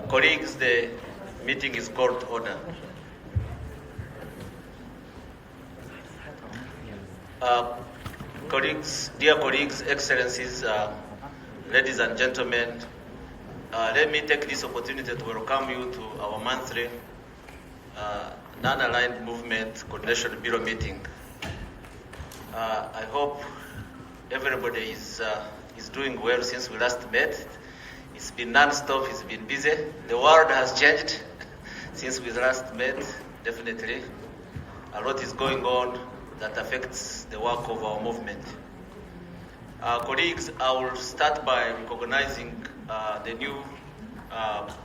Colleagues, the meeting is called to order. Dear colleagues, excellencies, ladies and gentlemen, let me take this opportunity to welcome you to our monthly Non-Aligned Movement Coordination Bureau meeting. I hope everybody is doing well since we last met. It's been non-stop, it's been busy. The world has changed since we last met, definitely. A lot is going on that affects the work of our movement. Colleagues, I will start by recognizing the new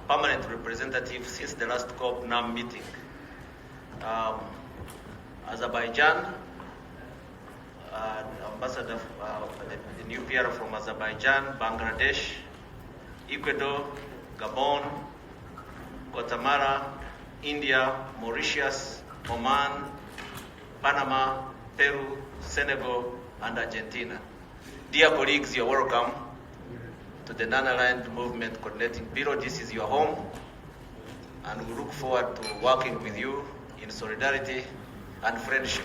permanent representative since the last COP-NAM meeting. Azerbaijan, Ambassador, the new PR from Azerbaijan, Bangladesh, Ecuador, Gabon, Guatemala, India, Mauritius, Oman, Panama, Peru, Senegal, and Argentina. Dear colleagues, you're welcome to the Non-Aligned Movement Coordinating Bureau. This is your home, and we look forward to working with you in solidarity and friendship.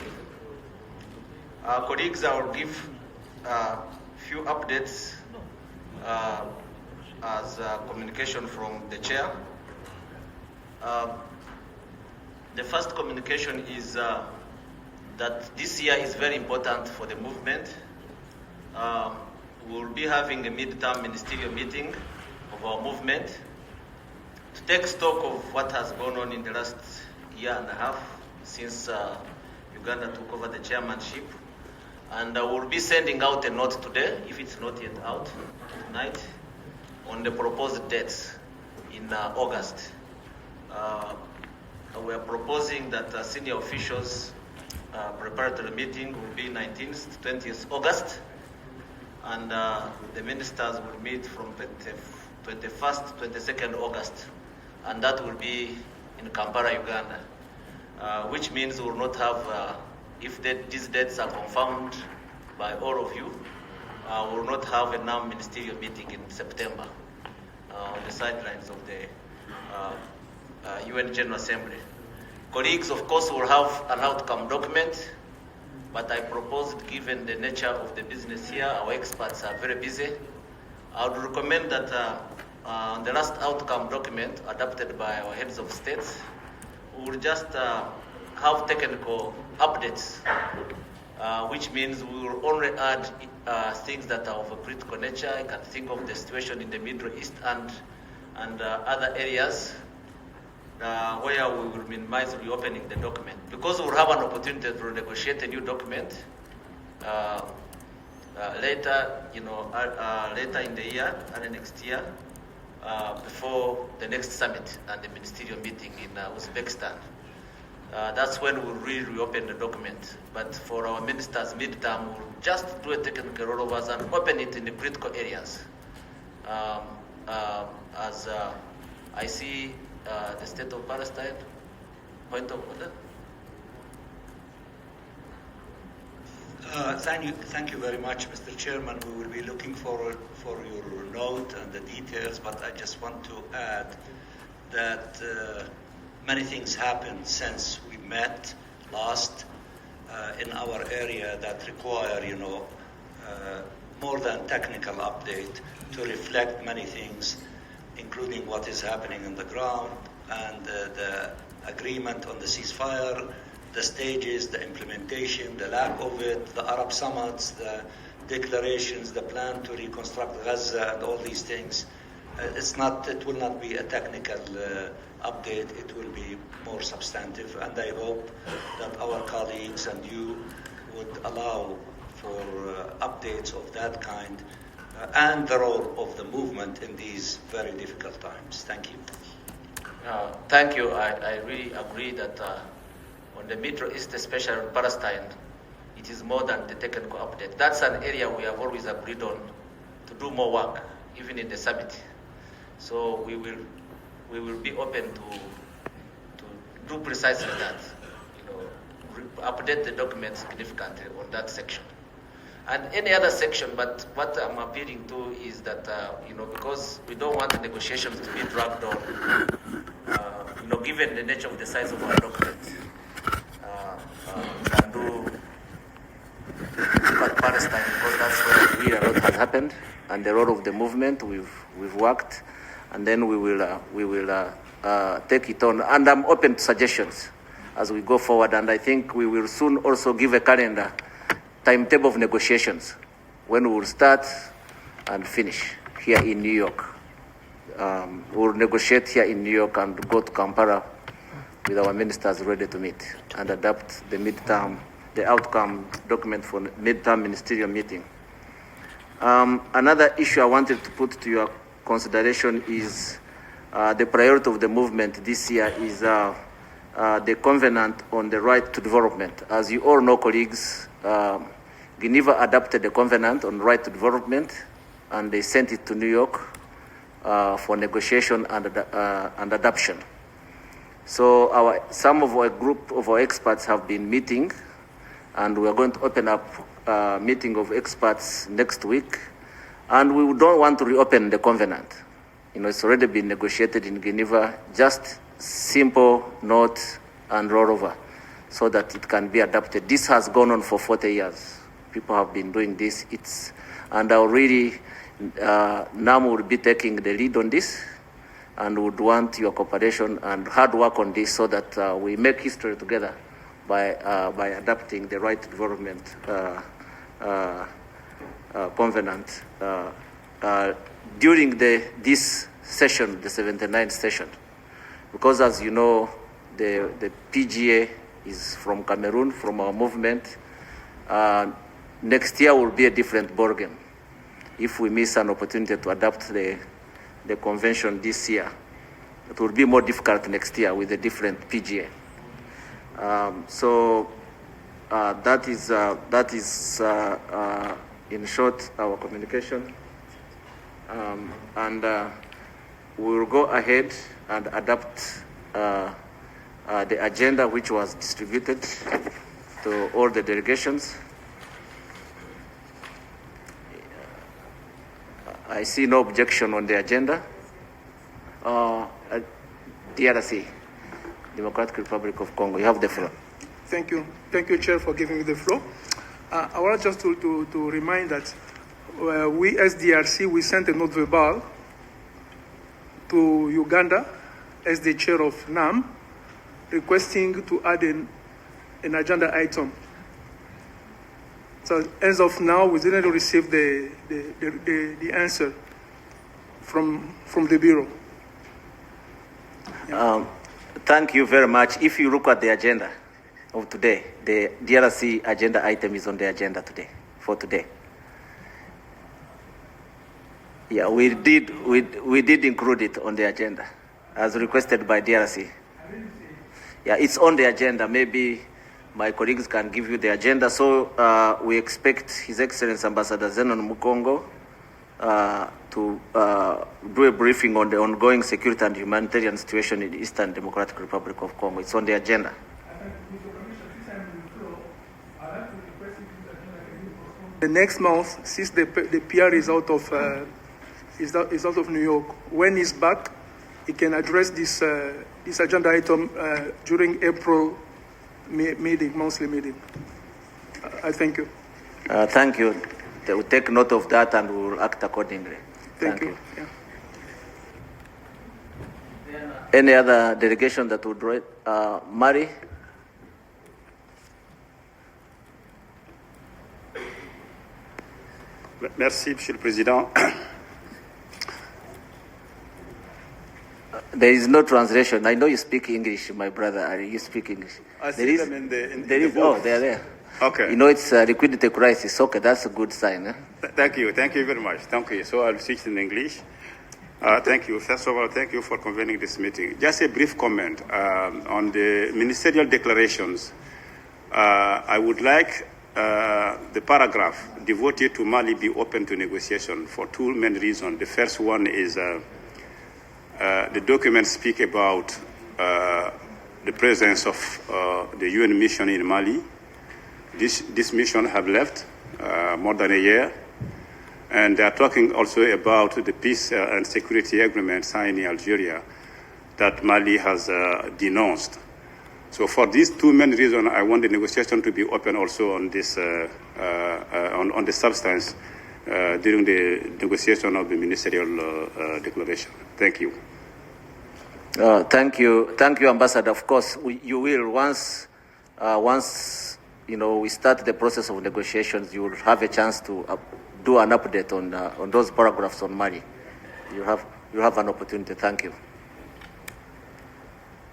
Colleagues, I will give a few updates as communication from the chair. The first communication is that this year is very important for the movement. We will be having a mid-term ministerial meeting of our movement to take stock of what has gone on in the last year and a half since Uganda took over the chairmanship. And we'll be sending out a note today, if it's not yet out, tonight, on the proposed dates in August. We are proposing that senior officials preparatory meeting will be 19th, 20th August, and the ministers will meet from 21st, 22nd August, and that will be in Kampala, Uganda, which means we will not have, if these dates are confirmed by all of you, we will not have a NAM ministerial meeting in September on the sidelines of the UN General Assembly. Colleagues, of course, will have an outcome document, but I proposed, given the nature of the business here, our experts are very busy. I would recommend that on the last outcome document adopted by our heads of states, we will just have technical updates, which means we will only add things that are of a critical nature. I can think of the situation in the Middle East and other areas where we will minimize reopening the document. Because we'll have an opportunity to negotiate a new document later in the year, early next year, before the next summit and the ministerial meeting in Uzbekistan. That's when we'll really reopen the document. But for our ministers midterm, we'll just do a technical rollovers and open it in the critical areas. As I see the state of Palestine, point of order. Thank you very much, Mr. Chairman. We will be looking forward for your note and the details, but I just want to add that many things happened since we met last in our area that require, more than technical update to reflect many things, including what is happening on the ground and the agreement on the ceasefire, the stages, the implementation, the lack of it, the Arab summits, the declarations, the plan to reconstruct Gaza, and all these things. It will not be a technical update, it will be more substantive, and I hope that our colleagues and you would allow for updates of that kind and the role of the movement in these very difficult times. Thank you. Thank you. I really agree that on the Middle East, especially Palestine, it is more than the technical update. That's an area we have always agreed on to do more work, even in the summit. So we will be open to do precisely that, update the document significantly on that section. and any other section. But what I'm appealing to is that, because we don't want the negotiations to be dragged on, given the nature of the size of our document, we can do look at Palestine, because that's where really a lot has happened, and the role of the movement we've worked, and then we will take it on. And I'm open to suggestions as we go forward, and I think we will soon also give a calendar, timetable of negotiations, when we will start and finish here in New York. We'll negotiate here in New York and go to Kampala with our ministers ready to meet and adapt the outcome document for the midterm ministerial meeting. Another issue I wanted to put to your consideration is the priority of the movement this year is the Covenant on the Right to Development. As you all know, colleagues, Geneva adopted the Covenant on Right to Development, and they sent it to New York for negotiation and adoption. So some of our group of our experts have been meeting, and we are going to open up a meeting of experts next week. And we don't want to reopen the Covenant. It's already been negotiated in Geneva, just simple note and rollover so that it can be adopted. This has gone on for 40 years. People have been doing this. And I really, NAM will be taking the lead on this, and would want your cooperation and hard work on this so that we make history together by adopting the Right to Development Covenant during this session, the 79th session. Because as you know, the PGA is from Cameroon, from our movement. Next year will be a different ballgame. If we miss an opportunity to adopt the convention this year, it will be more difficult next year with a different PGA. That is in short our communication, and we will go ahead and adopt the agenda which was distributed to all the delegations. I see no objection on the agenda. DRC, Democratic Republic of Congo, you have the floor. Thank you, Chair, for giving me the floor. I want just to remind that we as DRC, we sent a note verbal to Uganda as the chair of NAM, requesting to add an agenda item. So as of now, we didn't receive the answer from the Bureau. Yeah. Thank you very much. If you look at the agenda of today, the DRC agenda item is on the agenda for today. Yeah, we did include it on the agenda as requested by DRC. Yeah, it's on the agenda. Maybe my colleagues can give you the agenda. So we expect His Excellency Ambassador Zenon Mukongo to do a briefing on the ongoing security and humanitarian situation in the Eastern Democratic Republic of Congo. It's on the agenda. The next month, since the PR is out of New York, when he's back, he can address this agenda item during April monthly meeting. I thank you. Thank you. They will take note of that and we will act accordingly. Thank you. Yeah. Any other delegation that would write? Mari? Merci, Monsieur le Président. There is no translation. I know you speak English, my brother. You speak English. I see them in the book. Oh, they're there. Okay. It's a liquidity crisis. Okay, that's a good sign. Eh? Thank you very much. Thank you. So I'll switch in English. Thank you. First of all, thank you for convening this meeting. Just a brief comment on the ministerial declarations. I would like the paragraph devoted to Mali be open to negotiation for two main reasons. The first one is the documents speak about the presence of the UN mission in Mali. This mission have left, more than a year. And they are talking also about the peace and security agreement signed in Algeria that Mali has denounced. So for these two main reasons, I want the negotiation to be open also on this, on the substance during the negotiation of the ministerial declaration. Thank you. Thank you, Ambassador. Of course, you will once we start the process of negotiations. You will have a chance to do an update on those paragraphs on Mali. You have an opportunity. Thank you.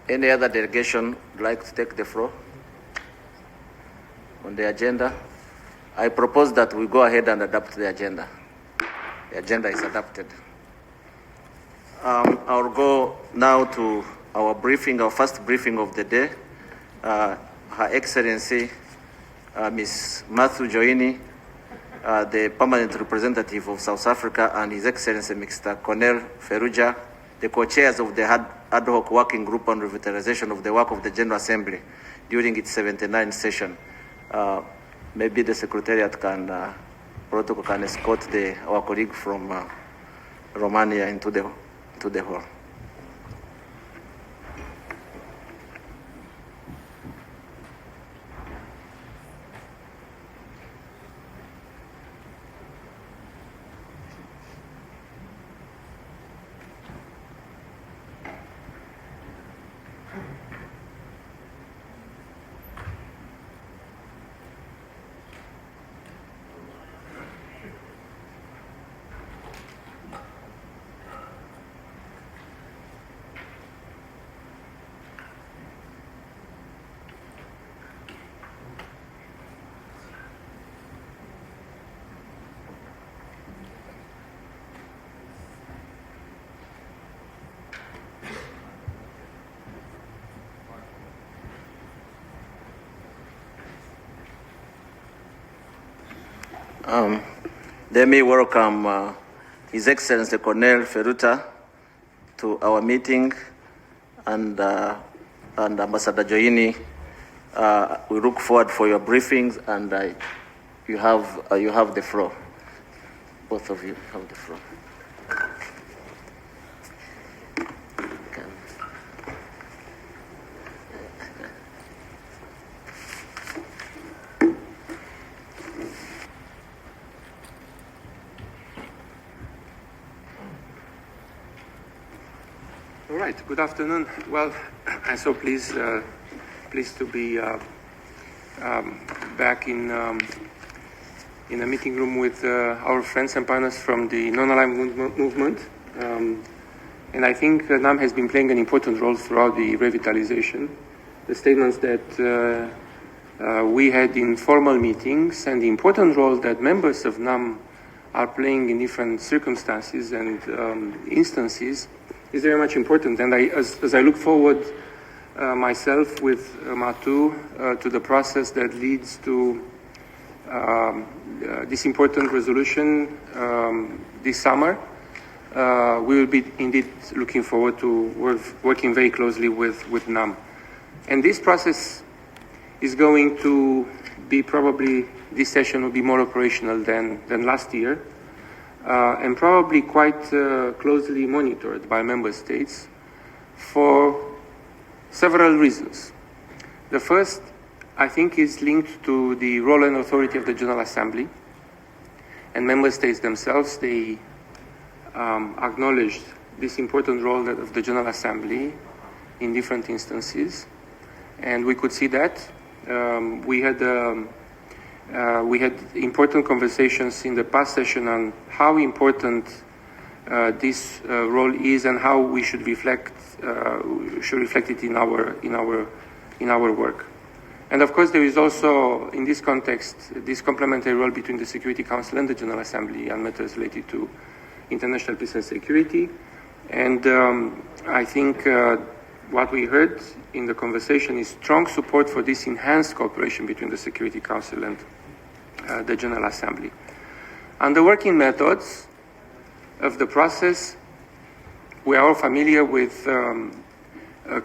Any other delegation would like to take the floor on the agenda? I propose that we go ahead and adopt the agenda. The agenda is adopted. I'll go now to our briefing, our first briefing of the day. Her Excellency, Ms. Matthew Joini, the permanent representative of South Africa, and His Excellency Mr. Cornel Ferruja, the co-chairs of the ad hoc working group on revitalization of the work of the General Assembly during its 79th session. Maybe the Secretariat protocol can escort our colleague from Romania into the hall. Let me welcome His Excellency Cornel Ferruja to our meeting, and Ambassador Joini. We look forward for your briefings, and you have the floor. Both of you have the floor. All right, good afternoon. Well, I'm so pleased to be back in a meeting room with our friends and partners from the non-aligned movement. And I think NAM has been playing an important role throughout the revitalization. The statements that we had in formal meetings and the important role that members of NAM are playing in different circumstances and instances is very much important. And as I look forward myself with Matu to the process that leads to this important resolution this summer, we will be indeed looking forward to working very closely with NAM. And this process is going to be probably, this session will be more operational than last year. And probably quite closely monitored by member states for several reasons. The first, I think, is linked to the role and authority of the General Assembly. And member states themselves, they acknowledged this important role of the General Assembly in different instances. And we could see that. We had important conversations in the past session on how important this role is and how we should reflect it in our work. And of course, there is also, in this context, this complementary role between the Security Council and the General Assembly on matters related to international peace and security. And I think what we heard in the conversation is strong support for this enhanced cooperation between the Security Council and the General Assembly. And the working methods of the process, we are all familiar with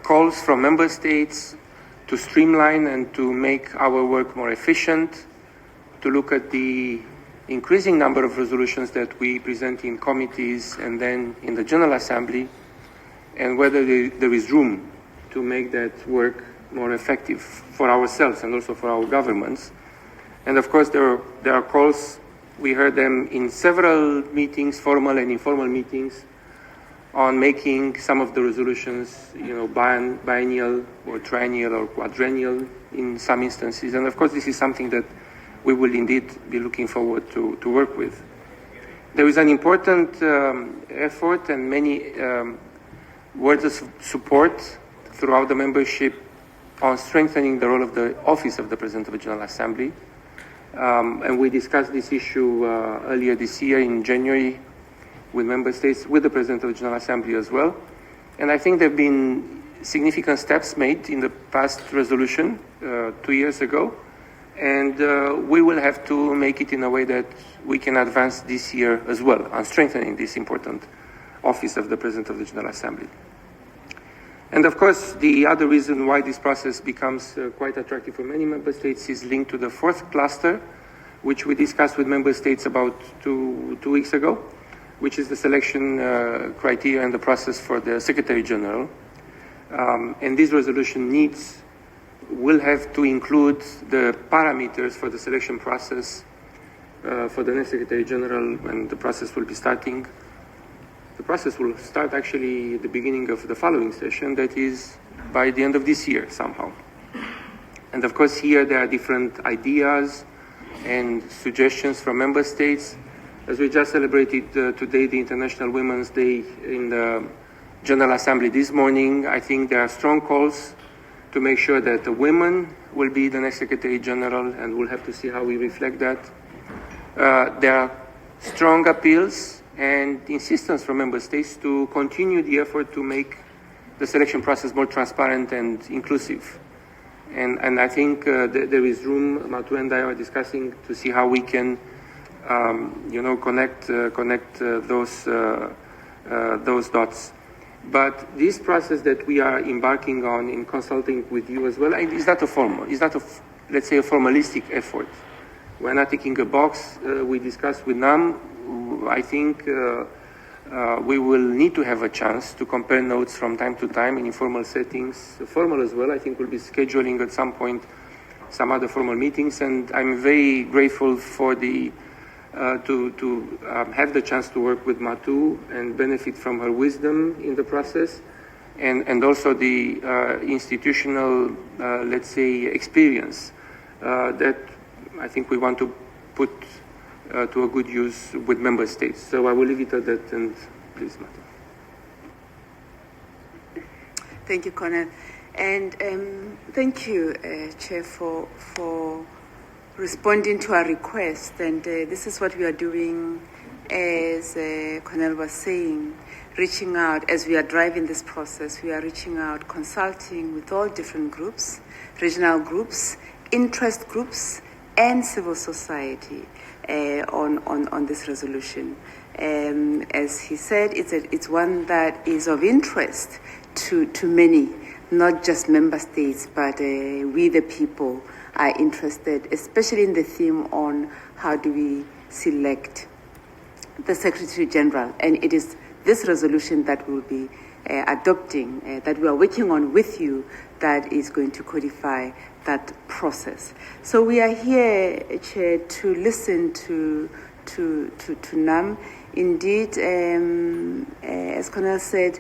calls from member states to streamline and to make our work more efficient, to look at the increasing number of resolutions that we present in committees and then in the General Assembly, and whether there is room to make that work more effective for ourselves and also for our governments. And of course, there are calls, we heard them in several meetings, formal and informal meetings, on making some of the resolutions, biennial or triennial or quadrennial in some instances. And of course, this is something that we will indeed be looking forward to work with. There is an important effort and many words of support throughout the membership on strengthening the role of the Office of the President of the General Assembly. And we discussed this issue earlier this year in January with member states, with the President of the General Assembly as well. And I think there have been significant steps made in the past resolution 2 years ago. And we will have to make it in a way that we can advance this year as well on strengthening this important Office of the President of the General Assembly. And of course, the other reason why this process becomes quite attractive for many member states is linked to the fourth cluster, which we discussed with member states about two weeks ago, which is the selection criteria and the process for the Secretary General. And this resolution will have to include the parameters for the selection process for the next Secretary General when the process will be starting. The process will start actually at the beginning of the following session, that is by the end of this year somehow. And of course here there are different ideas and suggestions from member states. As we just celebrated today the International Women's Day in the General Assembly this morning, I think there are strong calls to make sure that the women will be the next Secretary General, and we'll have to see how we reflect that. There are strong appeals and insistence from member states to continue the effort to make the selection process more transparent and inclusive. And I think there is room, Matu and I are discussing to see how we can connect those dots. But this process that we are embarking on in consulting with you as well is not a formalistic effort. We're not taking a box. We discussed with NAM. I think we will need to have a chance to compare notes from time to time in informal settings, formal as well. I think we'll be scheduling at some point some other formal meetings, and I'm very grateful for the to have the chance to work with Matu and benefit from her wisdom in the process, and also the institutional, experience that I think we want to put to a good use with member states. So I will leave it at that, and please, Matu. Thank you, Cornel. And thank you, Chair, for responding to our request. And this is what we are doing, as Cornel was saying, reaching out. As we are driving this process, we are reaching out, consulting with all different groups, regional groups, interest groups, and civil society on this resolution. As he said, it's one that is of interest to many, not just member states, but we the people are interested, especially in the theme on how do we select the Secretary General. And it is this resolution that we'll be adopting, that we are working on with you, that is going to codify that process. So we are here, Chair, to listen to NAM. Indeed, as Cornel said,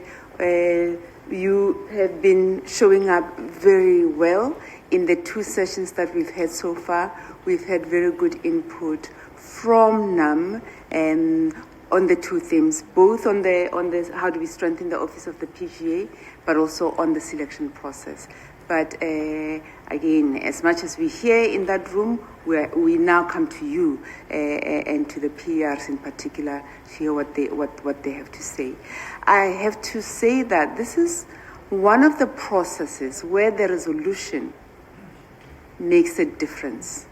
you have been showing up very well in the 2 sessions that we've had so far. We've had very good input from NAM on the 2 themes, both on the how do we strengthen the office of the PGA, but also on the selection process. But again, as much as we hear in that room, we now come to you and to the PRs in particular to hear what they have to say. I have to say that this is one of the processes where the resolution makes a difference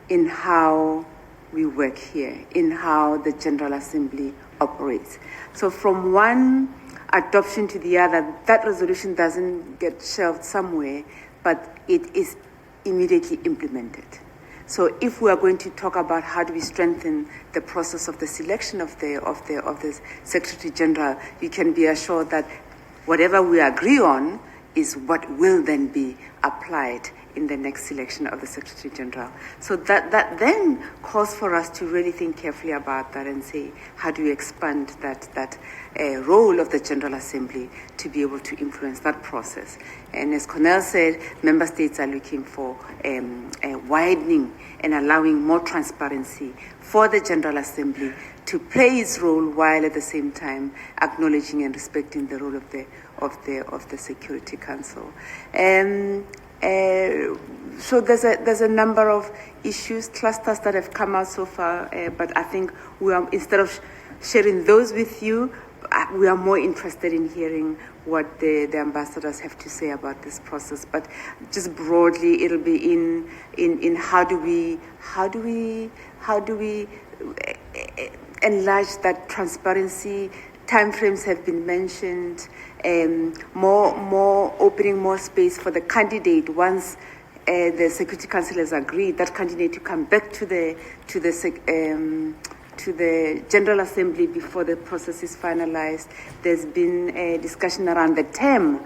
in how we work here, in how the General Assembly operates. So from one adoption to the other, that resolution doesn't get shelved somewhere, but it is immediately implemented. So if we are going to talk about how do we strengthen the process of the selection of the Secretary General, you can be assured that whatever we agree on is what will then be applied in the next selection of the Secretary General. So that then calls for us to really think carefully about that and say, how do we expand that role of the General Assembly to be able to influence that process? And as Cornell said, member states are looking for widening and allowing more transparency for the General Assembly to play its role while at the same time acknowledging and respecting the role of the Security Council. So there's a number of issues, clusters that have come out so far, but I think we are, instead of sharing those with you, we are more interested in hearing what the ambassadors have to say about this process. But just broadly, it'll be in how do we enlarge that transparency. Timeframes have been mentioned. More opening more space for the candidate once the Security Council has agreed that candidate to come back to the General Assembly before the process is finalized. There's been a discussion around the term.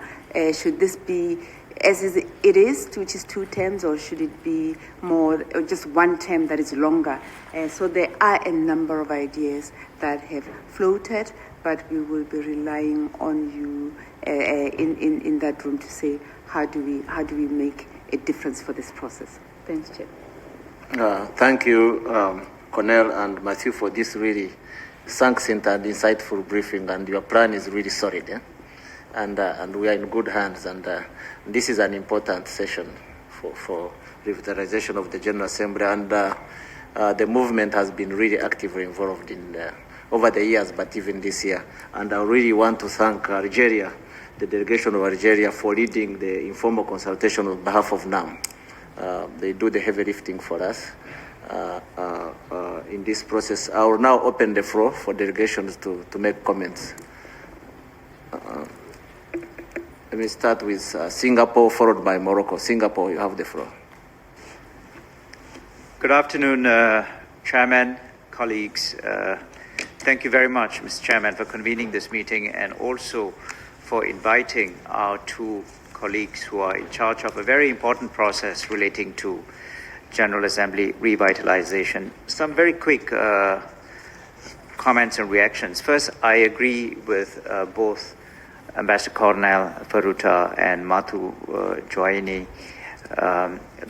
Should this be as it is, which is 2 terms, or should it be more, or just 1 term that is longer? So there are a number of ideas that have floated, but we will be relying on you in that room to say how do we make a difference for this process. Thanks, Chair. Thank you, Cornell and Matthew, for this really succinct and insightful briefing, and your plan is really solid, yeah? And we are in good hands, and this is an important session for revitalization of the General Assembly, and the movement has been really actively involved in over the years, but even this year. And I really want to thank Algeria, the delegation of Algeria, for leading the informal consultation on behalf of NAM. They do the heavy lifting for us in this process. I will now open the floor for delegations to make comments. Let me start with Singapore, followed by Morocco. Singapore, you have the floor. Good afternoon, Chairman, colleagues. Thank you very much, Mr. Chairman, for convening this meeting, and also for inviting our 2 colleagues who are in charge of a very important process relating to General Assembly revitalization. Some very quick comments and reactions. First, I agree with both Ambassador Cornell Faruta and Mathu Joini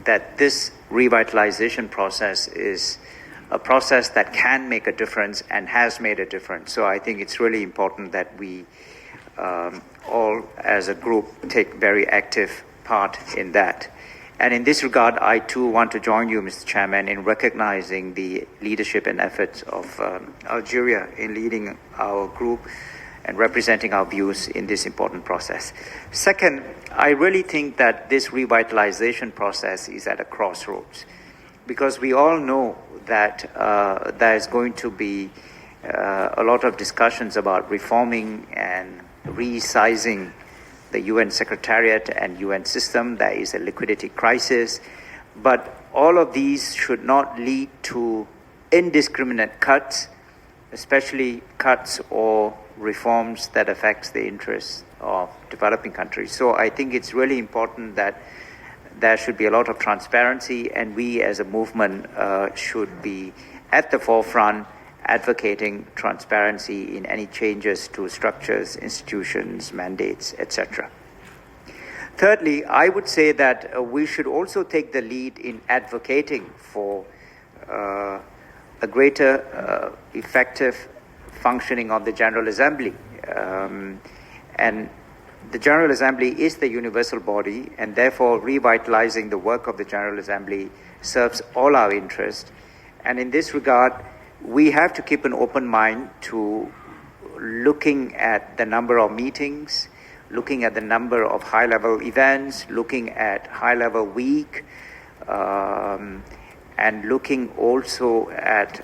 that this revitalization process is a process that can make a difference and has made a difference. So I think it's really important that we all as a group take very active part in that. And in this regard, I too want to join you, Mr. Chairman, in recognizing the leadership and efforts of Algeria in leading our group and representing our views in this important process. Second, I really think that this revitalization process is at a crossroads, because we all know that there's going to be a lot of discussions about reforming and resizing the UN Secretariat and UN system. There is a liquidity crisis, but all of these should not lead to indiscriminate cuts, especially cuts or reforms that affects the interests of developing countries. So I think it's really important that there should be a lot of transparency, and we as a movement should be at the forefront advocating transparency in any changes to structures, institutions, mandates, etc. Thirdly, I would say that we should also take the lead in advocating for a greater effective functioning of the General Assembly. And the General Assembly is the universal body, and therefore revitalizing the work of the General Assembly serves all our interests. And in this regard, we have to keep an open mind to looking at the number of meetings, looking at the number of high-level events, looking at high-level week, and looking also at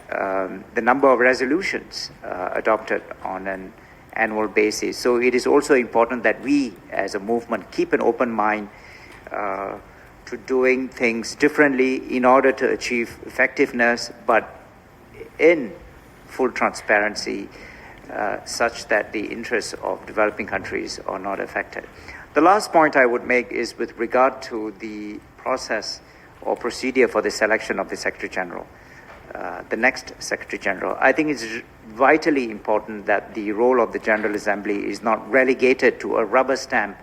the number of resolutions adopted on an annual basis. So it is also important that we as a movement keep an open mind to to doing things differently in order to achieve effectiveness, but in full transparency, such that the interests of developing countries are not affected. The last point I would make is with regard to the process or procedure for the selection of the Secretary General, the next Secretary General. I think it's vitally important that the role of the General Assembly is not relegated to a rubber stamp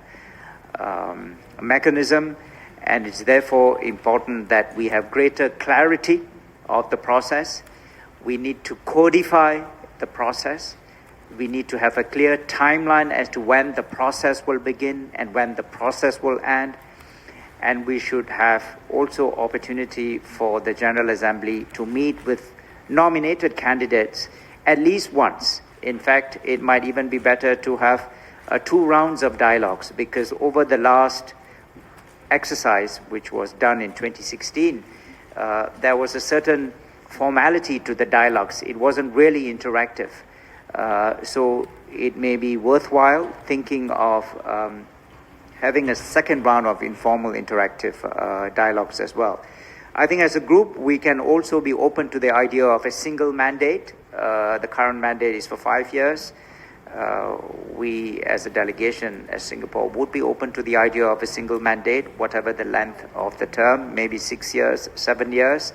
mechanism, and it's therefore important that we have greater clarity of the process. We need to codify the process. We need to have a clear timeline as to when the process will begin and when the process will end. And we should have also opportunity for the General Assembly to meet with nominated candidates at least once. In fact, it might even be better to have 2 rounds of dialogues, because over the last exercise, which was done in 2016, there was a certain formality to the dialogues. It wasn't really interactive. So it may be worthwhile thinking of having a second round of informal interactive dialogues as well. I think as a group, we can also be open to the idea of a single mandate. The current mandate is for 5 years. We, as a delegation, as Singapore, would be open to the idea of a single mandate, whatever the length of the term, maybe 6 years, 7 years.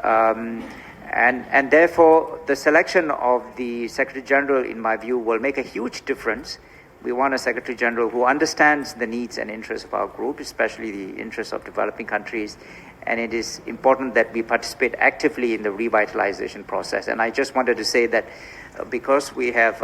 And therefore, the selection of the Secretary General, in my view, will make a huge difference. We want a Secretary General who understands the needs and interests of our group, especially the interests of developing countries. And it is important that we participate actively in the revitalization process. And I just wanted to say that because we have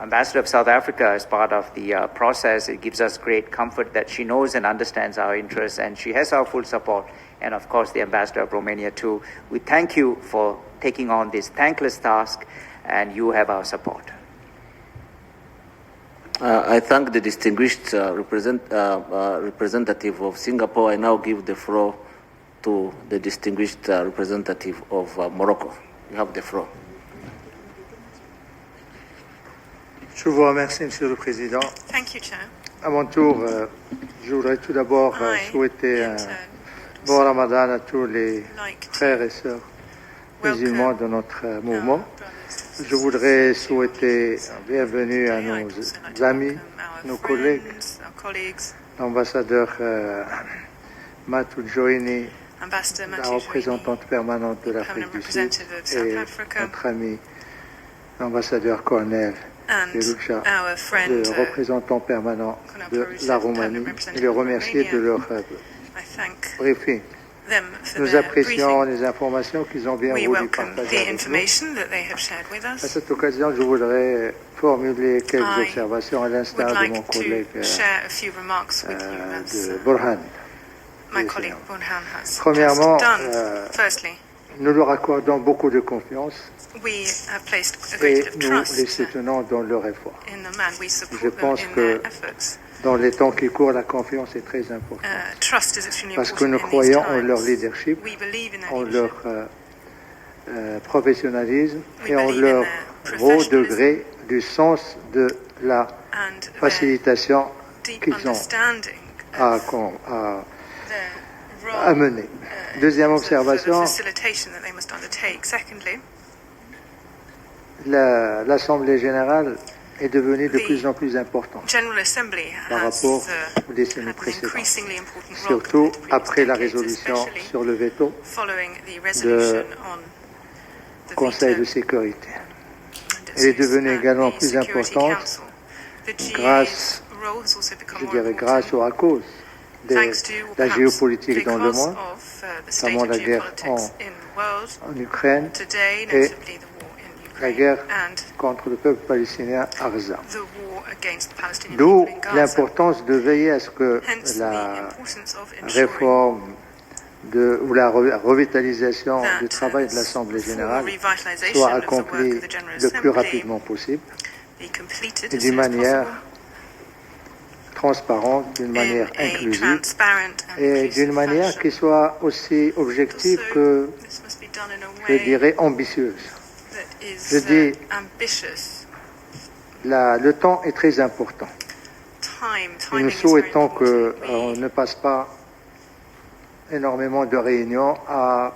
Ambassador of South Africa as part of the process, it gives us great comfort that she knows and understands our interests, and she has our full support. And of course, the Ambassador of Romania too. We thank you for taking on this thankless task, and you have our support. I thank the distinguished representative of Singapore. I now give the floor to the distinguished representative of Morocco. You have the floor. Je vous remercie, Monsieur le Président. Thank you, Chair. À mon tour, je voudrais tout d'abord souhaiter un bon Ramadan à tous les frères et sœurs musulmans de notre mouvement. Je voudrais souhaiter bienvenue à nos amis, nos collègues, l'ambassadeur Matu Joini, la représentante permanente de l'Afrique du Sud, et notre ami l'ambassadeur Cornel Perucha, le représentant permanent de la Roumanie, et les remercier de leur briefing. Nous apprécions les informations qu'ils ont bien voulu partager avec nous. À cette occasion, je voudrais formuler quelques observations à l'instar de mon collègue de Burhan. Premièrement, nous leur accordons beaucoup de confiance et nous les soutenons dans leur effort. Je pense que dans les temps qui courent, la confiance est très importante. Parce que nous croyons en leur leadership, en leur professionnalisme et en leur haut degré du sens de la facilitation qu'ils ont à mener. Deuxième observation, l'Assemblée générale est devenue de plus en plus importante par rapport aux décennies précédentes, surtout après la résolution sur le veto du Conseil de sécurité. Elle est devenue également plus importante grâce ou à cause de la géopolitique dans le monde, notamment la guerre en Ukraine et la guerre contre le peuple palestinien à Gaza. D'où l'importance de veiller à ce que la réforme ou la revitalisation du travail de l'Assemblée générale soit accomplie le plus rapidement possible et d'une manière transparente, d'une manière inclusive et d'une manière qui soit aussi objective que, je dirais, ambitieuse. Je dis, le temps est très important. Et nous souhaitons qu'on ne passe pas énormément de réunions à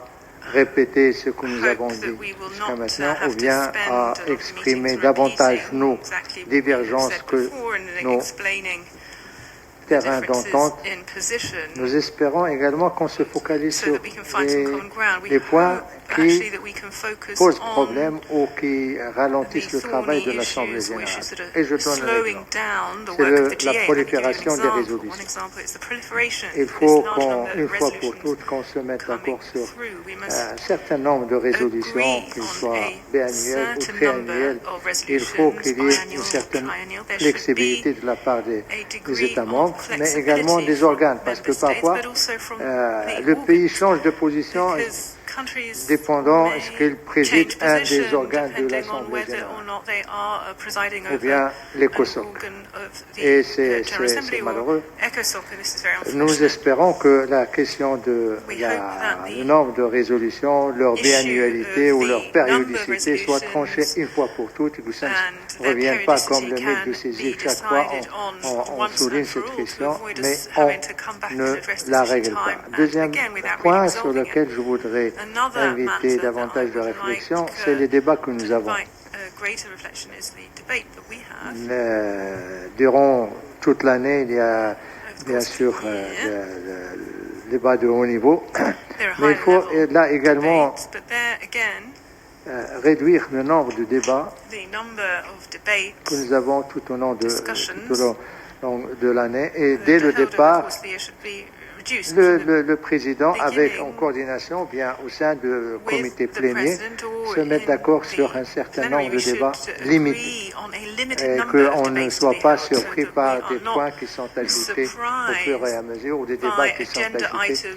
répéter ce que nous avons dit jusqu'à maintenant, ou bien à exprimer davantage nos divergences que nos terrains d'entente. Nous espérons également qu'on se focalise sur les points qui posent problème ou qui ralontissent le travail de l'Assemblée générale. Et je donne un exemple. C'est la prolifération des résolutions. Il faut qu'une fois pour toutes, qu'on se mette d'accord sur un certain nombre de résolutions, qu'ils soient biannuelles ou triannuelles. Il faut qu'il y ait une certaine flexibilité de la part des États membres, mais également des organes, parce que parfois, le pays change de position dépendant est-ce qu'il préside un des organes de l'Assemblée générale ou bien l'ECOSOC. Et c'est malheureux. Nous espérons que la question de le nombre de résolutions, leur biannualité ou leur périodicité soit tranchée une fois pour toutes et que ça ne revienne pas comme le mythe du saisie. Chaque fois, on souligne cette question, mais on ne la règle pas. Deuxième point sur lequel je voudrais inviter davantage de réflexion, c'est les débats que nous avons. Durant toute l'année, il y a bien sûr le débat de haut niveau, mais il faut là également réduire le nombre de débats que nous avons tout au long de l'année, et dès le départ, le président, en coordination, bien au sein du comité plénier, se met d'accord sur un certain nombre de débats limités et qu'on ne soit pas surpris par des points qui sont ajoutés au fur et à mesure ou des débats qui sont ajoutés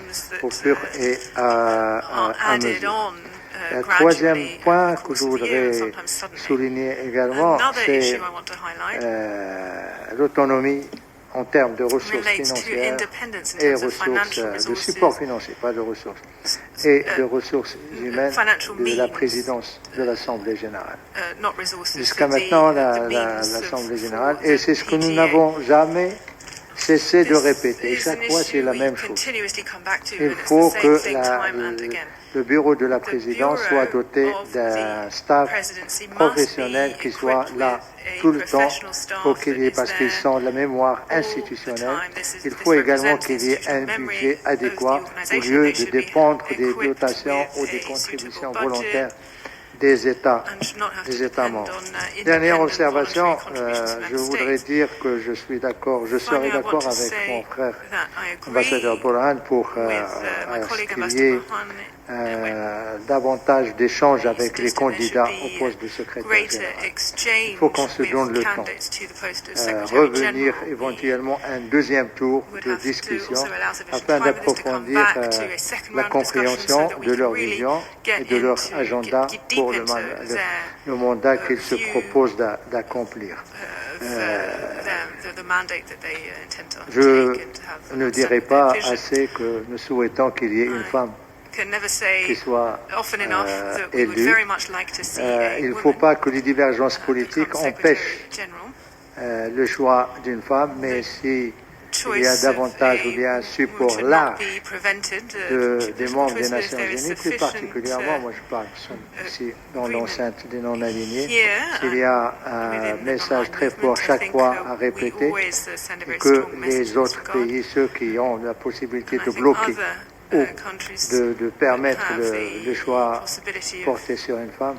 au fur et à mesure. Le troisième point que je voudrais souligner également, c'est l'autonomie en termes de ressources financières et ressources de support financier, pas de ressources, et de ressources humaines de la présidence de l'Assemblée générale. Jusqu'à maintenant, l'Assemblée générale, et c'est ce que nous n'avons jamais cessé de répéter. Chaque fois, c'est la même chose. Il faut que le bureau de la présidence soit doté d'un staff professionnel qui soit là tout le temps parce qu'ils sont la mémoire institutionnelle. Il faut également qu'il y ait un budget adéquat au lieu de dépendre des dotations ou des contributions volontaires des États membres. Dernière observation, je voudrais dire que je serai d'accord avec mon frère ambassadeur Burhan pour qu'il y ait davantage d'échanges avec les candidats au poste de secrétaire général. Il faut qu'on se donne le temps. Revenir éventuellement à un deuxième tour de discussion afin d'approfondir la compréhension de leur vision et de leur agenda pour le mandat qu'ils se proposent d'accomplir. Je ne dirai pas assez que nous souhaitons qu'il y ait une femme qui soit élue. Il ne faut pas que les divergences politiques empêchent le choix d'une femme, mais si il y a davantage ou bien un support large des membres des Nations Unies, plus particulièrement, moi je parle ici dans l'enceinte des non-alignés, s'il y a un message très fort chaque fois à répéter, et que les autres pays, ceux qui ont la possibilité de bloquer ou de permettre le choix porté sur une femme,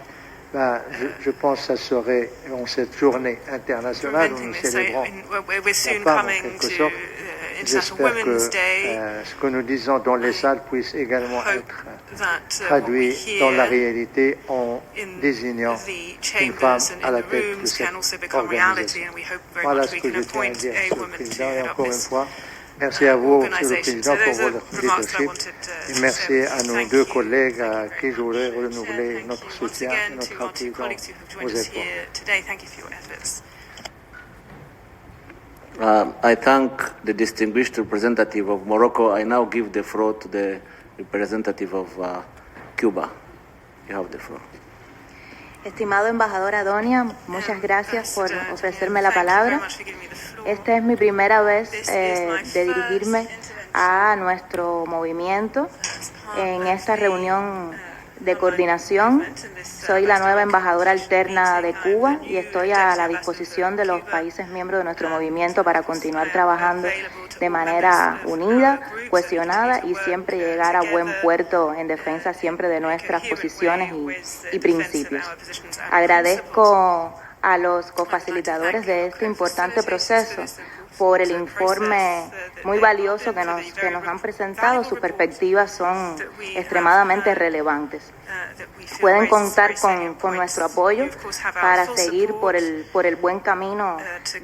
je pense que ça serait en cette journée internationale où nous célébrons la femme en quelque sorte. J'espère que ce que nous disons dans les salles puisse également être traduit dans la réalité en désignant une femme à la tête de cette organisation. Voilà ce que je tiens à dire, Monsieur le Président, et encore une fois, merci à vous, Monsieur le Président, pour votre leadership. Et merci à nos deux collègues à qui je voudrais renouveler notre soutien et notre appui dans vos efforts. I thank the distinguished representative of Morocco. I now give the floor to the representative of Cuba. You have the floor. Estimado embajador Adonia, muchas gracias por ofrecerme la palabra. Esta es mi primera vez de dirigirme a nuestro movimiento en esta reunión de coordinación. Soy la nueva embajadora alterna de Cuba y estoy a la disposición de los países miembros de nuestro movimiento para continuar trabajando de manera unida, cohesionada y siempre llegar a buen puerto en defensa siempre de nuestras posiciones y principios. Agradezco a los cofacilitadores de este importante proceso por el informe muy valioso que nos han presentado. Sus perspectivas son extremadamente relevantes. Pueden contar con nuestro apoyo para seguir por el buen camino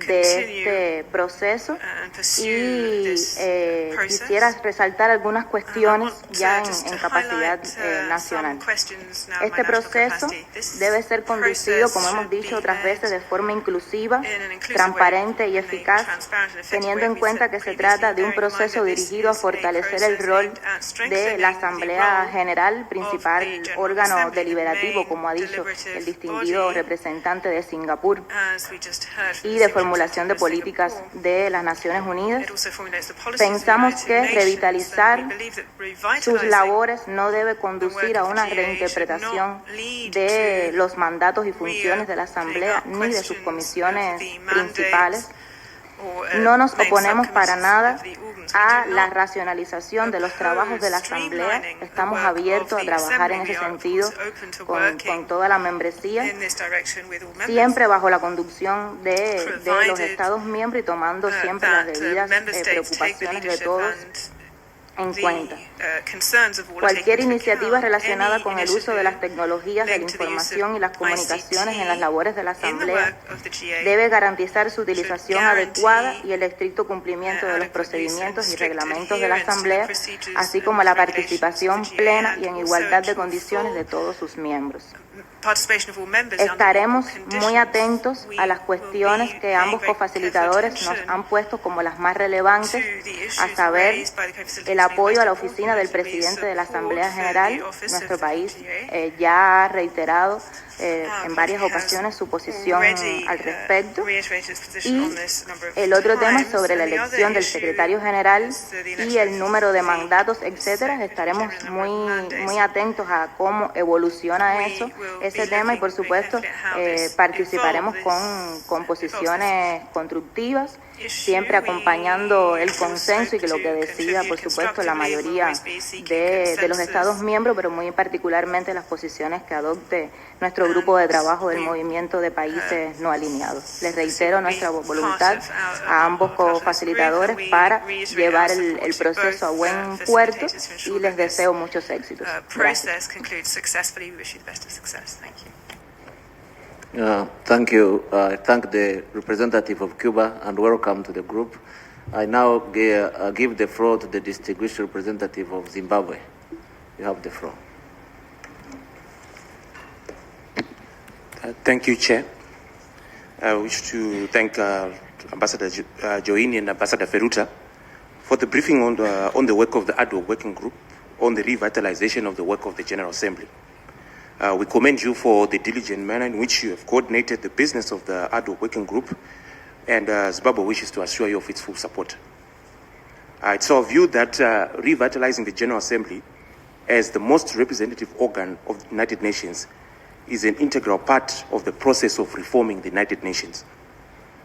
de este proceso y quisiera resaltar algunas cuestiones ya en capacidad nacional. Este proceso debe ser conducido, como hemos dicho otras veces, de forma inclusiva, transparente y eficaz, teniendo en cuenta que se trata de un proceso dirigido a fortalecer el rol de la Asamblea General, principal órgano deliberativo, como ha dicho el distinguido representante de Singapur, y de formulación de políticas de las Naciones Unidas. Pensamos que revitalizar sus labores no debe conducir a una reinterpretación de los mandatos y funciones de la Asamblea ni de sus comisiones principales. No nos oponemos para nada a la racionalización de los trabajos de la Asamblea. Estamos abiertos a trabajar en ese sentido con toda la membresía, siempre bajo la conducción de los Estados miembros y tomando siempre las debidas preocupaciones de todos en cuenta. Cualquier iniciativa relacionada con el uso de las tecnologías de la información y las comunicaciones en las labores de la Asamblea debe garantizar su utilización adecuada y el estricto cumplimiento de los procedimientos y reglamentos de la Asamblea, así como la participación plena y en igualdad de condiciones de todos sus miembros. Estaremos muy atentos a las cuestiones que ambos cofacilitadores nos han puesto como las más relevantes, a saber, el apoyo a la oficina del presidente de la Asamblea General. Nuestro país ya ha reiterado en varias ocasiones su posición al respecto. Y el otro tema sobre la elección del secretario general y el número de mandatos, etcétera. Estaremos muy atentos a cómo evoluciona ese tema y, por supuesto, participaremos con posiciones constructivas, siempre acompañando el consenso y que lo que decida, por supuesto, la mayoría de los Estados miembros, pero muy particularmente las posiciones que adopte nuestro grupo de trabajo del movimiento de países no alineados. Les reitero nuestra voluntad a ambos cofacilitadores para llevar el proceso a buen puerto y les deseo muchos éxitos. Gracias. Thank you. I thank the representative of Cuba and welcome to the group. I now give the floor to the distinguished representative of Zimbabwe. You have the floor. Thank you, Chair. I wish to thank Ambassador Joini and Ambassador Feruta for the briefing on the work of the ad hoc working group on the revitalization of the work of the General Assembly. We commend you for the diligent manner in which you have coordinated the business of the ad hoc working group, and Zimbabwe wishes to assure you of its full support. It's our view that revitalizing the General Assembly as the most representative organ of the United Nations is an integral part of the process of reforming the United Nations.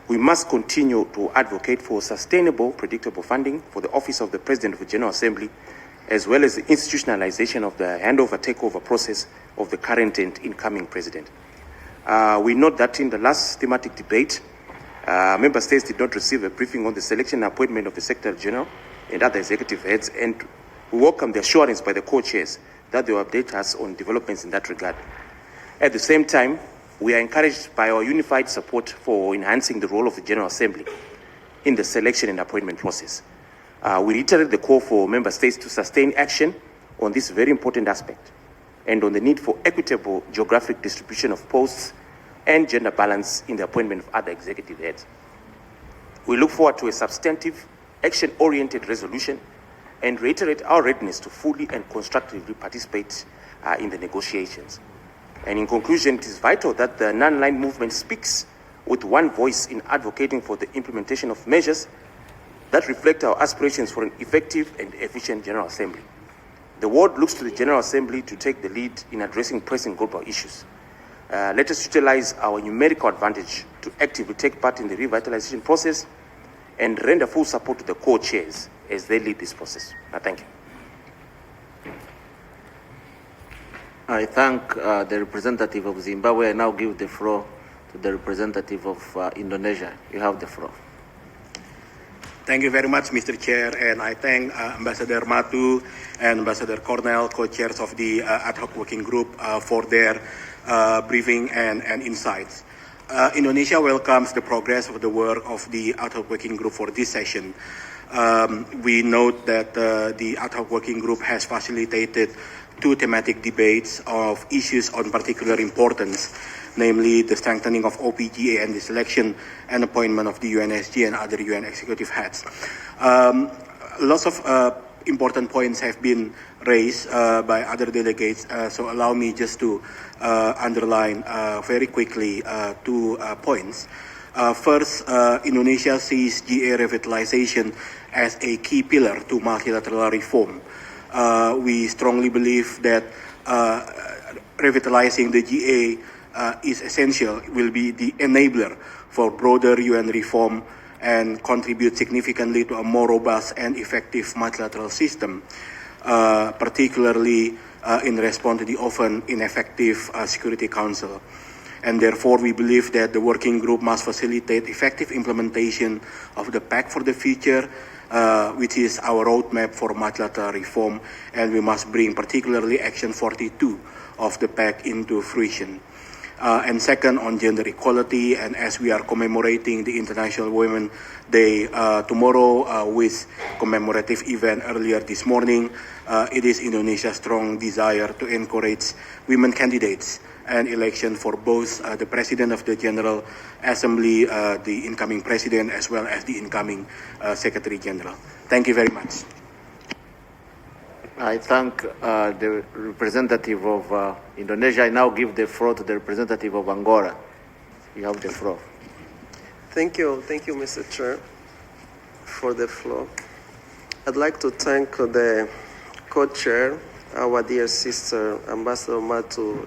We must continue to advocate for sustainable, predictable funding for the office of the President of the General Assembly, as well as the institutionalization of the handover-takeover process of the current and incoming President. We note that in the last thematic debate, Member States did not receive a briefing on the selection and appointment of the Secretary General and other executive heads, and we welcome the assurance by the co-chairs that they will update us on developments in that regard. At the same time, we are encouraged by our unified support for enhancing the role of the General Assembly in the selection and appointment process. We reiterate the call for Member States to sustain action on this very important aspect and on the need for equitable geographic distribution of posts and gender balance in the appointment of other executive heads. We look forward to a substantive, action-oriented resolution and reiterate our readiness to fully and constructively participate in the negotiations. And in conclusion, it is vital that the non-aligned movement speaks with one voice in advocating for the implementation of measures that reflect our aspirations for an effective and efficient General Assembly. The Ward looks to the General Assembly to take the lead in addressing pressing global issues. Let us utilize our numerical advantage to actively take part in the revitalization process and render full support to the co-chairs as they lead this process. Thank you. I thank the representative of Zimbabwe. I now give the floor to the representative of Indonesia. You have the floor. Thank you very much, Mr. Chair, and I thank Ambassador Matu and Ambassador Cornell, co-chairs of the ad hoc working group, for their briefing and insights. Indonesia welcomes the progress of the work of the ad hoc working group for this session. We note that the ad hoc working group has facilitated 2 thematic debates of issues on particular importance, namely the strengthening of OPGA and the selection and appointment of the UNSG and other UN executive heads. Lots of important points have been raised by other delegates, so allow me just to underline very quickly 2 points. First, Indonesia sees GA revitalization as a key pillar to multilateral reform. We strongly believe that revitalizing the GA is essential, will be the enabler for broader UN reform and contribute significantly to a more robust and effective multilateral system, particularly in response to the often ineffective Security Council. And therefore, we believe that the working group must facilitate effective implementation of the Pact for the Future, which is our roadmap for multilateral reform, and we must bring particularly Action 42 of the Pact into fruition. And second, on gender equality, and as we are commemorating the International Women's Day tomorrow with commemorative event earlier this morning, it is Indonesia's strong desire to encourage women candidates and election for both the President of the General Assembly, the incoming President, as well as the incoming Secretary General. Thank you very much. I thank the representative of Indonesia. I now give the floor to the representative of Angola. You have the floor. Thank you, Mr. Chair, for the floor. I'd like to thank the co-chair, our dear sister, Ambassador Matu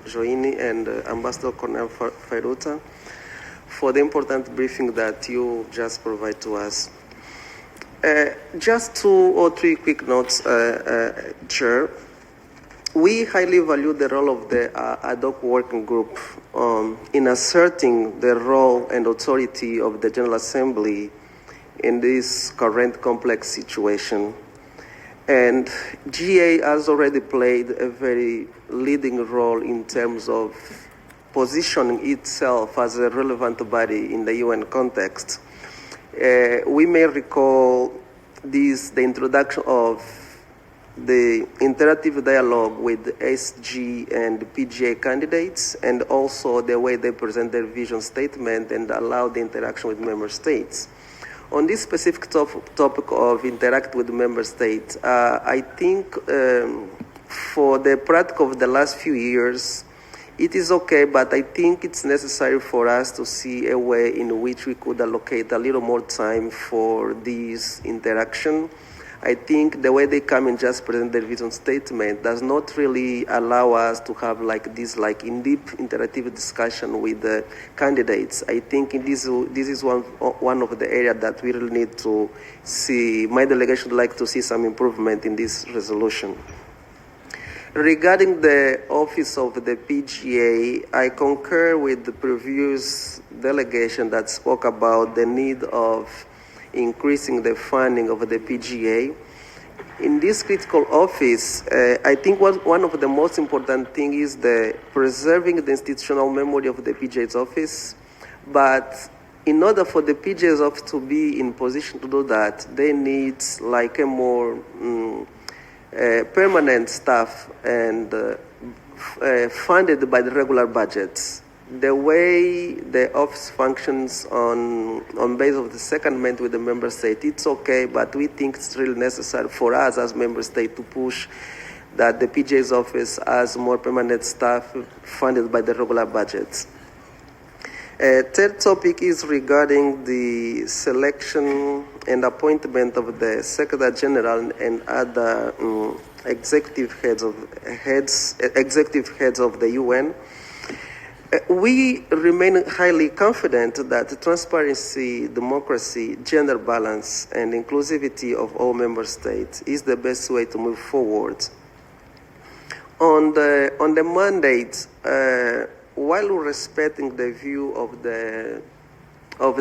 Joini and Ambassador Cornel Fairuta, for the important briefing that you just provided to us. Just 2 or 3 quick notes, Chair. We highly value the role of the ad hoc working group in asserting the role and authority of the General Assembly in this current complex situation. And GA has already played a very leading role in terms of positioning itself as a relevant body in the UN context. We may recall the introduction of the interactive dialogue with SG and PGA candidates, and also the way they present their vision statement and allow the interaction with member states. On this specific topic of interact with member states, I think for the practice of the last few years, it is okay, but I think it's necessary for us to see a way in which we could allocate a little more time for this interaction. I think the way they come and just present their vision statement does not really allow us to have this in-depth interactive discussion with the candidates. I think this is one of the areas that we really need to see. My delegation would like to see some improvement in this resolution. Regarding the office of the PGA, I concur with the previous delegation that spoke about the need of increasing the funding of the PGA. In this critical office, I think one of the most important things is the preserving the institutional memory of the PGA's office. But in order for the PGA's office to be in position to do that, they need a more permanent staff and funded by the regular budgets. The way the office functions on base of the secondment with the member state, it's okay, but we think it's really necessary for us as member state to push that the PGA's office has more permanent staff funded by the regular budgets. Third topic is regarding the selection and appointment of the Secretary General and other executive heads of the UN. We remain highly confident that transparency, democracy, gender balance, and inclusivity of all member states is the best way to move forward. On the mandate, while respecting the view of the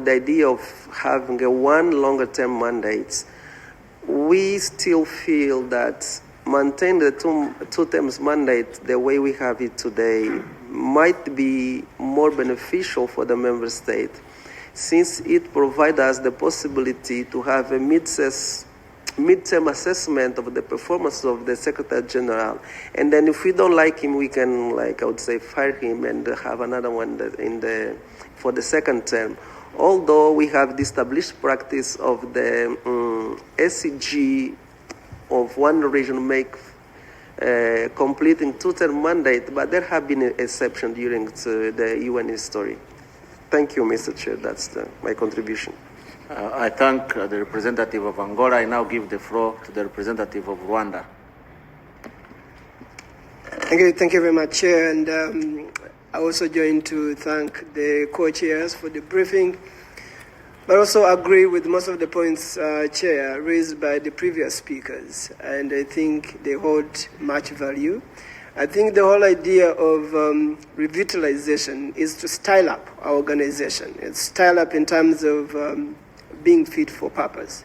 idea of having a one longer-term mandate, we still feel that maintaining the two terms mandate the way we have it today might be more beneficial for the member state, since it provides us the possibility to have a mid-term assessment of the performance of the Secretary General. And then if we don't like him, we can, fire him and have another one for the second term. Although we have the established practice of the SCG of one region completing two-term mandate, but there have been exceptions during the UN history. Thank you, Mr. Chair. That's my contribution. I thank the representative of Angola. I now give the floor to the representative of Rwanda. Thank you very much, Chair. And I also join to thank the co-chairs for the briefing, but also agree with most of the points, Chair, raised by the previous speakers. And I think they hold much value. I think the whole idea of revitalization is to style up our organization. It's style up in terms of being fit for purpose.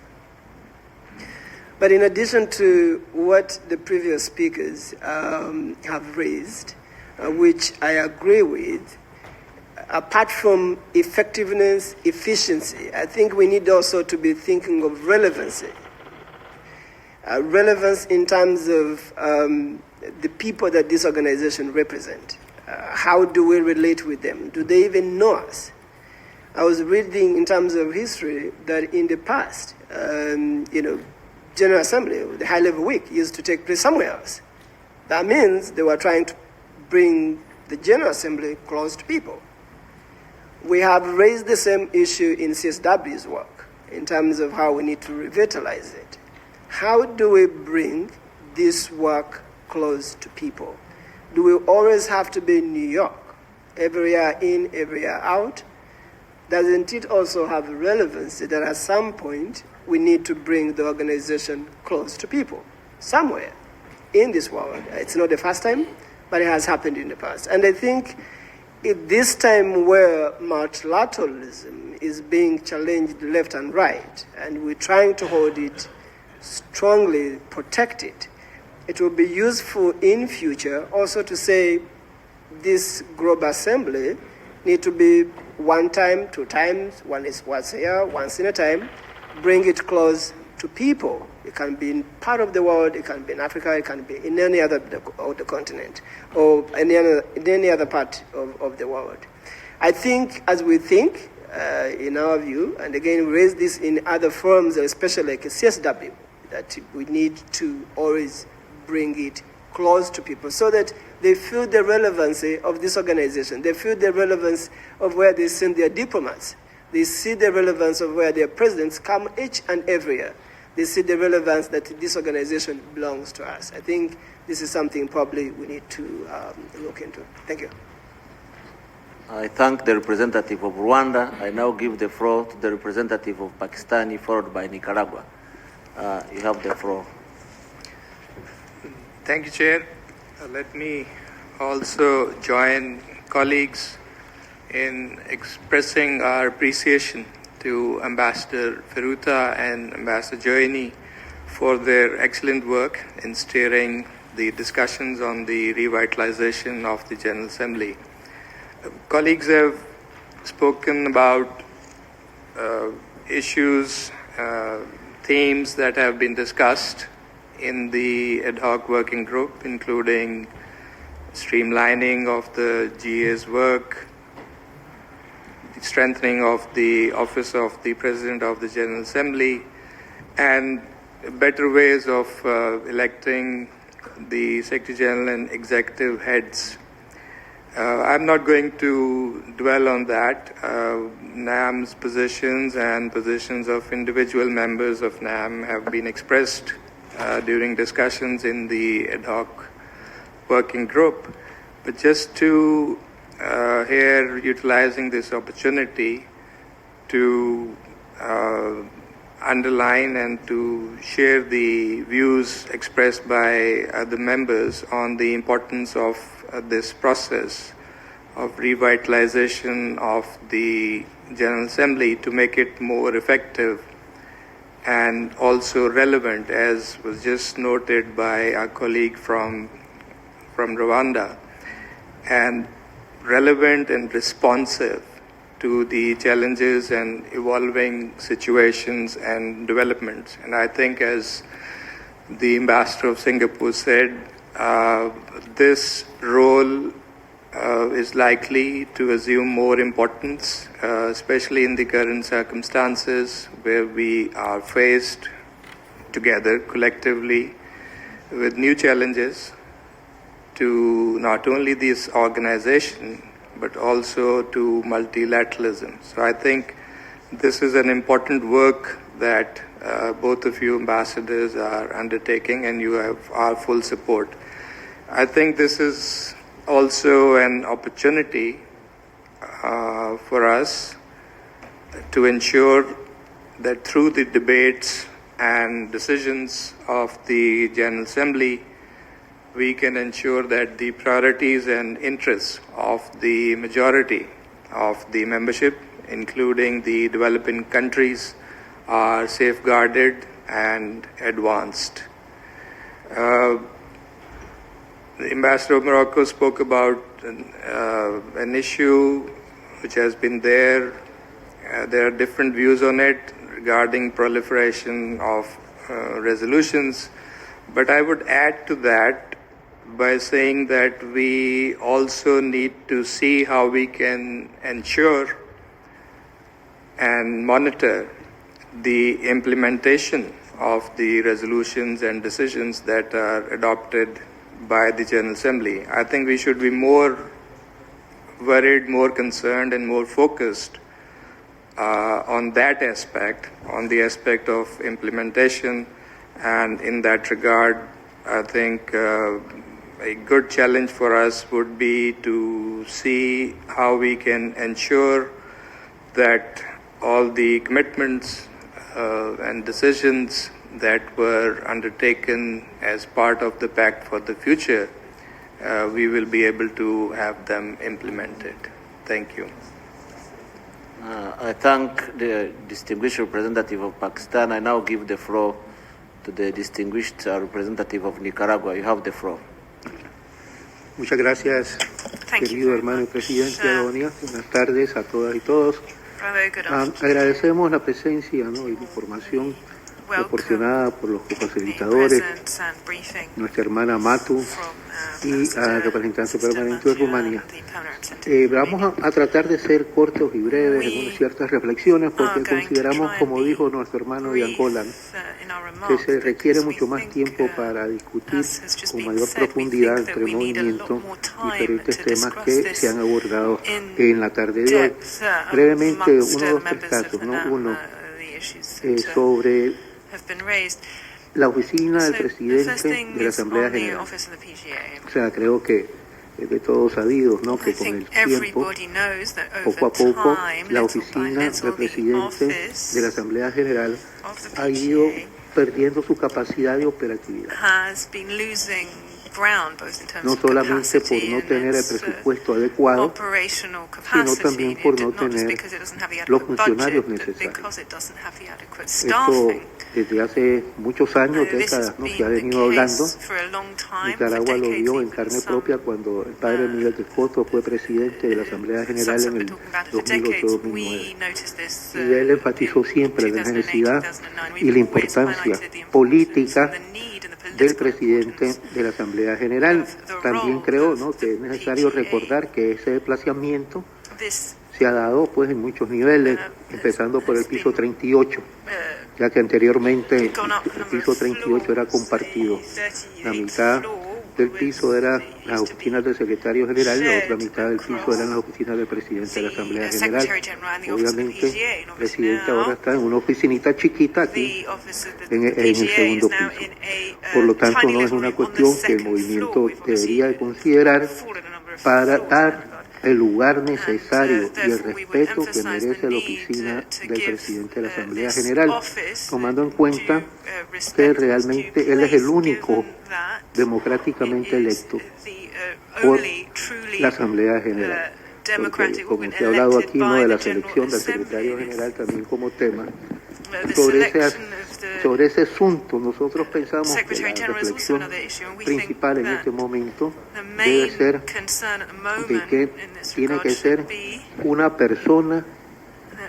But in addition to what the previous speakers have raised, which I agree with, apart from effectiveness, efficiency, I think we need also to be thinking of relevancy. Relevance in terms of the people that this organization represent. How do we relate with them? Do they even know us? I was reading in terms of history that in the past, General Assembly, the high-level week, used to take place somewhere else. That means they were trying to bring the General Assembly close to people. We have raised the same issue in CSW's work in terms of how we need to revitalize it. How do we bring this work close to people? Do we always have to be in New York, every year in, every year out? Doesn't it also have relevancy that at some point we need to bring the organization close to people somewhere in this world? It's not the first time, but it has happened in the past. And I think at this time where multilateralism is being challenged left and right, and we're trying to hold it strongly, protect it, it will be useful in future also to say this global assembly need to be one time, two times, once a year, once in a time, bring it close to people. It can be in part of the world, it can be in Africa, it can be in any other of the continent, or in any other part of the world. I think as we think, in our view, and again we raise this in other forums, especially like a CSW, that we need to always bring it close to people so that they feel the relevancy of this organization. They feel the relevance of where they send their diplomats. They see the relevance of where their presidents come each and every year. They see the relevance that this organization belongs to us. I think this is something probably we need to look into. Thank you. I thank the representative of Rwanda. I now give the floor to the representative of Pakistan, followed by Nicaragua. You have the floor. Thank you, Chair. Let me also join colleagues in expressing our appreciation to Ambassador Feruta and Ambassador Joini for their excellent work in steering the discussions on the revitalization of the General Assembly. Colleagues have spoken about issues, themes that have been discussed in the ad hoc working group, including streamlining of the GA's work, the strengthening of the office of the President of the General Assembly, and better ways of electing the Secretary General and executive heads. I'm not going to dwell on that. NAM's positions and positions of individual members of NAM have been expressed during discussions in the ad hoc working group. But just to here utilizing this opportunity to underline and to share the views expressed by the members on the importance of this process of revitalization of the General Assembly to make it more effective and also relevant, as was just noted by our colleague from Rwanda, and relevant and responsive to the challenges and evolving situations and developments. And I think, as the Ambassador of Singapore said, this role is likely to assume more importance, especially in the current circumstances where we are faced together collectively with new challenges to not only this organization but also to multilateralism. So I think this is an important work that both of you ambassadors are undertaking, and you have our full support. I think this is also an opportunity for us to ensure that through the debates and decisions of the General Assembly, we can ensure that the priorities and interests of the majority of the membership, including the developing countries, are safeguarded and advanced. The Ambassador of Morocco spoke about an issue which has been there. There are different views on it regarding proliferation of resolutions, but I would add to that by saying that we also need to see how we can ensure and monitor the implementation of the resolutions and decisions that are adopted by the General Assembly. I think we should be more worried, more concerned, and more focused on that aspect, on the aspect of implementation. And in that regard, I think a good challenge for us would be to see how we can ensure that all the commitments and decisions that were undertaken as part of the Pact for the Future, we will be able to have them implemented. Thank you. I thank the distinguished representative of Pakistan. I now give the floor to the distinguished representative of Nicaragua. You have the floor. Muchas gracias, querido hermano y presidente Adonia. Buenas tardes a todas y todos. Agradecemos la presencia, ¿no?, y la información proporcionada por los cofacilitadores, nuestra hermana Matu y al representante permanente de Rumanía. Vamos a tratar de ser cortos y breves en ciertas reflexiones, porque consideramos, como dijo nuestro hermano Ian Golan, que se requiere mucho más tiempo para discutir con mayor profundidad entre movimientos diferentes temas que se han abordado en la tarde de hoy. Brevemente, uno o dos percatos, ¿no? Uno, sobre la oficina del presidente de la Asamblea General. O sea, creo que es de todos sabidos, ¿no?, que con el tiempo, poco a poco, la oficina del presidente de la Asamblea General ha ido perdiendo su capacidad de operatividad. No solamente por no tener el presupuesto adecuado, sino también por no tener los funcionarios necesarios. Esto desde hace muchos años, décadas, ¿no?, se ha venido hablando. Nicaragua lo vio en carne propia cuando el padre Miguel de Escoto fue presidente de la Asamblea General en el 2008-2009. Y él enfatizó siempre la necesidad y la importancia política del presidente de la Asamblea General. También creo, ¿no?, que es necesario recordar que ese desplazamiento se ha dado pues en muchos niveles, empezando por el piso 38, ya que anteriormente el piso 38 era compartido. La mitad del piso eran las oficinas del secretario general, la otra mitad del piso eran las oficinas del presidente de la Asamblea General. Obviamente, el presidente ahora está en una oficinita chiquita aquí, en el segundo piso. Por lo tanto, no es una cuestión que el movimiento debería de considerar para dar el lugar necesario y el respeto que merece la oficina del presidente de la Asamblea General, tomando en cuenta que realmente él es el único democráticamente electo por la Asamblea General. Porque, como se ha hablado aquí, ¿no?, de la selección del secretario general también como tema, sobre ese asunto nosotros pensamos que la reflexión principal en este momento debe ser de que tiene que ser una persona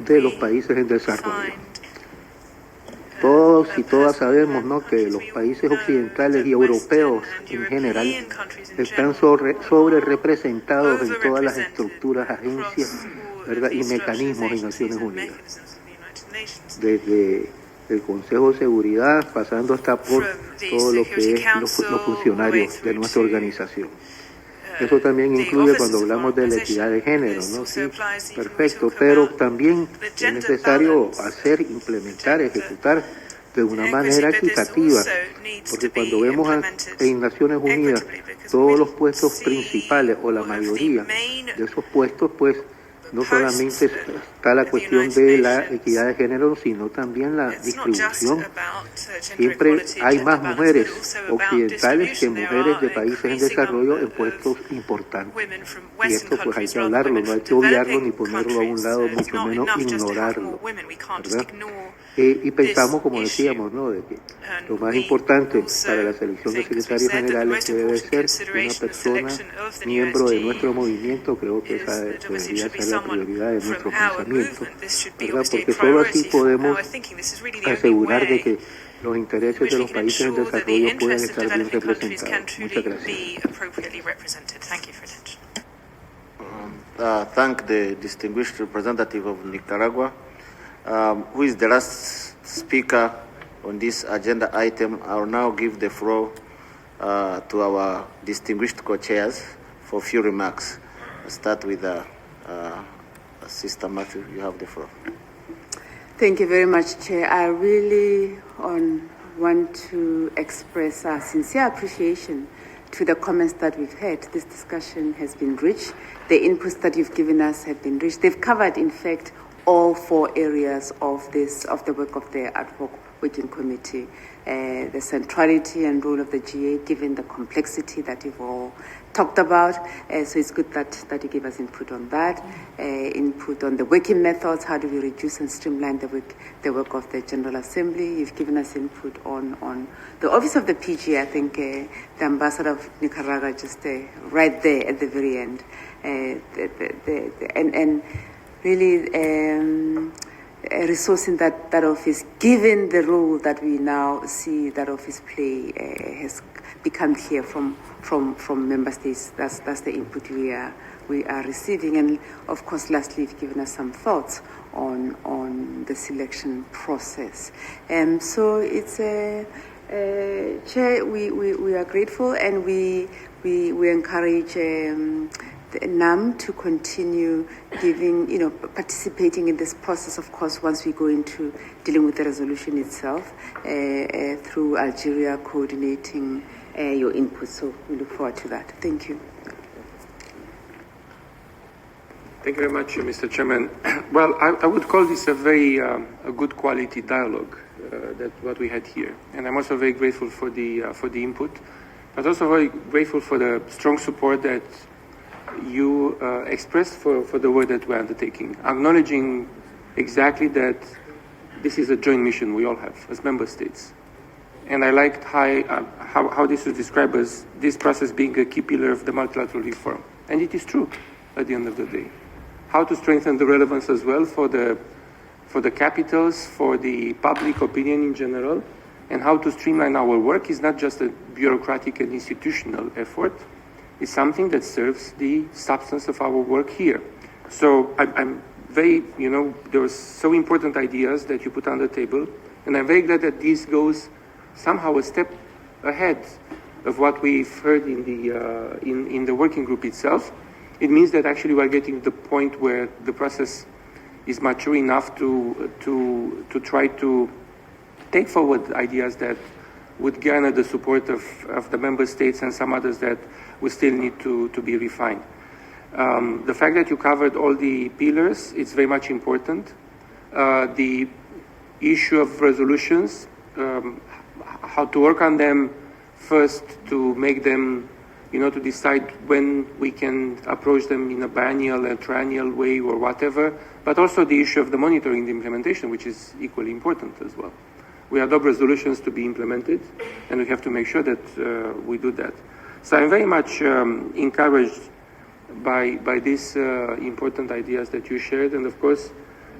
de los países en desarrollo. Todos y todas sabemos, ¿no?, que los países occidentales y europeos en general están sobre representados en todas las estructuras, agencias, ¿verdad?, y mecanismos de Naciones Unidas. Desde el Consejo de Seguridad, pasando hasta por todo lo que es los funcionarios de nuestra organización. Eso también incluye cuando hablamos de la equidad de género, ¿no? Sí, perfecto, pero también es necesario implementar, ejecutar de una manera equitativa, porque cuando vemos en Naciones Unidas todos los puestos principales o la mayoría de esos puestos, pues no solamente está la cuestión de la equidad de género, sino también la distribución. Siempre hay más mujeres occidentales que mujeres de países en desarrollo en puestos importantes. Y esto pues hay que hablarlo, no hay que obviarlo ni ponerlo a un lado, mucho menos ignorarlo, ¿verdad? Y pensamos, como decíamos, ¿no?, de que lo más importante para la selección de secretarios generales debe ser una persona miembro de nuestro movimiento. Creo que esa debería ser la prioridad de nuestro pensamiento, ¿verdad? Porque solo así podemos asegurar de que los intereses de los países en desarrollo pueden estar bien representados. Muchas gracias. Thank the distinguished representative of Nicaragua. Who is the last speaker on this agenda item? I will now give the floor to our distinguished co-chairs for a few remarks. I'll start with Sister Matthew. You have the floor. Thank you very much, Chair. I really want to express our sincere appreciation to the comments that we've had. This discussion has been rich. The inputs that you've given us have been rich. They've covered, in fact, all 4 areas of the work of the ad hoc working committee. The centrality and role of the GA, given the complexity that you've all talked about. So it's good that you give us input on that. Input on the working methods, how do we reduce and streamline the work of the General Assembly. You've given us input on the Office of the PG. I think the Ambassador of Nicaragua just right there at the very end. And really resourcing that office, given the role that we now see that office play, has become clear from member states. That's the input we are receiving. And of course, lastly, you've given us some thoughts on the selection process. So it's Chair, we are grateful, and we encourage NAM to continue participating in this process, of course, once we go into dealing with the resolution itself, through Algeria coordinating your input. So we look forward to that. Thank you. Thank you very much, Mr. Chairman. Well, I would call this a very a good quality dialogue, that's what we had here. And I'm also very grateful for the input, but also very grateful for the strong support that you expressed for the work that we're undertaking, acknowledging exactly that this is a joint mission we all have as member states. And I liked how this was described as this process being a key pillar of the multilateral reform. And it is true at the end of the day. How to strengthen the relevance as well for the capitals, for the public opinion in general, and how to streamline our work is not just a bureaucratic and institutional effort. Is something that serves the substance of our work here. So I'm very, there were so important ideas that you put on the table, and I'm very glad that this goes somehow a step ahead of what we've heard in the working group itself, it means that actually we are getting to the point where the process is mature enough to try to take forward ideas that would garner the support of the member states and some others that will still need to be refined. The fact that you covered all the pillars, it's very much important. The issue of resolutions, how to work on them first to make them, to decide when we can approach them in a biennial or triennial way or whatever, but also the issue of the monitoring the implementation, which is equally important as well. We adopt resolutions to be implemented, and we have to make sure that we do that. So I'm very much encouraged by these important ideas that you shared, and of course,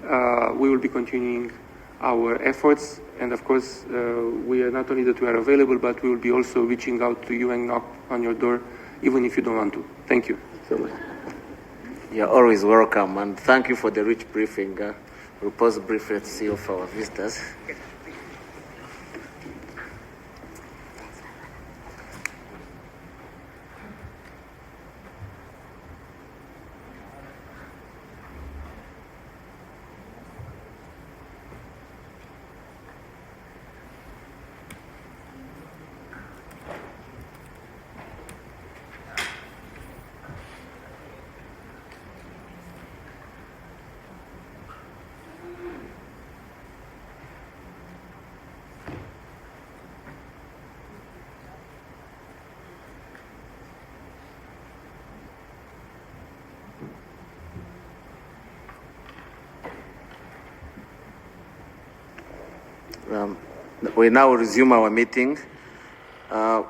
we will be continuing our efforts, and of course, we are not only that we are available, but we will be also reaching out to you and knock on your door, even if you don't want to. Thank you so much. You're always welcome, and thank you for the rich briefing. We'll pause briefly to see of our visitors. We now resume our meeting. Go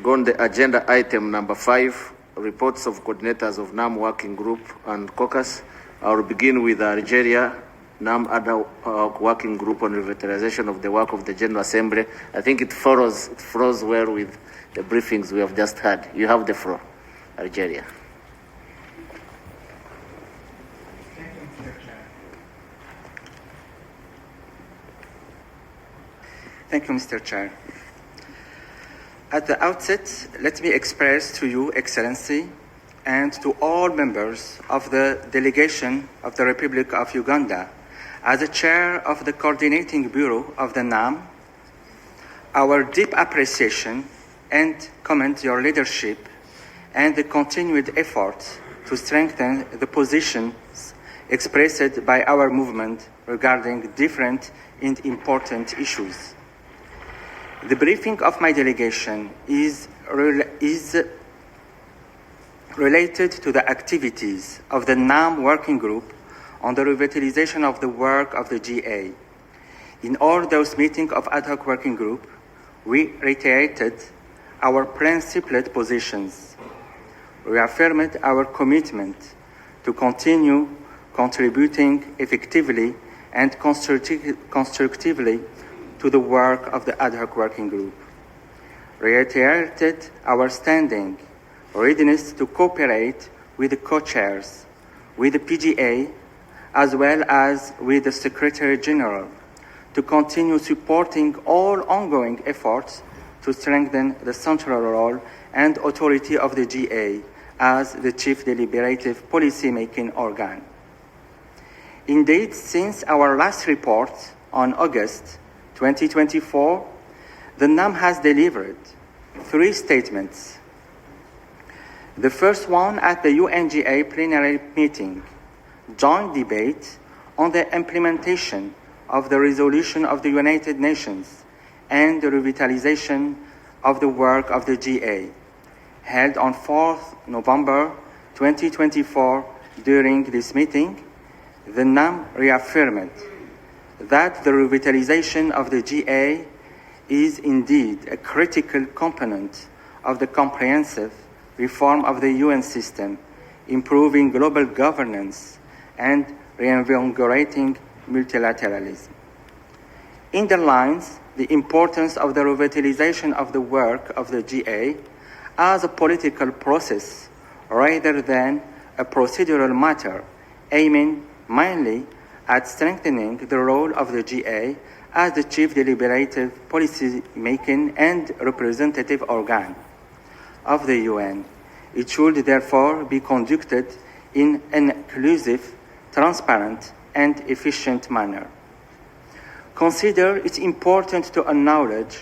on the agenda item number 5, reports of coordinators of NAM Working Group and Caucus. I will begin with Algeria, NAM Ad Hoc Working Group on Revitalization of the Work of the General Assembly. I think it flows well with the briefings we have just had. You have the floor, Algeria. Thank you, Mr. Chair. At the outset, let me express to you, Excellency, and to all members of the delegation of the Republic of Uganda, as the chair of the Coordinating Bureau of the NAM, our deep appreciation and commend your leadership and the continued efforts to strengthen the positions expressed by our movement regarding different and important issues. The briefing of my delegation is related to the activities of the NAM Working Group on the revitalization of the work of the GA. In all those meetings of Ad Hoc Working Group, we reiterated our principled positions, reaffirmed our commitment to continue contributing effectively and constructively to the work of the Ad Hoc Working Group, reiterated our standing readiness to cooperate with the co-chairs, with the PGA, as well as with the Secretary General, to continue supporting all ongoing efforts to strengthen the central role and authority of the GA as the chief deliberative policy-making organ. Indeed, since our last report on August 2024, the NAM has delivered 3 statements. The first one at the UNGA plenary meeting, joint debate on the implementation of the resolution of the United Nations and the revitalization of the work of the GA, held on 4th November 2024. During this meeting, the NAM reaffirmed that the revitalization of the GA is indeed a critical component of the comprehensive reform of the UN system, improving global governance and reinvigorating multilateralism. Underlines the importance of the revitalization of the work of the GA as a political process rather than a procedural matter, aiming mainly at strengthening the role of the GA as the chief deliberative, policy-making, and representative organ of the UN. It should therefore be conducted in an inclusive, transparent, and efficient manner. Consider it important to acknowledge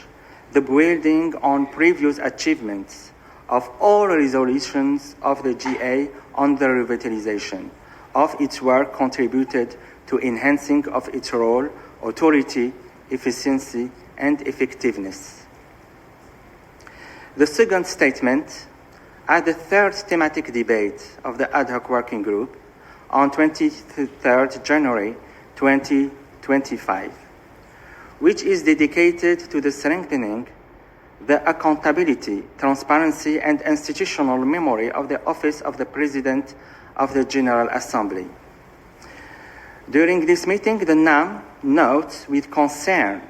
the building on previous achievements of all resolutions of the GA on the revitalization of its work contributed to enhancing of its role, authority, efficiency, and effectiveness. The second statement, at the third thematic debate of the ad hoc working group on 23rd January 2025, which is dedicated to the strengthening the accountability, transparency, and institutional memory of the Office of the President of the General Assembly. During this meeting, the NAM notes with concern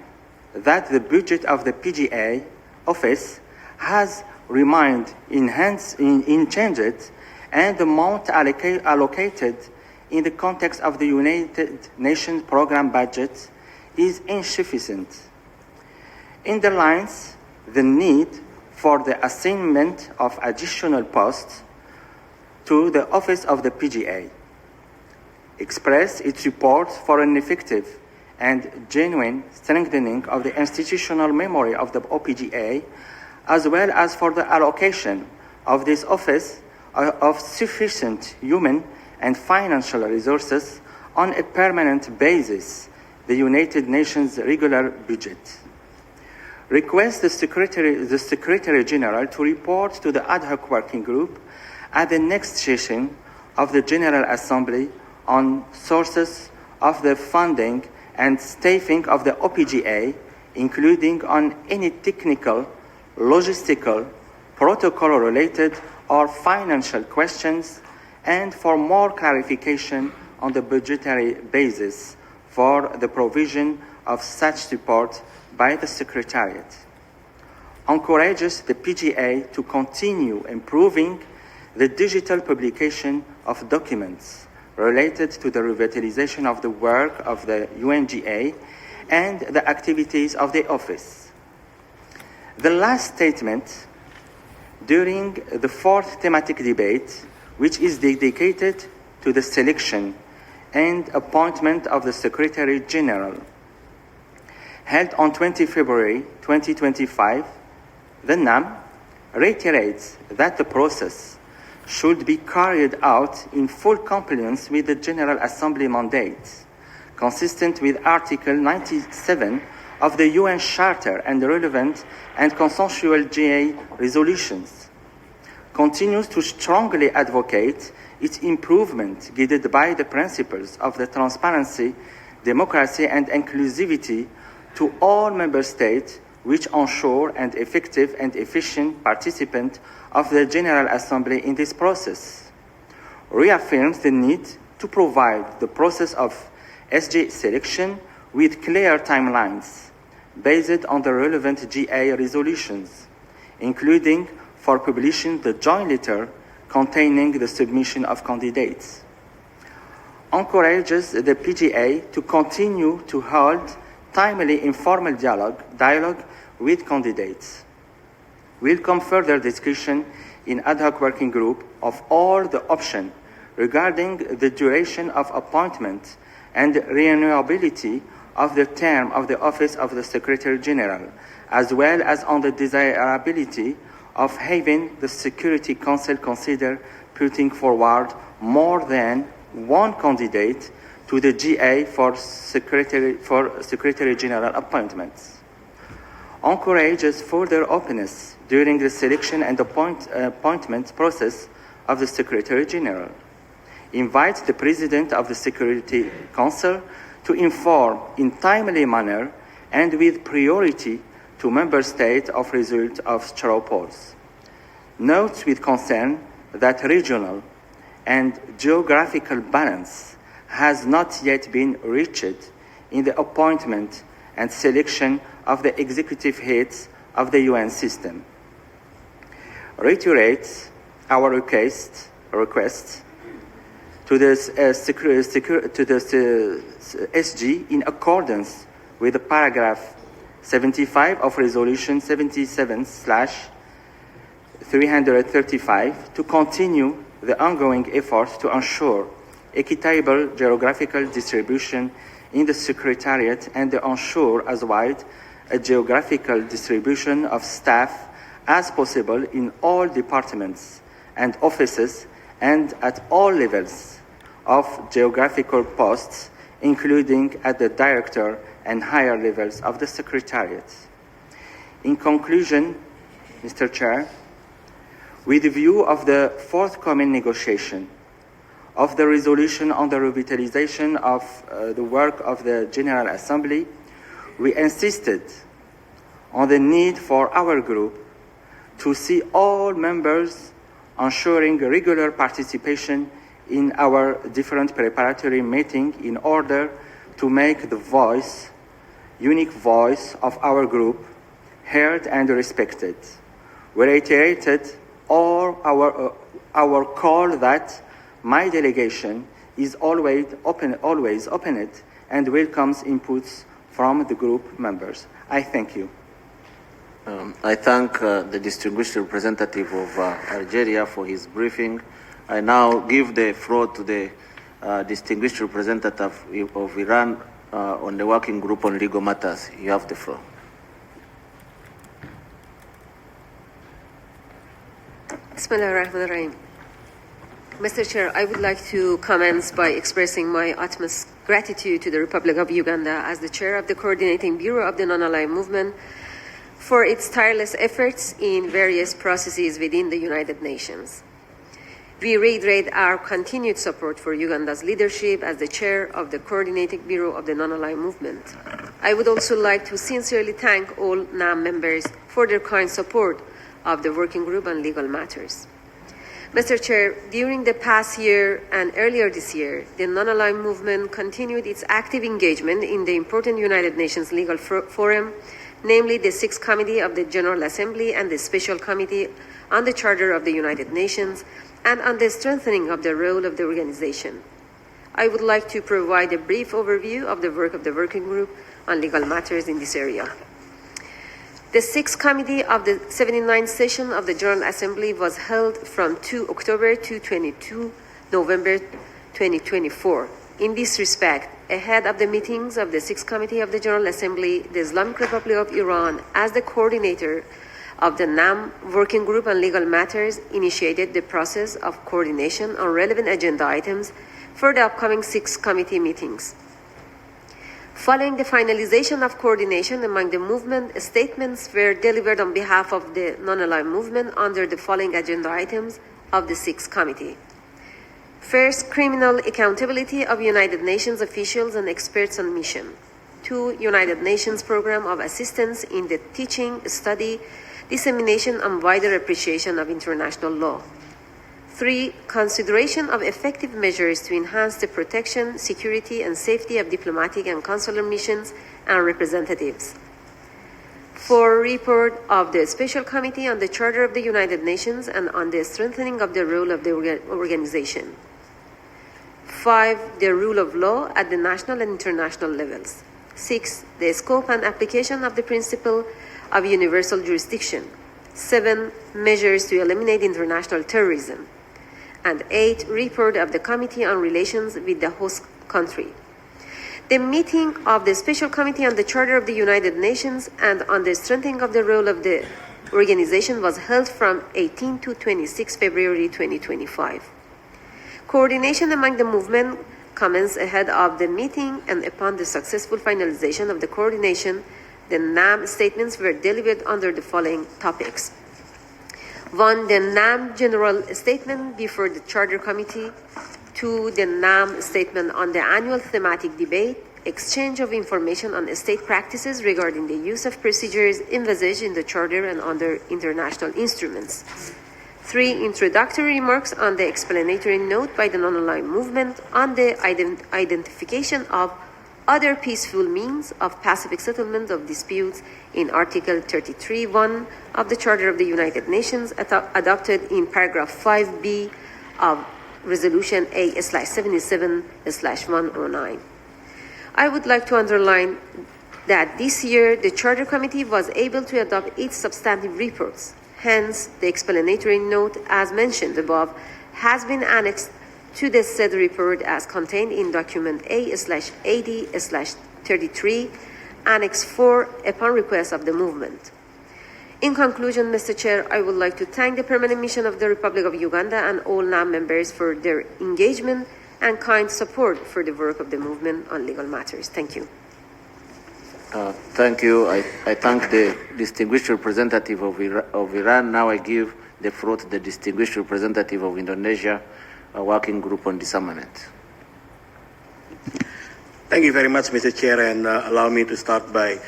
that the budget of the PGA office has remained unchanged, and the amount allocated in the context of the United Nations program budget is insufficient. Underlines the need for the assignment of additional posts to the Office of the PGA. Express its support for an effective and genuine strengthening of the institutional memory of the OPGA, as well as for the allocation of this office of sufficient human and financial resources on a permanent basis, the United Nations regular budget. Request the Secretary General to report to the ad hoc working group at the next session of the General Assembly on sources of the funding and staffing of the OPGA, including on any technical, logistical, protocol-related or financial questions, and for more clarification on the budgetary basis for the provision of such support by the Secretariat. Encourages the PGA to continue improving the digital publication of documents related to the revitalization of the work of the UNGA and the activities of the office. The last statement during the fourth thematic debate, which is dedicated to the selection and appointment of the Secretary General, held on 20 February 2025, the NAM reiterates that the process should be carried out in full compliance with the General Assembly mandate, consistent with Article 97 of the UN Charter and the relevant and consensual GA resolutions. Continues to strongly advocate its improvement guided by the principles of the transparency, democracy, and inclusivity to all member states, which ensure an effective and efficient participant of the General Assembly in this process. Reaffirms the need to provide the process of SG selection with clear timelines based on the relevant GA resolutions, including for publishing the joint letter containing the submission of candidates. Encourages the PGA to continue to hold timely informal dialogue with candidates. Welcome further discussion in ad hoc working group of all the options regarding the duration of appointment and renewability of the term of the Office of the Secretary General, as well as on the desirability of having the Security Council consider putting forward more than one candidate to the GA for Secretary General appointments. Encourages further openness during the selection and appointment process of the Secretary General. Invites the President of the Security Council to inform in timely manner and with priority to Member States of result of straw polls. Notes with concern that regional and geographical balance has not yet been reached in the appointment and selection of the executive heads of the UN system. Reiterates our request to the SG in accordance with paragraph 75 of Resolution 77/335 to continue the ongoing efforts to ensure equitable geographical distribution in the Secretariat and to ensure as wide a geographical distribution of staff as possible in all departments and offices and at all levels of geographical posts, including at the director and higher levels of the Secretariat. In conclusion, Mr. Chair, with the view of the forthcoming negotiation of the resolution on the revitalization of the work of the General Assembly, we insisted on the need for our group to see all members ensuring regular participation in our different preparatory meetings in order to make the voice, unique voice of our group heard and respected. We reiterated all our call that my delegation is always open and welcomes inputs from the group members. I thank you. I thank the distinguished representative of Algeria for his briefing. I now give the floor to the distinguished representative of Iran on the Working Group on Legal Matters. You have the floor. Bismillahirrahmanirrahim. Mr. Chair, I would like to commence by expressing my utmost gratitude to the Republic of Uganda as the chair of the Coordinating Bureau of the Non-Aligned Movement for its tireless efforts in various processes within the United Nations. We reiterate our continued support for Uganda's leadership as the chair of the Coordinating Bureau of the Non-Aligned Movement. I would also like to sincerely thank all NAM members for their kind support of the Working Group on Legal Matters. Mr. Chair, during the past year and earlier this year, the Non-Aligned Movement continued its active engagement in the important United Nations Legal Forum, namely the Sixth Committee of the General Assembly and the Special Committee on the Charter of the United Nations, and on the strengthening of the role of the organization. I would like to provide a brief overview of the work of the Working Group on Legal Matters in this area. The Sixth Committee of the 79th session of the General Assembly was held from 2 October to 22 November 2024. In this respect, ahead of the meetings of the Sixth Committee of the General Assembly, the Islamic Republic of Iran, as the coordinator of the NAM Working Group on Legal Matters, initiated the process of coordination on relevant agenda items for the upcoming Sixth Committee meetings. Following the finalization of coordination among the movement, statements were delivered on behalf of the Non-Aligned Movement under the following agenda items of the Sixth Committee. First, criminal accountability of United Nations officials and experts on mission. 2, United Nations Program of Assistance in the Teaching, Study, Dissemination, and Wider Appreciation of International Law. 3, consideration of effective measures to enhance the protection, security, and safety of diplomatic and consular missions and representatives. 4, report of the Special Committee on the Charter of the United Nations and on the strengthening of the role of the organization. 5, the rule of law at the national and international levels. 6, the scope and application of the principle of universal jurisdiction. 7, measures to eliminate international terrorism. And 8, report of the Committee on Relations with the host country. The meeting of the Special Committee on the Charter of the United Nations and on the strengthening of the role of the organization was held from 18 to 26 February 2025. Coordination among the movement commenced ahead of the meeting, and upon the successful finalization of the coordination, the NAM statements were delivered under the following topics. 1, the NAM General Statement before the Charter Committee. 2, the NAM Statement on the annual thematic debate, exchange of information on state practices regarding the use of procedures envisaged in the Charter and under international instruments. 3, introductory remarks on the explanatory note by the Non-Aligned Movement on the identification of other peaceful means of pacific settlement of disputes in Article 33(1) of the Charter of the United Nations, adopted in paragraph 5b of Resolution A/77/109. I would like to underline that this year the Charter Committee was able to adopt 8 substantive reports. Hence, the explanatory note, as mentioned above, has been annexed to the said report as contained in document A/80/33, Annex 4, upon request of the movement. In conclusion, Mr. Chair, I would like to thank the Permanent Mission of the Republic of Uganda and all NAM members for their engagement and kind support for the work of the movement on legal matters. Thank you. Thank you. I thank the distinguished representative of Iran. Now I give the floor to the distinguished representative of Indonesia, a working group on disarmament. Thank you very much, Mr. Chair, and allow me to start by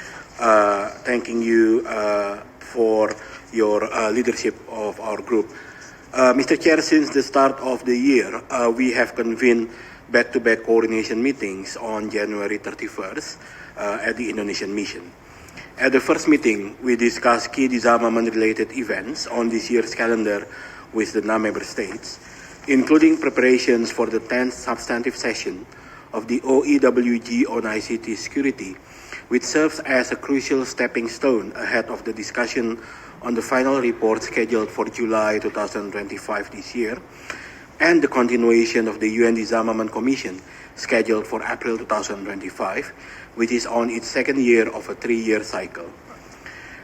thanking you for your leadership of our group. Mr. Chair, since the start of the year, we have convened back-to-back coordination meetings on January 31st at the Indonesian mission. At the first meeting, we discussed key disarmament-related events on this year's calendar with the NAM member states, including preparations for the 10th substantive session of the OEWG on ICT security, which serves as a crucial stepping stone ahead of the discussion on the final report scheduled for July 2025 this year, and the continuation of the UN Disarmament Commission scheduled for April 2025, which is on its second year of a 3-year cycle.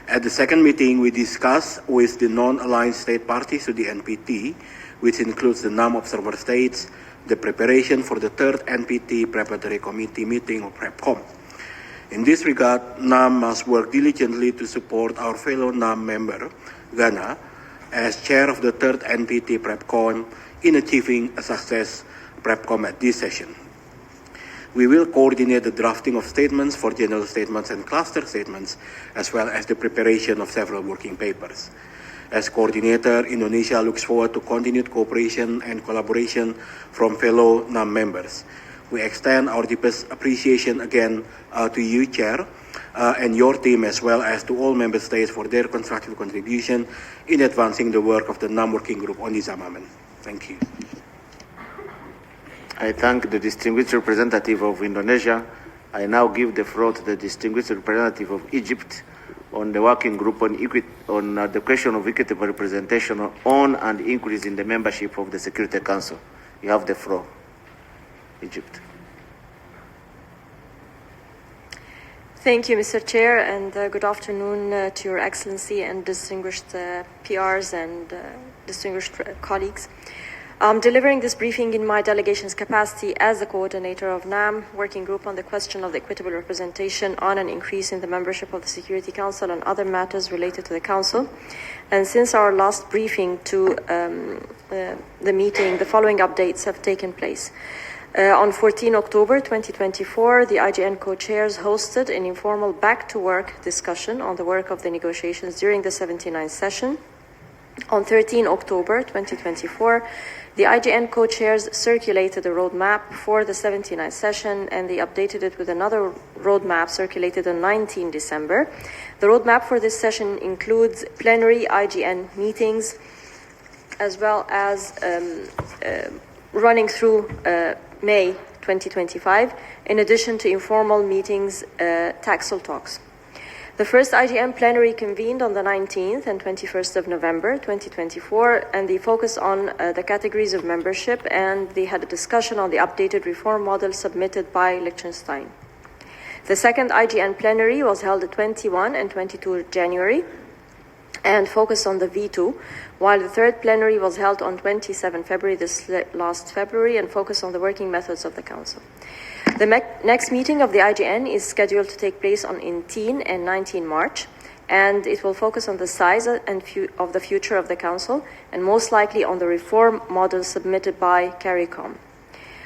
At the second meeting, we discussed with the non-aligned state parties to the NPT, which includes the NAM observer states, the preparation for the third NPT Preparatory Committee meeting, or PrepCom. In this regard, NAM must work diligently to support our fellow NAM member, Ghana, as chair of the third NPT PrepCom in achieving a success PrepCom at this session. We will coordinate the drafting of statements for general statements and cluster statements, as well as the preparation of several working papers. As coordinator, Indonesia looks forward to continued cooperation and collaboration from fellow NAM members. We extend our deepest appreciation again to you, Chair, and your team, as well as to all member states for their constructive contribution in advancing the work of the NAM Working Group on Disarmament. Thank you. I thank the distinguished representative of Indonesia. I now give the floor to the distinguished representative of Egypt on the working group on the question of equitable representation on and increase in the membership of the Security Council. You have the floor, Egypt. Thank you, Mr. Chair, and good afternoon to Your Excellency and distinguished PRs and distinguished colleagues. I'm delivering this briefing in my delegation's capacity as the coordinator of NAM working group on the question of the equitable representation on an increase in the membership of the Security Council and other matters related to the Council. And since our last briefing to the meeting, the following updates have taken place. On 14 October 2024, the IGN co-chairs hosted an informal back-to-work discussion on the work of the negotiations during the 79th session. On 13 October 2024, the IGN co-chairs circulated a roadmap for the 79th session, and they updated it with another roadmap circulated on 19 December. The roadmap for this session includes plenary IGN meetings, as well as running through May 2025, in addition to informal meetings, Taxel talks. The first IGN plenary convened on the 19th and 21st of November 2024, and they focused on the categories of membership, and they had a discussion on the updated reform model submitted by Liechtenstein. The second IGN plenary was held at 21 and 22 January and focused on the V2, while the third plenary was held on 27 February, this last February, and focused on the working methods of the Council. The next meeting of the IGN is scheduled to take place on 18 and 19 March, and it will focus on the size and of the future of the Council, and most likely on the reform model submitted by CARICOM.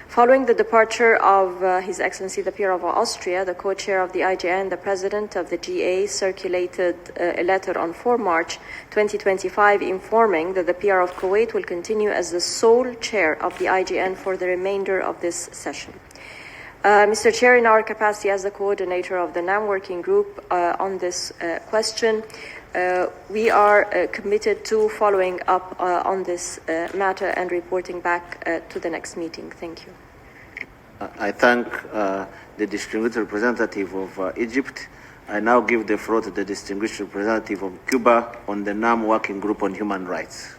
Following the departure of His Excellency the PR of Austria, the co-chair of the IGN, the president of the GA, circulated a letter on 4 March 2025 informing that the PR of Kuwait will continue as the sole chair of the IGN for the remainder of this session. Mr. Chair, in our capacity as the coordinator of the NAM working group on this question, we are committed to following up on this matter and reporting back to the next meeting. Thank you. I thank the distinguished representative of Egypt. I now give the floor to the distinguished representative of Cuba on the NAM Working Group on Human Rights.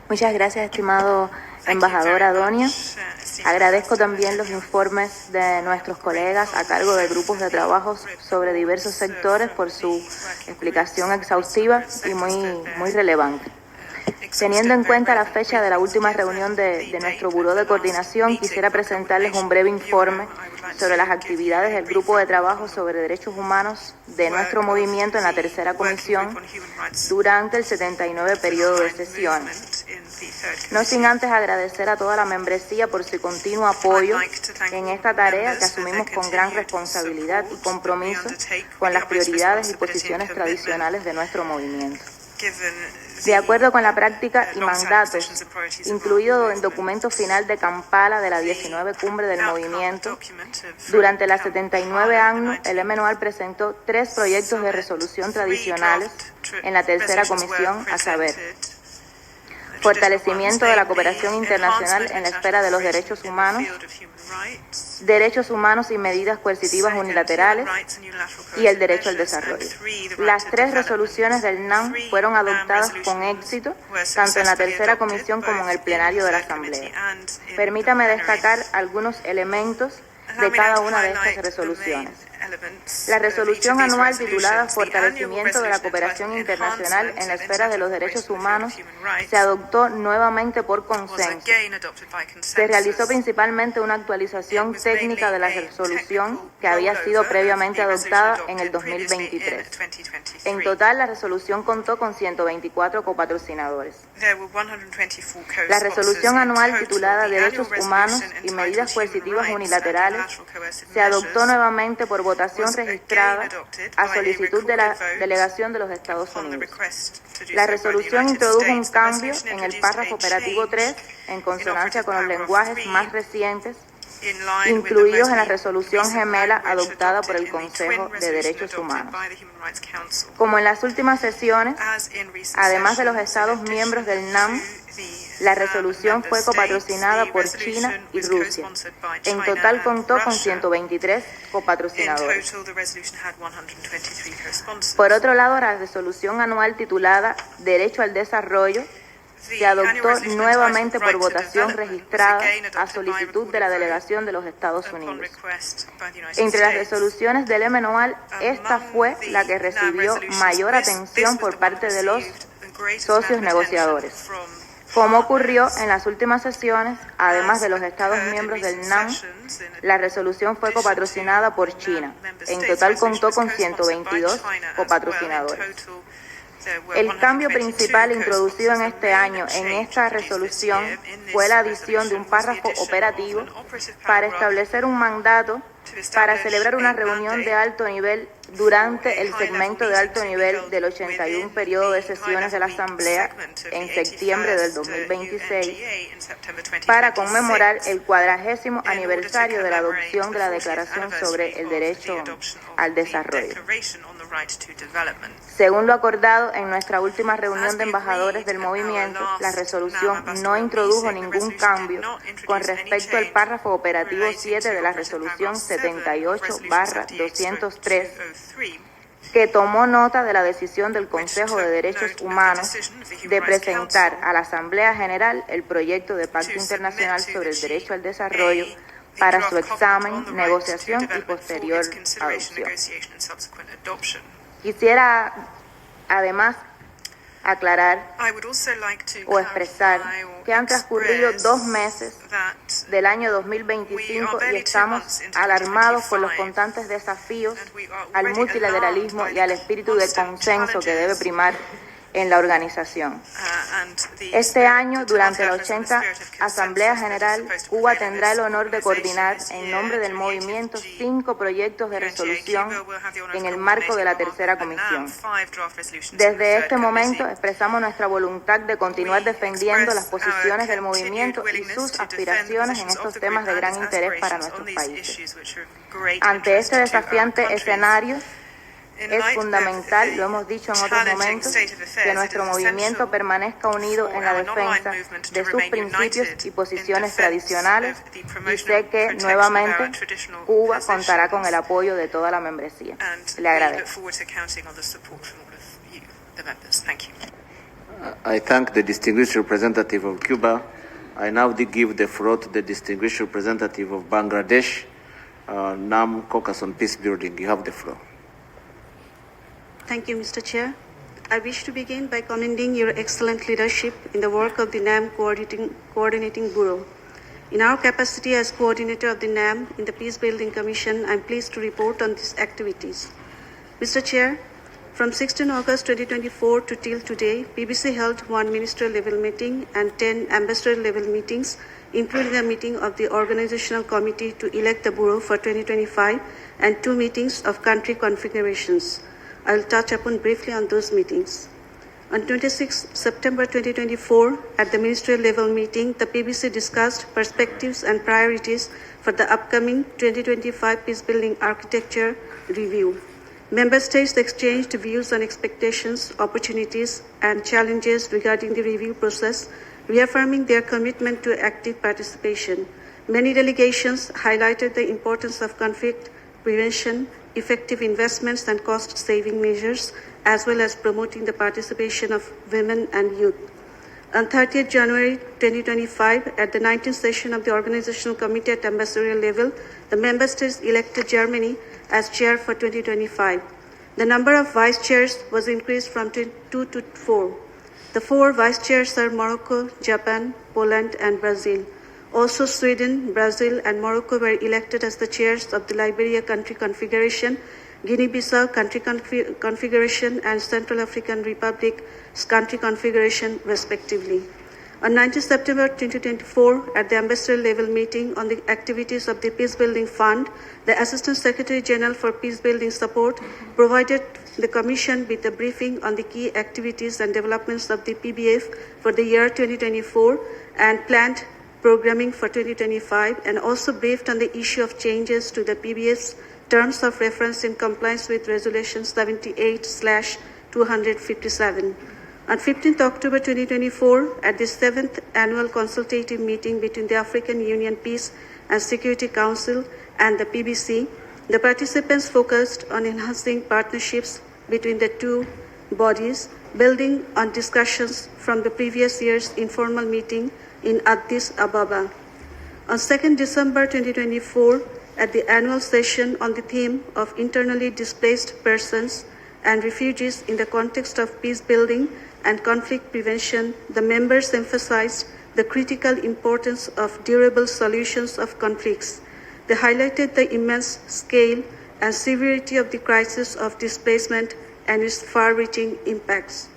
Muchas gracias, estimado embajador Adonio. Agradezco también los informes de nuestros colegas a cargo de grupos de trabajo sobre diversos sectores por su explicación exhaustiva y muy relevante. Teniendo en cuenta la fecha de la última reunión de nuestro Buró de Coordinación, quisiera presentarles un breve informe sobre las actividades del Grupo de Trabajo sobre Derechos Humanos de nuestro movimiento en la Tercera Comisión durante el 79 periodo de sesiones. No sin antes agradecer a toda la membresía por su continuo apoyo en esta tarea que asumimos con gran responsabilidad y compromiso con las prioridades y posiciones tradicionales de nuestro movimiento. De acuerdo con la práctica y mandatos, incluido en documento final de Kampala de la 19 Cumbre del Movimiento, durante la 79 años, el MNOAL presentó 3 proyectos de resolución tradicionales en la Tercera Comisión, a saber, fortalecimiento de la cooperación internacional en la esfera de los derechos humanos y medidas coercitivas unilaterales y el derecho al desarrollo. Las 3 resoluciones del NAM fueron adoptadas con éxito, tanto en la Tercera Comisión como en el plenario de la Asamblea. Permítame destacar algunos elementos de cada una de estas resoluciones. La resolución anual titulada Fortalecimiento de la Cooperación Internacional en la Esfera de los Derechos Humanos se adoptó nuevamente por consenso. Se realizó principalmente una actualización técnica de la resolución que había sido previamente adoptada en el 2023. En total, la resolución contó con 124 copatrocinadores. La resolución anual titulada Derechos Humanos y Medidas Coercitivas Unilaterales se adoptó nuevamente por votación registrada a solicitud de la delegación de los Estados Unidos. La resolución introdujo un cambio en el párrafo operativo 3 en consonancia con los lenguajes más recientes incluidos en la resolución gemela adoptada por el Consejo de Derechos Humanos. Como en las últimas sesiones, además de los Estados miembros del NAM, la resolución fue copatrocinada por China y Rusia. En total contó con 123 copatrocinadores. Por otro lado, la resolución anual titulada Derecho al Desarrollo se adoptó nuevamente por votación registrada a solicitud de la delegación de los Estados Unidos. Entre las resoluciones del MNOAL, esta fue la que recibió mayor atención por parte de los socios negociadores. Como ocurrió en las últimas sesiones, además de los Estados miembros del NAM, la resolución fue copatrocinada por China. En total contó con 122 copatrocinadores. El cambio principal introducido en este año en esta resolución fue la adición de un párrafo operativo para establecer un mandato para celebrar una reunión de alto nivel durante el segmento de alto nivel del 81 periodo de sesiones de la Asamblea en septiembre del 2026 para conmemorar el 40º aniversario de la adopción de la Declaración sobre el Derecho al Desarrollo. Según lo acordado en nuestra última reunión de embajadores del movimiento, la resolución no introdujo ningún cambio con respecto al párrafo operativo 7 de la resolución 78/203, que tomó nota de la decisión del Consejo de Derechos Humanos de presentar a la Asamblea General el proyecto de Pacto Internacional sobre el Derecho al Desarrollo para su examen, negociación y posterior adopción. Quisiera además aclarar o expresar que han transcurrido 2 meses del año 2025 y estamos alarmados por los constantes desafíos al multilateralismo y al espíritu de consenso que debe primar en la organización. Este año, durante la 80 Asamblea General, Cuba tendrá el honor de coordinar en nombre del movimiento 5 proyectos de resolución en el marco de la Tercera Comisión. Desde este momento expresamos nuestra voluntad de continuar defendiendo las posiciones del movimiento y sus aspiraciones en estos temas de gran interés para nuestros países. Ante este desafiante escenario, Es fundamental, lo hemos dicho en otros momentos, que nuestro movimiento permanezca unido en la defensa de sus principios y posiciones tradicionales, y sé que nuevamente Cuba contará con el apoyo de toda la membresía. Le agradezco. I thank the distinguished representative of Cuba. I now give the floor to the distinguished representative of Bangladesh, NAM Caucus on Peace Building. You have the floor. Thank you, Mr. Chair. I wish to begin by commending your excellent leadership in the work of the NAM Coordinating Bureau. In our capacity as coordinator of the NAM in the Peace Building Commission, I'm pleased to report on these activities. Mr. Chair, from 16 August 2024 to till today, PBC held 1 ministerial level meeting and 10 ambassador level meetings, including a meeting of the organizational committee to elect the Bureau for 2025 and 2 meetings of country configurations. I'll touch upon briefly on those meetings. On 26 September 2024, at the ministerial level meeting, the PBC discussed perspectives and priorities for the upcoming 2025 peacebuilding architecture review. Member states exchanged views on expectations, opportunities, and challenges regarding the review process, reaffirming their commitment to active participation. Many delegations highlighted the importance of conflict prevention, effective investments and cost-saving measures, as well as promoting the participation of women and youth. On 30th January 2025, at the 19th session of the Organizational Committee at ambassadorial level, the member states elected Germany as chair for 2025. The number of vice chairs was increased from 2 to 4. The 4 vice chairs are Morocco, Japan, Poland, and Brazil. Also, Sweden, Brazil, and Morocco were elected as the chairs of the Liberia Country Confederation, Guinea-Bissau Country Confederation, and Central African Republic's Country Confederation, respectively. On 19 September 2024, at the ambassador level meeting on the activities of the Peacebuilding Fund, the Assistant Secretary General for Peacebuilding Support provided the Commission with a briefing on the key activities and developments of the PBF for the year 2024 and planned programming for 2025, and also briefed on the issue of changes to the PBF's terms of reference in compliance with Resolution 78/257. On 15th October 2024, at the 7th Annual Consultative Meeting between the African Union Peace and Security Council and the PBC, the participants focused on enhancing partnerships between the two bodies, building on discussions from the previous year's informal meeting in Addis Ababa. On 2nd December 2024, at the annual session on the theme of internally displaced persons and refugees in the context of peace building and conflict prevention, the members emphasized the critical importance of durable solutions of conflicts. They highlighted the immense scale and severity of the crisis of displacement and its far-reaching impacts.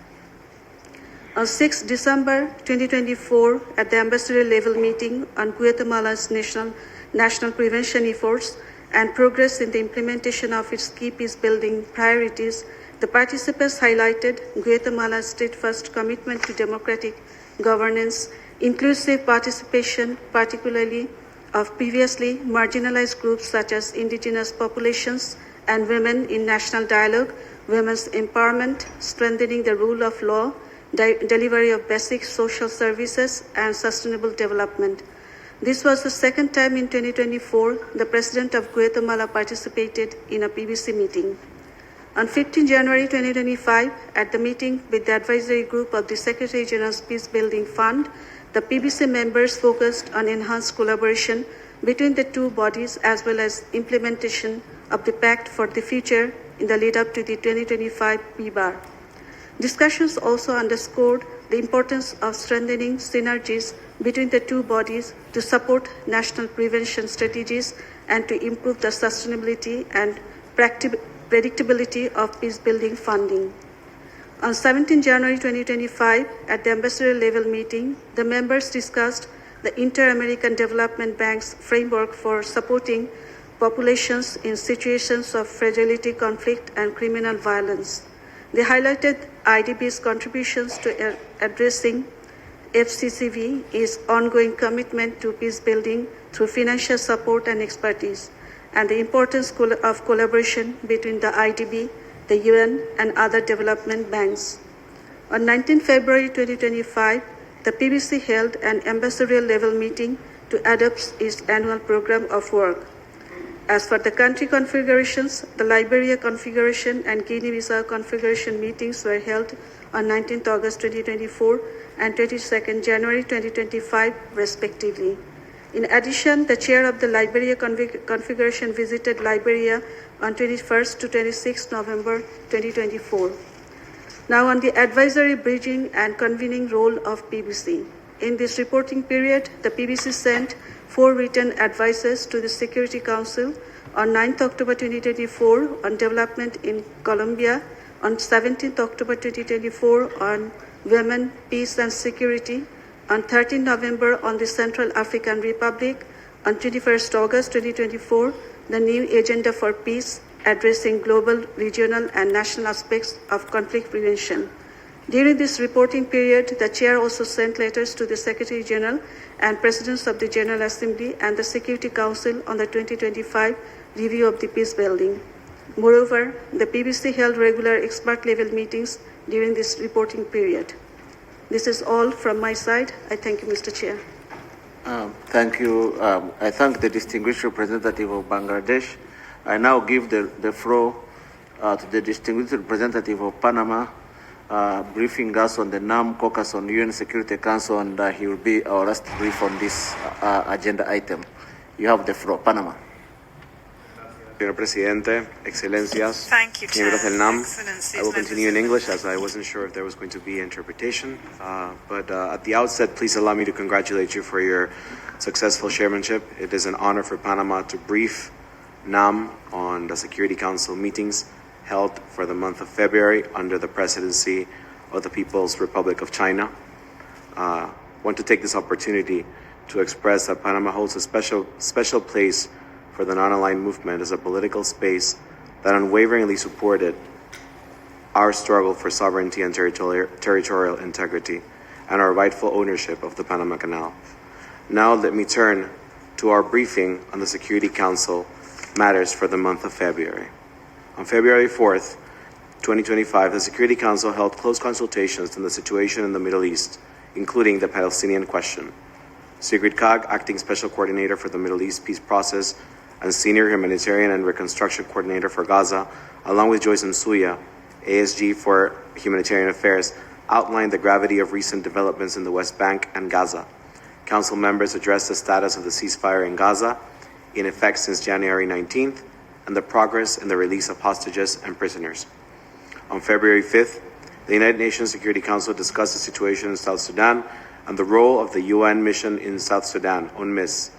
On 6 December 2024, at the ambassador level meeting on Guatemala's national prevention efforts and progress in the implementation of its key peace-building priorities, the participants highlighted Guatemala's steadfast commitment to democratic governance, inclusive participation, particularly of previously marginalized groups such as indigenous populations and women in national dialogue, women's empowerment, strengthening the rule of law, delivery of basic social services, and sustainable development. This was the second time in 2024 the President of Guatemala participated in a PBC meeting. On 15 January 2025, at the meeting with the advisory group of the Secretary General's Peacebuilding Fund, the PBC members focused on enhanced collaboration between the two bodies as well as implementation of the Pact for the Future in the lead-up to the 2025 PBAR. Discussions also underscored the importance of strengthening synergies between the two bodies to support national prevention strategies and to improve the sustainability and predictability of peace-building funding. On 17 January 2025, at the ambassador level meeting, the members discussed the Inter-American Development Bank's framework for supporting populations in situations of fragility, conflict, and criminal violence. They highlighted IDB's contributions to addressing FCCV's ongoing commitment to peace building through financial support and expertise, and the importance of collaboration between the IDB, the UN, and other development banks. On 19 February 2025, the PBC held an ambassadorial level meeting to adopt its annual program of work. As for the country configurations, the Liberia configuration and Guinea-Bissau configuration meetings were held on 19 August 2024 and 22 January 2025, respectively. In addition, the chair of the Liberia configuration visited Liberia on 21st to 26 November 2024. Now on the advisory, bridging and convening role of PBC. In this reporting period, the PBC sent 4 written advices to the Security Council on 9th October 2024 on development in Colombia, on 17th October 2024 on women, peace and security, on 13 November on the Central African Republic, on 21st August 2024, the new agenda for peace, addressing global, regional and national aspects of conflict prevention. During this reporting period, the Chair also sent letters to the Secretary General and Presidents of the General Assembly and the Security Council on the 2025 review of the peace building. Moreover, the PBC held regular expert-level meetings during this reporting period. This is all from my side. I thank you, Mr. Chair. Thank you. I thank the distinguished representative of Bangladesh. I now give the floor to the distinguished representative of Panama, briefing us on the NAM caucus on UN Security Council, and he will be our last brief on this agenda item. You have the floor, Panama. Señor Presidente, Excelencias, miembros del NAM. I will continue in English as I wasn't sure if there was going to be interpretation. But at the outset, please allow me to congratulate you for your successful chairmanship. It is an honor for Panama to brief NAM on the Security Council meetings held for the month of February under the presidency of the People's Republic of China. I want to take this opportunity to express that Panama holds a special place for the non-aligned movement as a political space that unwaveringly supported our struggle for sovereignty and territorial integrity and our rightful ownership of the Panama Canal. Now let me turn to our briefing on the Security Council matters for the month of February. On February 4th, 2025, the Security Council held close consultations on the situation in the Middle East, including the Palestinian question. Sigrid Kaag, Acting Special Coordinator for the Middle East Peace Process and Senior Humanitarian and Reconstruction Coordinator for Gaza, along with Joyce Msuya, ASG for Humanitarian Affairs, outlined the gravity of recent developments in the West Bank and Gaza. Council members addressed the status of the ceasefire in Gaza, in effect since January 19th, and the progress in the release of hostages and prisoners. On February 5th, the United Nations Security Council discussed the situation in South Sudan and the role of the UN mission in South Sudan, UNMISS,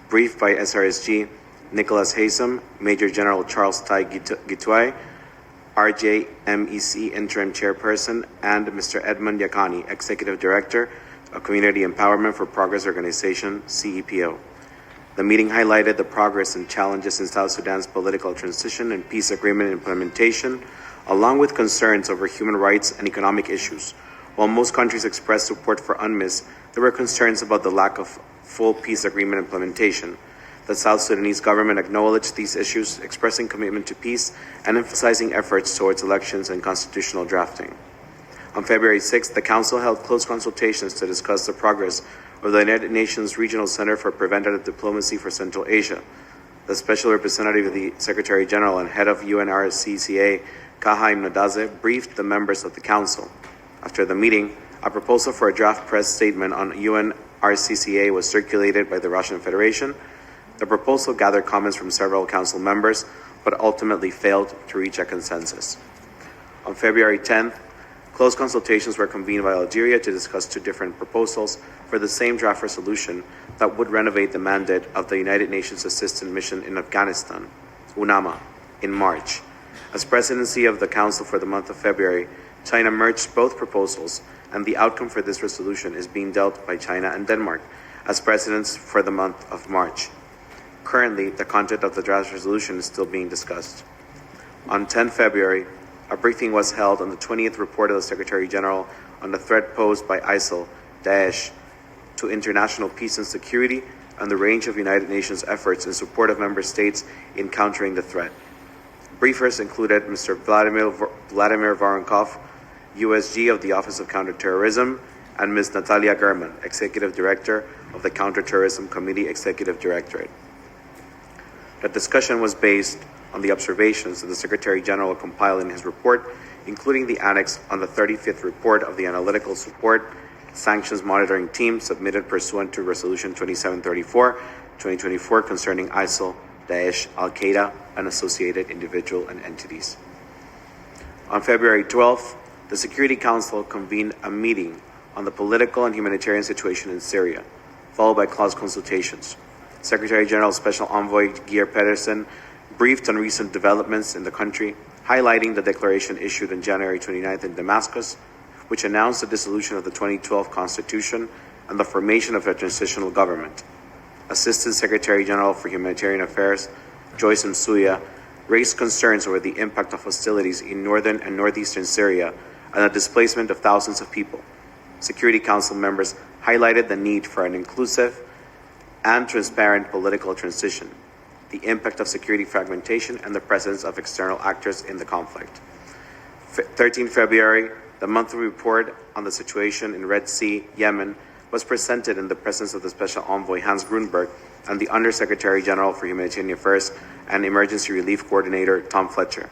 briefed by SRSG Nicholas Haysom, Major General Charles Tai Gitwai, RJMEC Interim Chairperson, and Mr. Edmund Yakani, Executive Director of Community Empowerment for Progress Organization, CEPO. The meeting highlighted the progress and challenges in South Sudan's political transition and peace agreement implementation, along with concerns over human rights and economic issues. While most countries expressed support for UNMISS, there were concerns about the lack of full peace agreement implementation. The South Sudanese government acknowledged these issues, expressing commitment to peace and emphasizing efforts towards elections and constitutional drafting. On February 6th, the Council held close consultations to discuss the progress of the United Nations Regional Center for Preventative Diplomacy for Central Asia. The Special Representative of the Secretary General and Head of UNRCCA, Kahaim Nadaze, briefed the members of the Council. After the meeting, a proposal for a draft press statement on UNRCCA was circulated by the Russian Federation. The proposal gathered comments from several Council members, but ultimately failed to reach a consensus. On February 10th, close consultations were convened by Algeria to discuss 2 different proposals for the same draft resolution that would renovate the mandate of the United Nations Assistance Mission in Afghanistan, UNAMA, in March. As presidency of the Council for the month of February, China merged both proposals, and the outcome for this resolution is being dealt by China and Denmark as presidents for the month of March. Currently, the content of the draft resolution is still being discussed. On 10 February, a briefing was held on the 20th report of the Secretary General on the threat posed by ISIL, Daesh, to international peace and security and the range of United Nations efforts in support of member states in countering the threat. Briefers included Mr. Vladimir Voronkov, USG of the Office of Counterterrorism, and Ms. Natalia German, Executive Director of the Counterterrorism Committee Executive Directorate. The discussion was based on the observations that the Secretary General compiled in his report, including the annex on the 35th report of the Analytical Support Sanctions Monitoring Team submitted pursuant to Resolution 2734/2024 concerning ISIL, Daesh, Al-Qaeda, and associated individuals and entities. On February 12th, the Security Council convened a meeting on the political and humanitarian situation in Syria, followed by close consultations. Secretary General Special Envoy Geir Pedersen briefed on recent developments in the country, highlighting the declaration issued on January 29th in Damascus, which announced the dissolution of the 2012 Constitution and the formation of a transitional government. Assistant Secretary General for Humanitarian Affairs, Joyce Msuya, raised concerns over the impact of hostilities in northern and northeastern Syria and the displacement of thousands of people. Security Council members highlighted the need for an inclusive and transparent political transition, the impact of security fragmentation, and the presence of external actors in the conflict. 13 February, the monthly report on the situation in Red Sea, Yemen, was presented in the presence of the Special Envoy Hans Grunberg and the Undersecretary General for Humanitarian Affairs and Emergency Relief Coordinator Tom Fletcher.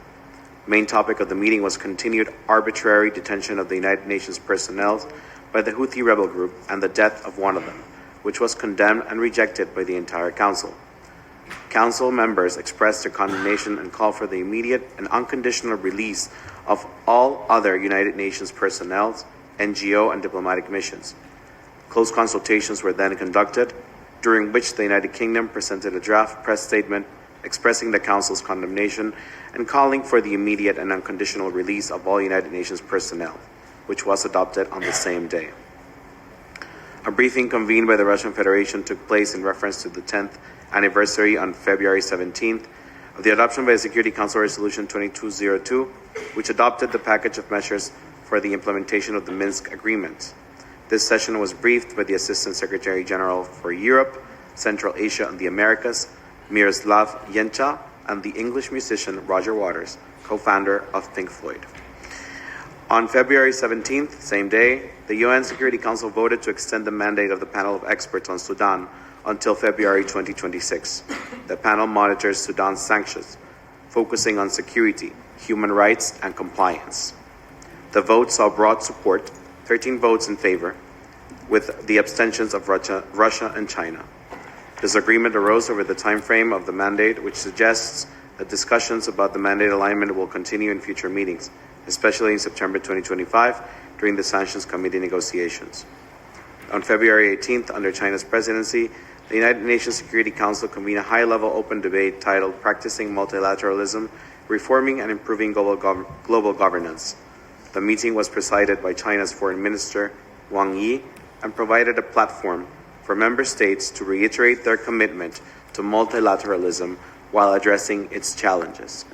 Main topic of the meeting was continued arbitrary detention of the United Nations personnel by the Houthi rebel group and the death of one of them, which was condemned and rejected by the entire Council. Council members expressed their condemnation and called for the immediate and unconditional release of all other United Nations personnel, NGO, and diplomatic missions. Close consultations were then conducted, during which the United Kingdom presented a draft press statement expressing the Council's condemnation and calling for the immediate and unconditional release of all United Nations personnel, which was adopted on the same day. A briefing convened by the Russian Federation took place in reference to the 10th anniversary on February 17th of the adoption by the Security Council Resolution 2202, which adopted the package of measures for the implementation of the Minsk Agreement. This session was briefed by the Assistant Secretary General for Europe, Central Asia, and the Americas, Miroslav Yencha, and the English musician Roger Waters, co-founder of Pink Floyd. On February 17th, same day, the UN Security Council voted to extend the mandate of the panel of experts on Sudan until February 2026. The panel monitors Sudan's sanctions, focusing on security, human rights, and compliance. The vote saw broad support, 13 votes in favor, with the abstentions of Russia and China. Disagreement arose over the time frame of the mandate, which suggests that discussions about the mandate alignment will continue in future meetings, especially in September 2025 during the Sanctions Committee negotiations. On February 18th, under China's presidency, the United Nations Security Council convened a high-level open debate titled Practicing Multilateralism, Reforming and Improving Global Governance. The meeting was presided by China's Foreign Minister, Wang Yi, and provided a platform for member states to reiterate their commitment to multilateralism while addressing its challenges.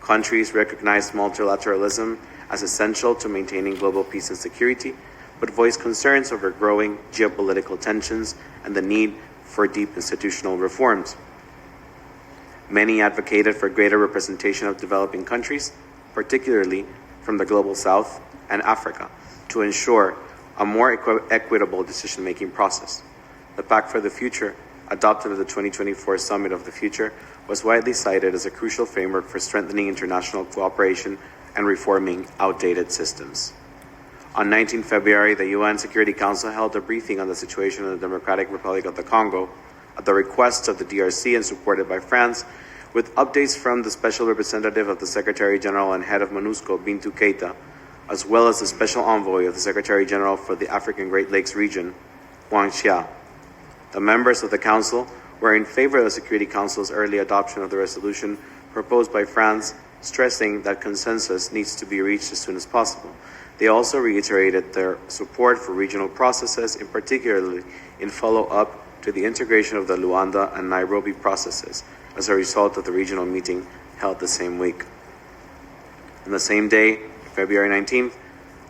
Countries recognize multilateralism as essential to maintaining global peace and security, but voiced concerns over growing geopolitical tensions and the need for deep institutional reforms. Many advocated for greater representation of developing countries, particularly from the Global South and Africa, to ensure a more equitable decision-making process. The Pact for the Future, adopted at the 2024 Summit of the Future, was widely cited as a crucial framework for strengthening international cooperation and reforming outdated systems. On 19 February, the UN Security Council held a briefing on the situation in the Democratic Republic of the Congo at the request of the DRC and supported by France, with updates from the Special Representative of the Secretary General and Head of MONUSCO, Bintou Keita, as well as the Special Envoy of the Secretary General for the African Great Lakes region, Wang Xia. The members of the Council were in favor of the Security Council's early adoption of the resolution proposed by France, stressing that consensus needs to be reached as soon as possible. They also reiterated their support for regional processes, in particular in follow-up to the integration of the Luanda and Nairobi processes as a result of the regional meeting held the same week. On the same day, February 19th,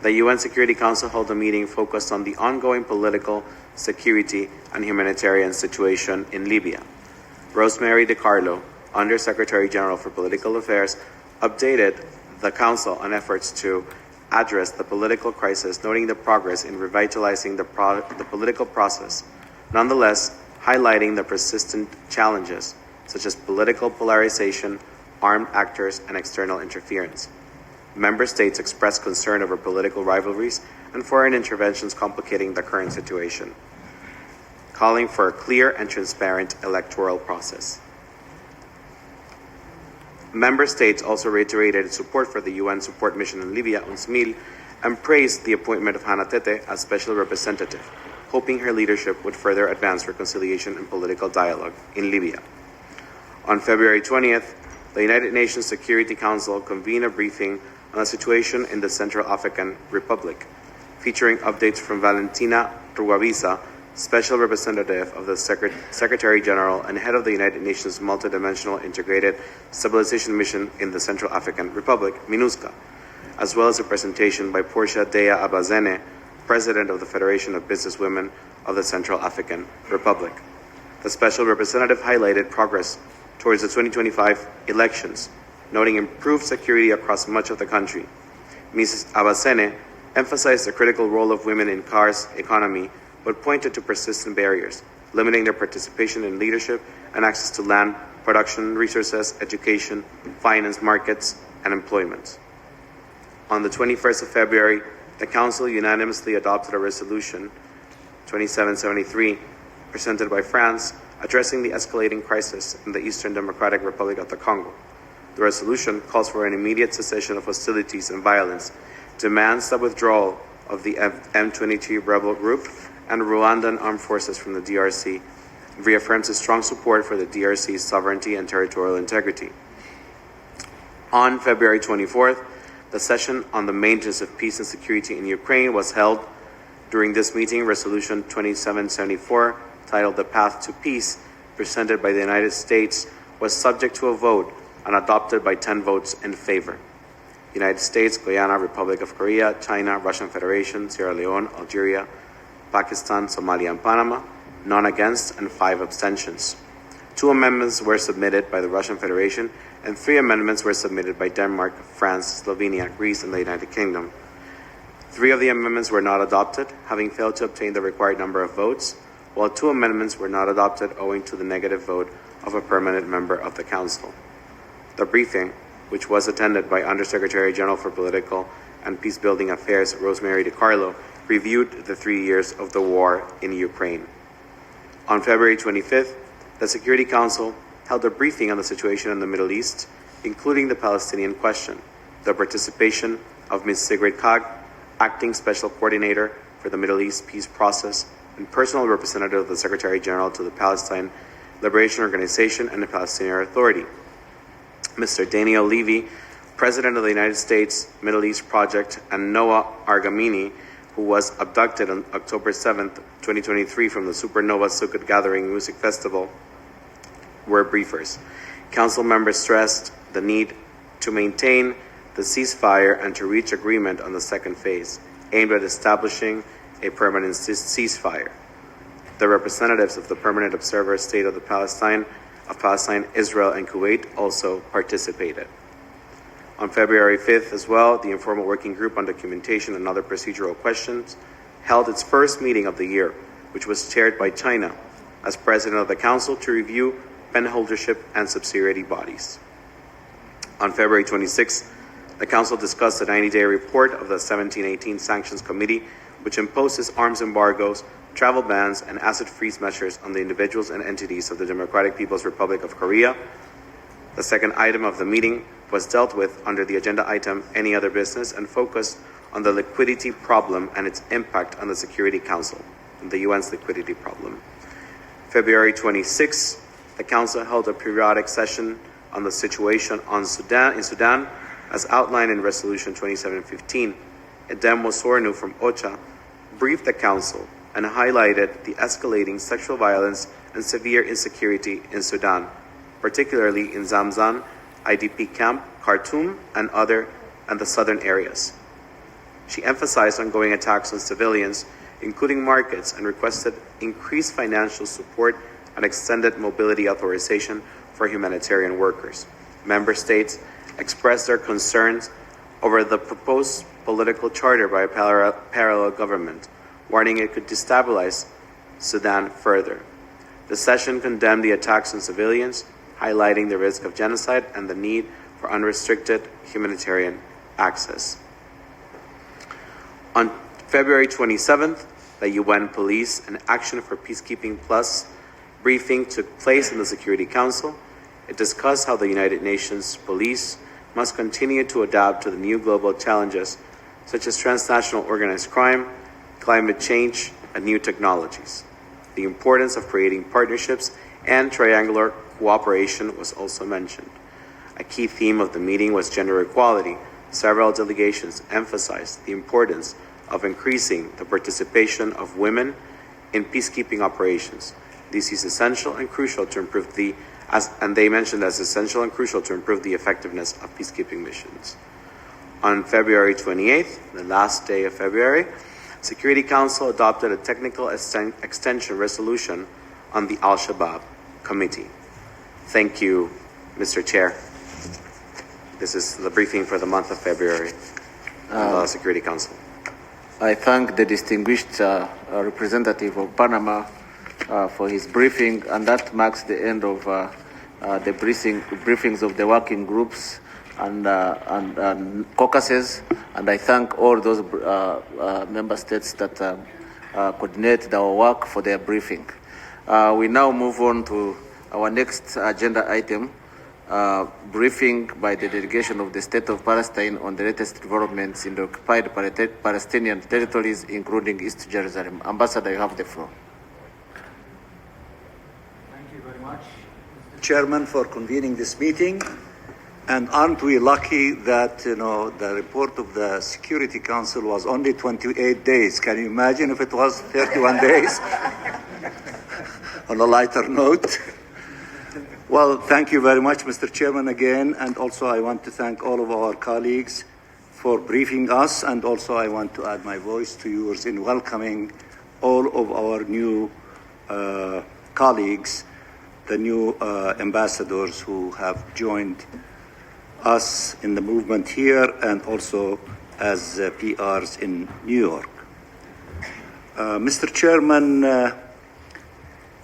the UN Security Council held a meeting focused on the ongoing political, security, and humanitarian situation in Libya. Rosemary DiCarlo, Under Secretary General for Political Affairs, updated the Council on efforts to address the political crisis, noting the progress in revitalizing the political process, nonetheless highlighting the persistent challenges, such as political polarization, armed actors, and external interference. Member states expressed concern over political rivalries and foreign interventions complicating the current situation, calling for a clear and transparent electoral process. Member states also reiterated support for the UN support mission in Libya, UNSMIL, and praised the appointment of Hannah Tete as special representative, hoping her leadership would further advance reconciliation and political dialogue in Libya. On February 20th, the United Nations Security Council convened a briefing on the situation in the Central African Republic, featuring updates from Valentina Rugwabiza, Special Representative of the Secretary General and head of the United Nations Multidimensional Integrated Stabilization Mission in the Central African Republic, MINUSCA, as well as a presentation by Portia Dea Abazene, President of the Federation of Businesswomen of the Central African Republic. The Special Representative highlighted progress towards the 2025 elections, noting improved security across much of the country. Mrs. Abazene emphasized the critical role of women in CAR's economy, but pointed to persistent barriers, limiting their participation in leadership and access to land, production, resources, education, finance, markets, and employment. On the 21st of February, the Council unanimously adopted a resolution, 2773, presented by France, addressing the escalating crisis in the Eastern Democratic Republic of the Congo. The resolution calls for an immediate cessation of hostilities and violence, demands the withdrawal of the M23 rebel group and Rwandan armed forces from the DRC, reaffirms its strong support for the DRC's sovereignty and territorial integrity. On February 24th, the session on the maintenance of peace and security in Ukraine was held. During this meeting, Resolution 2774, titled The Path to Peace, presented by the United States, was subject to a vote and adopted by 10 votes in favor. United States, Guyana, Republic of Korea, China, Russian Federation, Sierra Leone, Algeria, Pakistan, Somalia, and Panama, none against, and 5 abstentions. 2 amendments were submitted by the Russian Federation, and 3 amendments were submitted by Denmark, France, Slovenia, Greece, and the United Kingdom. 3 of the amendments were not adopted, having failed to obtain the required number of votes, while 2 amendments were not adopted owing to the negative vote of a permanent member of the Council. The briefing, which was attended by Undersecretary General for Political and Peacebuilding Affairs Rosemary DiCarlo, reviewed the 3 years of the war in Ukraine. On February 25th, the Security Council held a briefing on the situation in the Middle East, including the Palestinian question, the participation of Ms. Sigrid Kaag, Acting Special Coordinator for the Middle East Peace Process and personal representative of the Secretary General to the Palestine Liberation Organization and the Palestinian Authority. Mr. Daniel Levy, President of the United States Middle East Project, and Noah Argamini, who was abducted on October 7th, 2023 from the Supernova Sukkot Gathering Music Festival, were briefers. Council members stressed the need to maintain the ceasefire and to reach agreement on the second phase, aimed at establishing a permanent ceasefire. The representatives of the Permanent Observer State of Palestine, Israel, and Kuwait also participated. On February 5th as well, the Informal Working Group on Documentation and Other Procedural Questions held its first meeting of the year, which was chaired by China as President of the Council to review penholdership and subsidiary bodies. On February 26th, the Council discussed the 90-day report of the 1718 Sanctions Committee, which imposes arms embargoes, travel bans, and asset freeze measures on the individuals and entities of the Democratic People's Republic of Korea. The second item of the meeting was dealt with under the agenda item Any Other Business and focused on the liquidity problem and its impact on the Security Council, the UN's liquidity problem. February 26th, the Council held a periodic session on the situation in Sudan, as outlined in Resolution 2715. Edem Mosornu from OCHA briefed the Council and highlighted the escalating sexual violence and severe insecurity in Sudan, particularly in Zamzam, IDP camp, Khartoum, and the southern areas. She emphasized ongoing attacks on civilians, including markets, and requested increased financial support and extended mobility authorization for humanitarian workers. Member states expressed their concerns over the proposed political charter by a parallel government, warning it could destabilize Sudan further. The session condemned the attacks on civilians, highlighting the risk of genocide and the need for unrestricted humanitarian access. On February 27th, the UN Police and Action for Peacekeeping Plus briefing took place in the Security Council. It discussed how the United Nations police must continue to adapt to the new global challenges such as transnational organized crime, climate change, and new technologies. The importance of creating partnerships and triangular cooperation was also mentioned. A key theme of the meeting was gender equality. Several delegations emphasized the importance of increasing the participation of women in peacekeeping operations. This is essential and crucial to improve the effectiveness of peacekeeping missions. On February 28th, the last day of February, Security Council adopted a technical extension resolution on the Al-Shabaab Committee. Thank you, Mr. Chair. This is the briefing for the month of February on the Security Council. I thank the distinguished representative of Panama for his briefing, and that marks the end of the briefings of the working groups and caucuses, and I thank all those member states that coordinate our work for their briefing. We now move on to our next agenda item, briefing by the delegation of the State of Palestine on the latest developments in the occupied Palestinian territories, including East Jerusalem. Ambassador, you have the floor. Thank you very much, Mr. Chairman, for convening this meeting. And aren't we lucky that, the report of the Security Council was only 28 days. Can you imagine if it was 31 days? On a lighter note. Well, thank you very much, Mr. Chairman, again. And also I want to thank all of our colleagues for briefing us. And also I want to add my voice to yours in welcoming all of our new colleagues, the new ambassadors who have joined us in the movement here and also as PRs in New York. Mr. Chairman,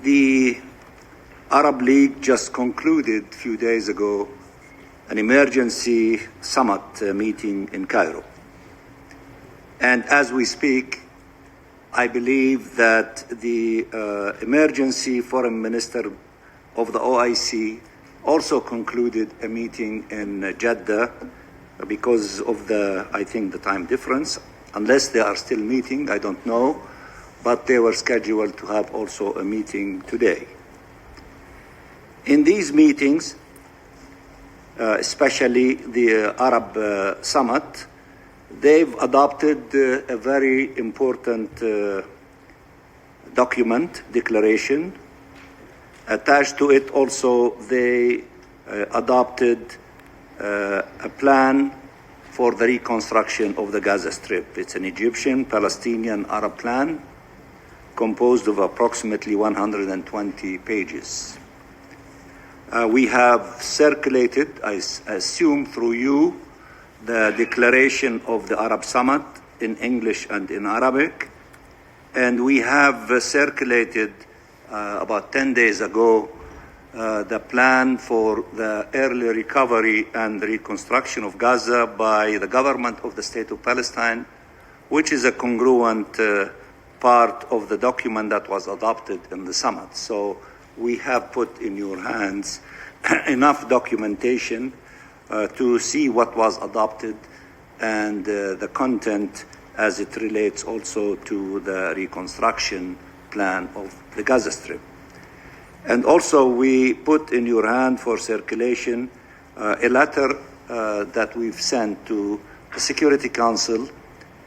the Arab League just concluded a few days ago an emergency summit meeting in Cairo. And as we speak, I believe that the emergency foreign minister of the OIC also concluded a meeting in Jeddah because of the time difference. Unless they are still meeting, I don't know, but they were scheduled to have also a meeting today. In these meetings, especially the Arab Summit, they've adopted a very important declaration. Attached to it also, they adopted a plan for the reconstruction of the Gaza Strip. It's an Egyptian, Palestinian, Arab plan composed of approximately 120 pages. We have circulated, I assume through you, the declaration of the Arab Summit in English and in Arabic, and we have circulated about 10 days ago the plan for the early recovery and reconstruction of Gaza by the government of the State of Palestine, which is a congruent part of the document that was adopted in the summit. So we have put in your hands enough documentation to see what was adopted and the content as it relates also to the reconstruction plan of the Gaza Strip. And also we put in your hand for circulation a letter that we've sent to the Security Council,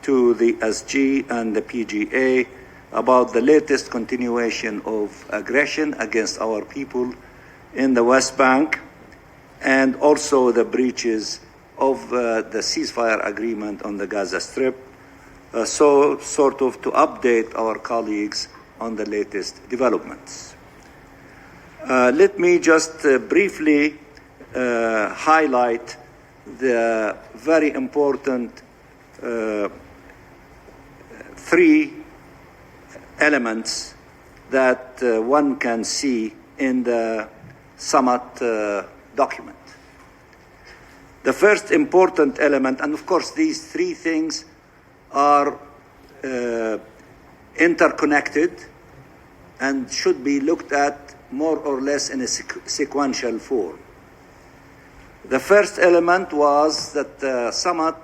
to the SG and the PGA about the latest continuation of aggression against our people in the West Bank, and also the breaches of the ceasefire agreement on the Gaza Strip, so sort of to update our colleagues on the latest developments. Let me just briefly highlight the very important three elements that one can see in the summit document. The first important element, and of course these three things are interconnected and should be looked at more or less in a sequential form. The first element was that the summit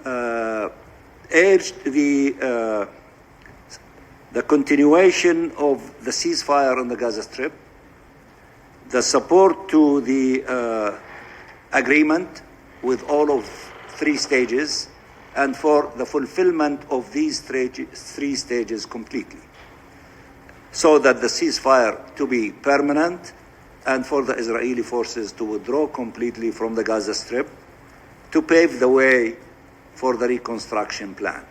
urged the continuation of the ceasefire on the Gaza Strip, the support to the agreement with all of three stages, and for the fulfillment of these three stages completely, so that the ceasefire to be permanent and for the Israeli forces to withdraw completely from the Gaza Strip to pave the way for the reconstruction plan.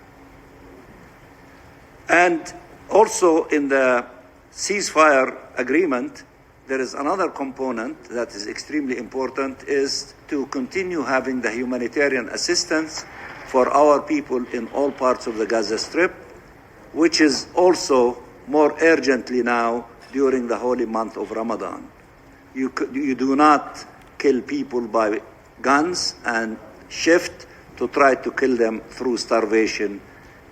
And also in the ceasefire agreement, there is another component that is extremely important, is to continue having the humanitarian assistance for our people in all parts of the Gaza Strip, which is also more urgently now during the holy month of Ramadan. You do not kill people by guns and shift to try to kill them through starvation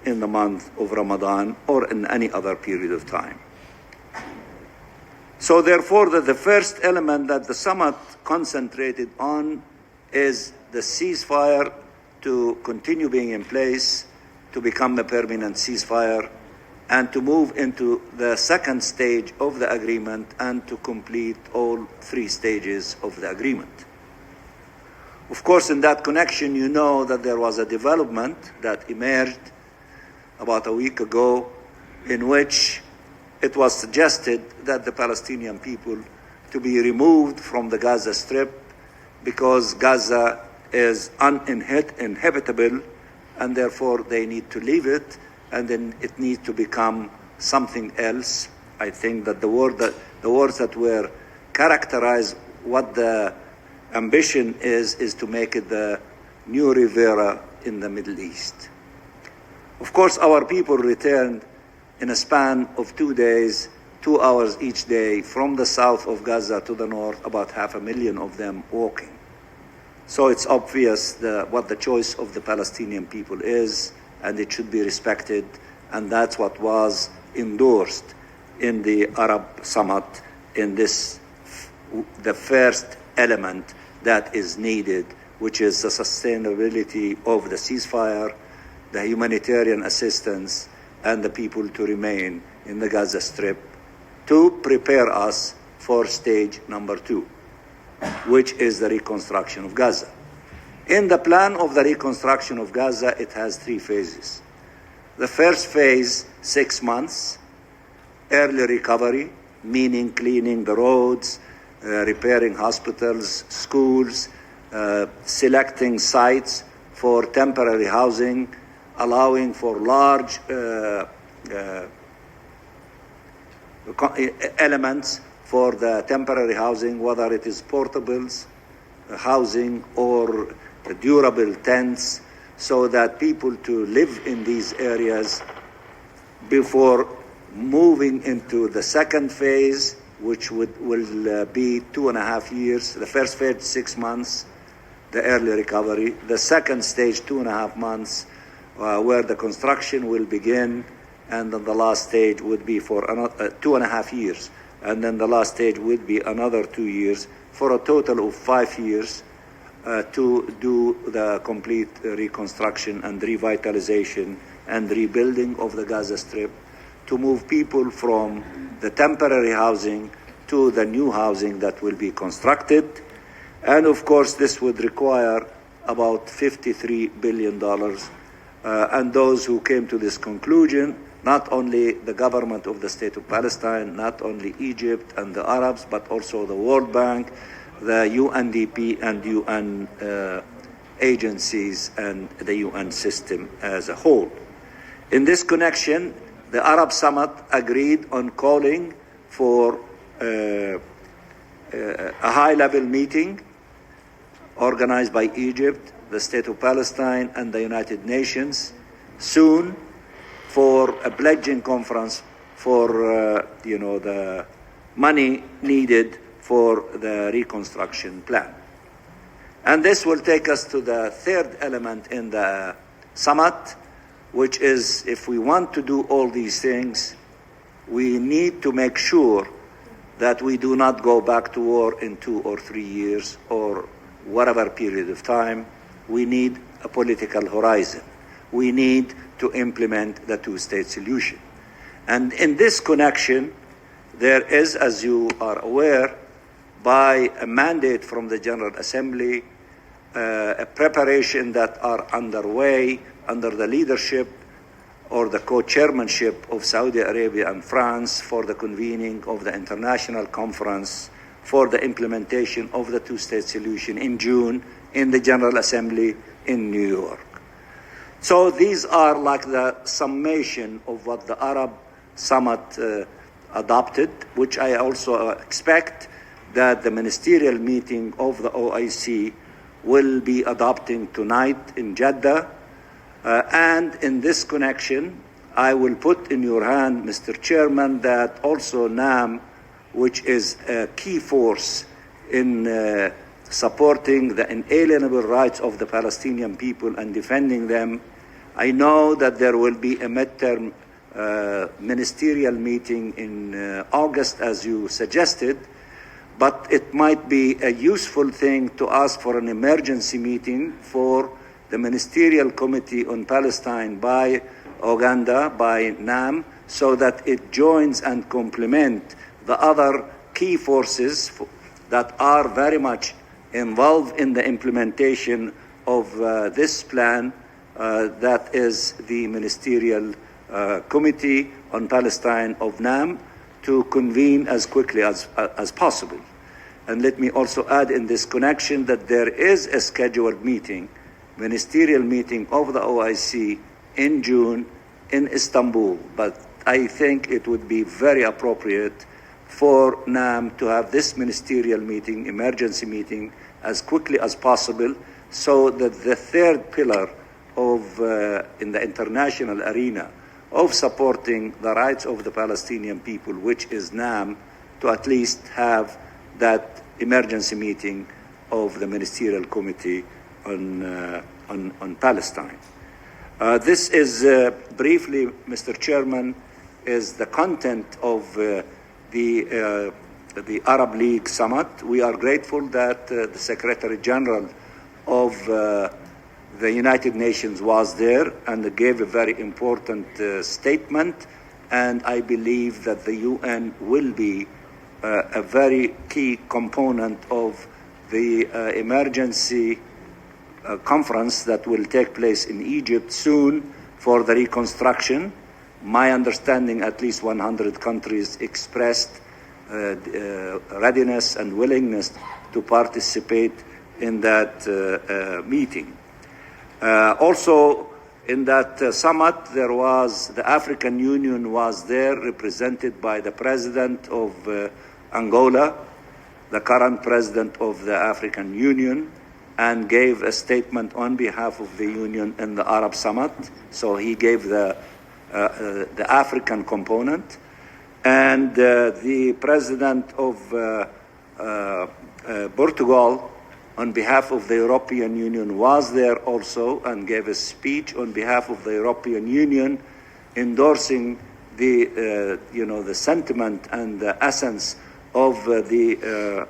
in the month of Ramadan or in any other period of time. So therefore, the first element that the summit concentrated on is the ceasefire to continue being in place, to become a permanent ceasefire, and to move into the second stage of the agreement and to complete all three stages of the agreement. Of course, in that connection, you know that there was a development that emerged about a week ago in which it was suggested that the Palestinian people to be removed from the Gaza Strip because Gaza is uninhabitable and therefore they need to leave it, and then it needs to become something else. I think that the words that were characterized what the ambition is to make it the new Rivera in the Middle East. Of course, our people returned in a span of 2 days, 2 hours each day, from the south of Gaza to the north, about 500,000 of them walking. So it's obvious what the choice of the Palestinian people is, and it should be respected, and that's what was endorsed in the Arab Summit in this, the first element that is needed, which is the sustainability of the ceasefire, the humanitarian assistance, and the people to remain in the Gaza Strip to prepare us for stage number 2, which is the reconstruction of Gaza. In the plan of the reconstruction of Gaza, it has 3 phases. The first phase, 6 months, early recovery, meaning cleaning the roads, repairing hospitals, schools, selecting sites for temporary housing, allowing for large elements for the temporary housing, whether it is portables, housing, or durable tents, so that people to live in these areas before moving into the second phase, which will be 2.5 years. The first phase, 6 months, the early recovery. The second stage, 2.5 months, where the construction will begin, and then the last stage would be for another 2.5 years, and then the last stage would be another 2 years, for a total of 5 years to do the complete reconstruction and revitalization and rebuilding of the Gaza Strip, to move people from the temporary housing to the new housing that will be constructed. And of course, this would require about $53 billion. And those who came to this conclusion, not only the government of the State of Palestine, not only Egypt and the Arabs, but also the World Bank, the UNDP and UN agencies and the UN system as a whole. In this connection, the Arab Summit agreed on calling for a high-level meeting organized by Egypt, the State of Palestine, and the United Nations soon for a pledging conference for the money needed for the reconstruction plan. And this will take us to the third element in the summit, which is if we want to do all these things, we need to make sure that we do not go back to war in 2 or 3 years or whatever period of time. We need a political horizon. We need to implement the two-state solution. And in this connection, there is, as you are aware, by a mandate from the General Assembly, a preparation that are underway under the leadership or the co-chairmanship of Saudi Arabia and France for the convening of the international conference for the implementation of the two-state solution in June in the General Assembly in New York. So these are like the summation of what the Arab Summit adopted, which I also expect that the ministerial meeting of the OIC will be adopting tonight in Jeddah. And in this connection, I will put in your hand, Mr. Chairman, that also NAM, which is a key force in supporting the inalienable rights of the Palestinian people and defending them. I know that there will be a midterm ministerial meeting in August, as you suggested, but it might be a useful thing to ask for an emergency meeting for the Ministerial Committee on Palestine by Uganda, by NAM, so that it joins and complements the other key forces that are very much involved in the implementation of this plan, that is the Ministerial Committee on Palestine of NAM, to convene as quickly as possible. And let me also add in this connection that there is a scheduled meeting, ministerial meeting of the OIC in June in Istanbul, but I think it would be very appropriate for NAM to have this ministerial meeting, emergency meeting, as quickly as possible, so that the third pillar of in the international arena of supporting the rights of the Palestinian people, which is NAM, to at least have that emergency meeting of the Ministerial Committee on Palestine. This is briefly, Mr. Chairman, is the content of the Arab League Summit. We are grateful that the Secretary General of the United Nations was there and gave a very important statement, and I believe that the UN will be a very key component of the emergency conference that will take place in Egypt soon for the reconstruction. My understanding, at least 100 countries expressed readiness and willingness to participate in that meeting. Also, in that summit, there was the African Union was there, represented by the president of Angola, the current president of the African Union, and gave a statement on behalf of the Union in the Arab Summit. So he gave the African component. And the president of Portugal, on behalf of the European Union, was there also and gave a speech on behalf of the European Union, endorsing the sentiment and the essence of the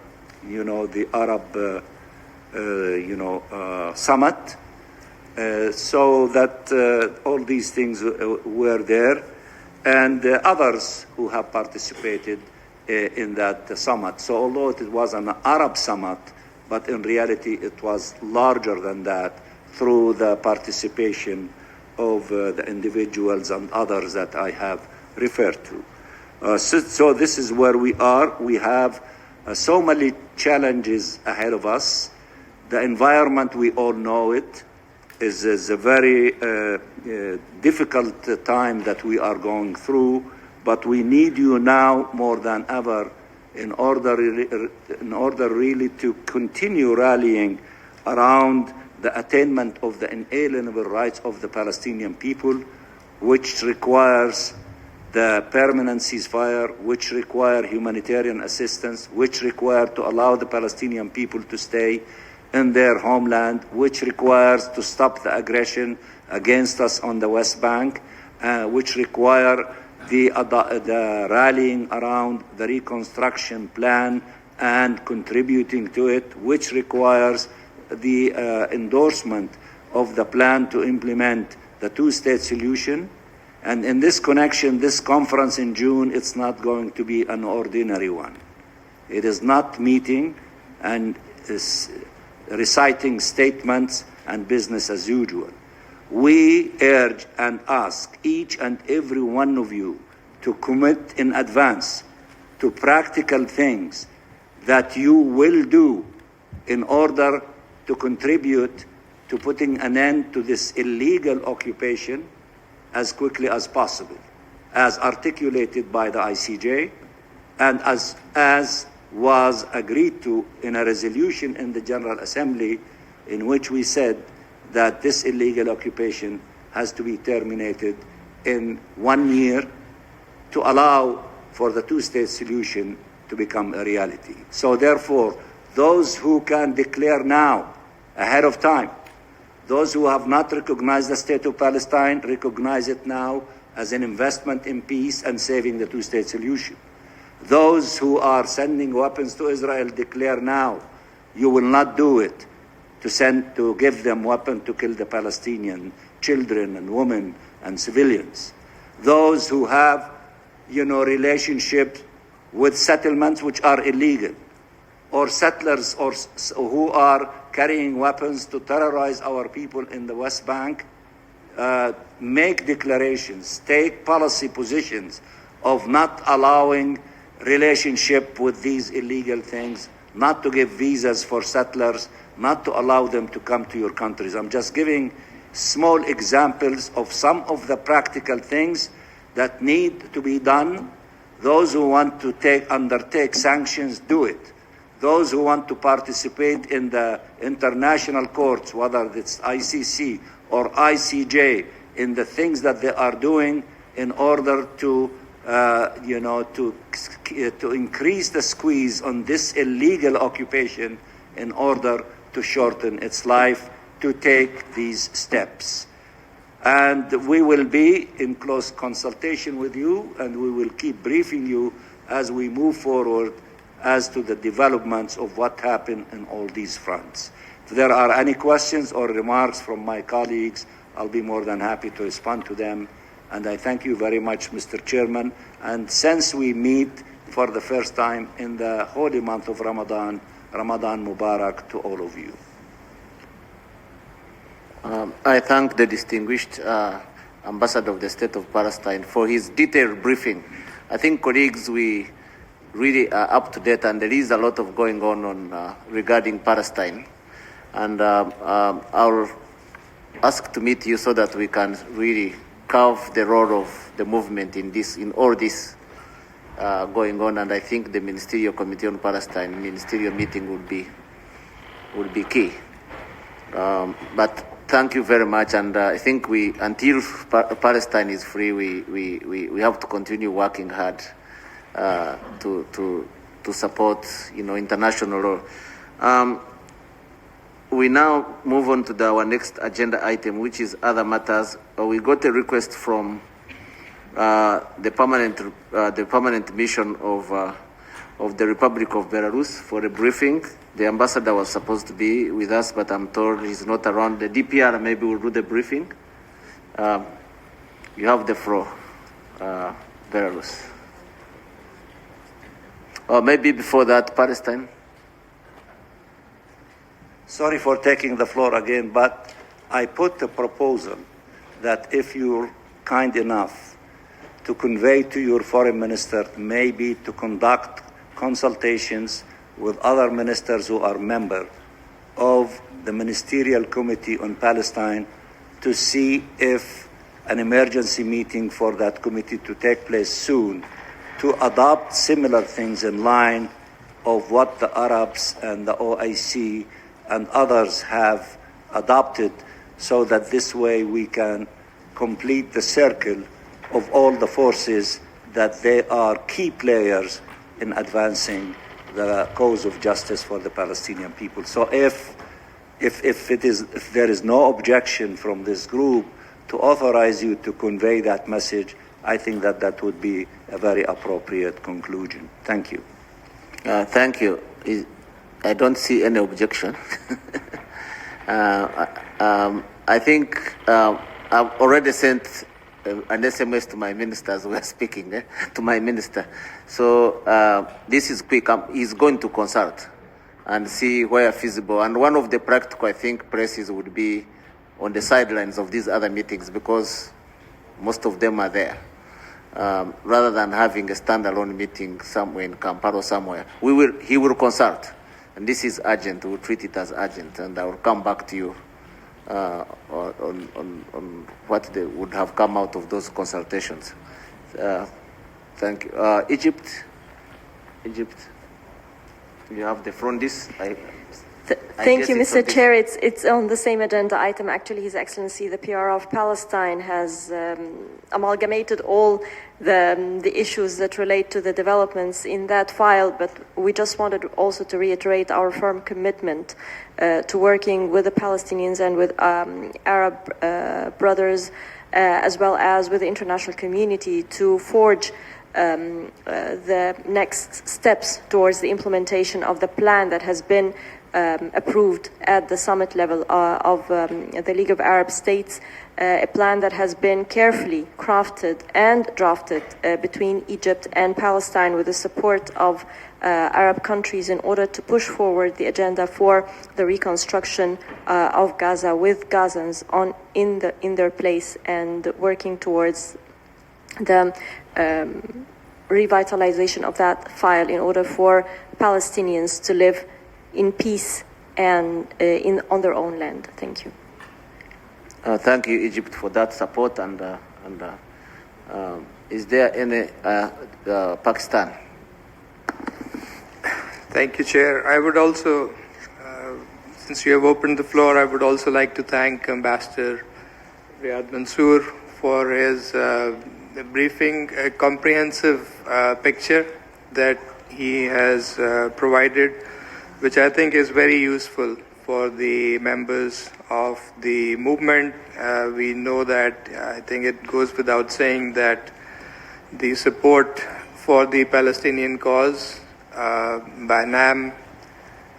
Arab summit, so that all these things were there, and others who have participated in that summit. So although it was an Arab summit, but in reality it was larger than that through the participation of the individuals and others that I have referred to. So this is where we are. We have so many challenges ahead of us. The environment, we all know it, is a very difficult time that we are going through, but we need you now more than ever in order really to continue rallying around the attainment of the inalienable rights of the Palestinian people, which requires the permanent ceasefire, which require humanitarian assistance, which require to allow the Palestinian people to stay in their homeland, which requires to stop the aggression against us on the West Bank, which require the rallying around the reconstruction plan and contributing to it, which requires the endorsement of the plan to implement the two-state solution. And in this connection, this conference in June, it's not going to be an ordinary one. It is not meeting and is reciting statements and business as usual. We urge and ask each and every one of you to commit in advance to practical things that you will do in order to contribute to putting an end to this illegal occupation as quickly as possible, as articulated by the ICJ and as was agreed to in a resolution in the General Assembly, in which we said that this illegal occupation has to be terminated in 1 year to allow for the two-state solution to become a reality. So therefore, those who can declare now, ahead of time, those who have not recognized the state of Palestine, recognize it now as an investment in peace and saving the two-state solution. Those who are sending weapons to Israel, declare now, you will not do it to give them weapons to kill the Palestinian children and women and civilians. Those who have, relationships with settlements which are illegal, or settlers or who are carrying weapons to terrorize our people in the West Bank, make declarations, take policy positions of not allowing relationship with these illegal things, not to give visas for settlers, not to allow them to come to your countries. I'm just giving small examples of some of the practical things that need to be done. Those who want to undertake sanctions, do it. Those who want to participate in the international courts, whether it's ICC or ICJ, in the things that they are doing in order to increase the squeeze on this illegal occupation in order to shorten its life, to take these steps. And we will be in close consultation with you, and we will keep briefing you as we move forward as to the developments of what happened in all these fronts. If there are any questions or remarks from my colleagues, I'll be more than happy to respond to them. And I thank you very much, Mr. Chairman. And since we meet for the first time in the holy month of Ramadan, Ramadan Mubarak to all of you. I thank the distinguished Ambassador of the State of Palestine for his detailed briefing. I think, colleagues, we really are up to date, and there is a lot of going on regarding Palestine. And I'll ask to meet you so that we can really carve the role of the movement in all this going on. And I think the Ministerial Committee on Palestine ministerial meeting would be key. But thank you very much. And I think until Palestine is free, we have to continue working hard to support international law. We now move on to our next agenda item, which is other matters. We got a request from the permanent mission of the Republic of Belarus for a briefing. The ambassador was supposed to be with us, but I'm told he's not around. The DPR maybe will do the briefing. You have the floor, Belarus. Or maybe before that, Palestine. Sorry for taking the floor again, but I put a proposal that if you're kind enough to convey to your foreign minister, maybe to conduct consultations with other ministers who are members of the Ministerial Committee on Palestine to see if an emergency meeting for that committee to take place soon to adopt similar things in line of what the Arabs and the OIC and others have adopted, so that this way we can complete the circle of all the forces that they are key players in advancing the cause of justice for the Palestinian people. So if there is no objection from this group to authorize you to convey that message, I think that would be a very appropriate conclusion. Thank you. Thank you. I don't see any objection. I think I've already sent an SMS to my minister as we are speaking, to my minister. So this is quick. He's going to consult and see where feasible. And one of the practical, I think, places would be on the sidelines of these other meetings, because most of them are there. Rather than having a standalone meeting somewhere in Kampala or somewhere, he will consult. And this is urgent. We'll treat it as urgent. And I will come back to you on what they would have come out of those consultations. Thank you. Egypt, you have the front. Thank you, Mr. Chair. It's on the same agenda item. Actually, His Excellency, the PR of Palestine, has amalgamated all the issues that relate to the developments in that file, but we just wanted also to reiterate our firm commitment to working with the Palestinians and with Arab brothers, as well as with the international community, to forge the next steps towards the implementation of the plan that has been approved at the summit level of the League of Arab States, a plan that has been carefully crafted and drafted between Egypt and Palestine with the support of Arab countries in order to push forward the agenda for the reconstruction of Gaza with Gazans in their place, and working towards the revitalization of that file in order for Palestinians to live in peace and on their own land. Thank you. Thank you, Egypt, for that support. And is there any Pakistan? Thank you, Chair. I would also, since you have opened the floor, I would also like to thank Ambassador Riyad Mansour for his briefing, a comprehensive picture that he has provided, which I think is very useful for the members of the movement. We know that, I think it goes without saying, that the support for the Palestinian cause by NAM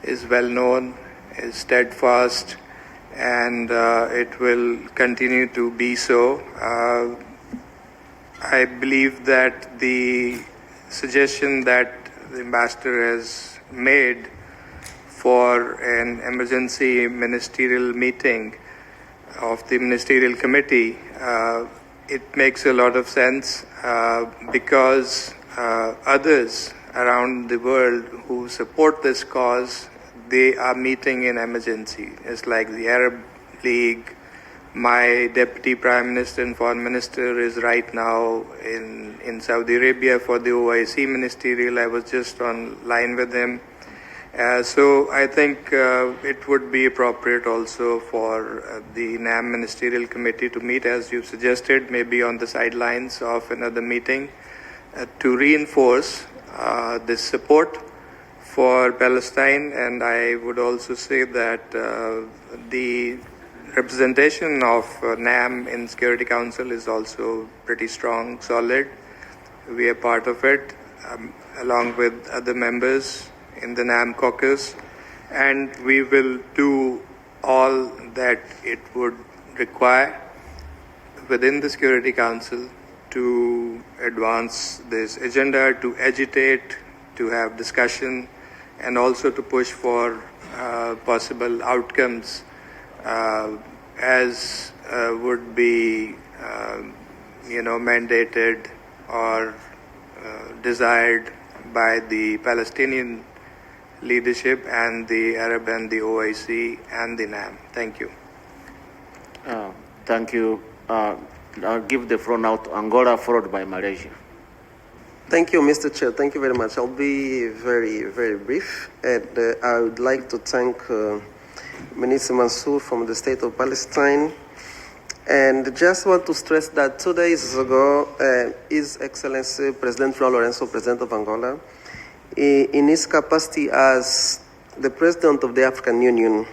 is well known, is steadfast, and it will continue to be so. I believe that the suggestion that the ambassador has made for an emergency ministerial meeting of the ministerial committee, it makes a lot of sense because others around the world who support this cause, they are meeting in emergency. It's like the Arab League. My deputy prime minister and foreign minister is right now in Saudi Arabia for the OIC ministerial. I was just online with him. So I think it would be appropriate also for the NAM ministerial committee to meet, as you suggested, maybe on the sidelines of another meeting, to reinforce this support for Palestine. And I would also say that the representation of NAM in Security Council is also pretty strong, solid. We are part of it, along with other members in the NAM caucus, and we will do all that it would require within the Security Council to advance this agenda, to agitate, to have discussion, and also to push for possible outcomes as would be mandated or desired by the Palestinian leadership and the Arab and the OIC and the NAM. Thank you. Thank you. I'll give the floor now to Angola, followed by Malaysia. Thank you, Mr. Chair. Thank you very much. I'll be very, very brief. And I would like to thank Minister Mansour from the State of Palestine. And just want to stress that 2 days ago, His Excellency President João Lourenço, President of Angola, in his capacity as the President of the African Union,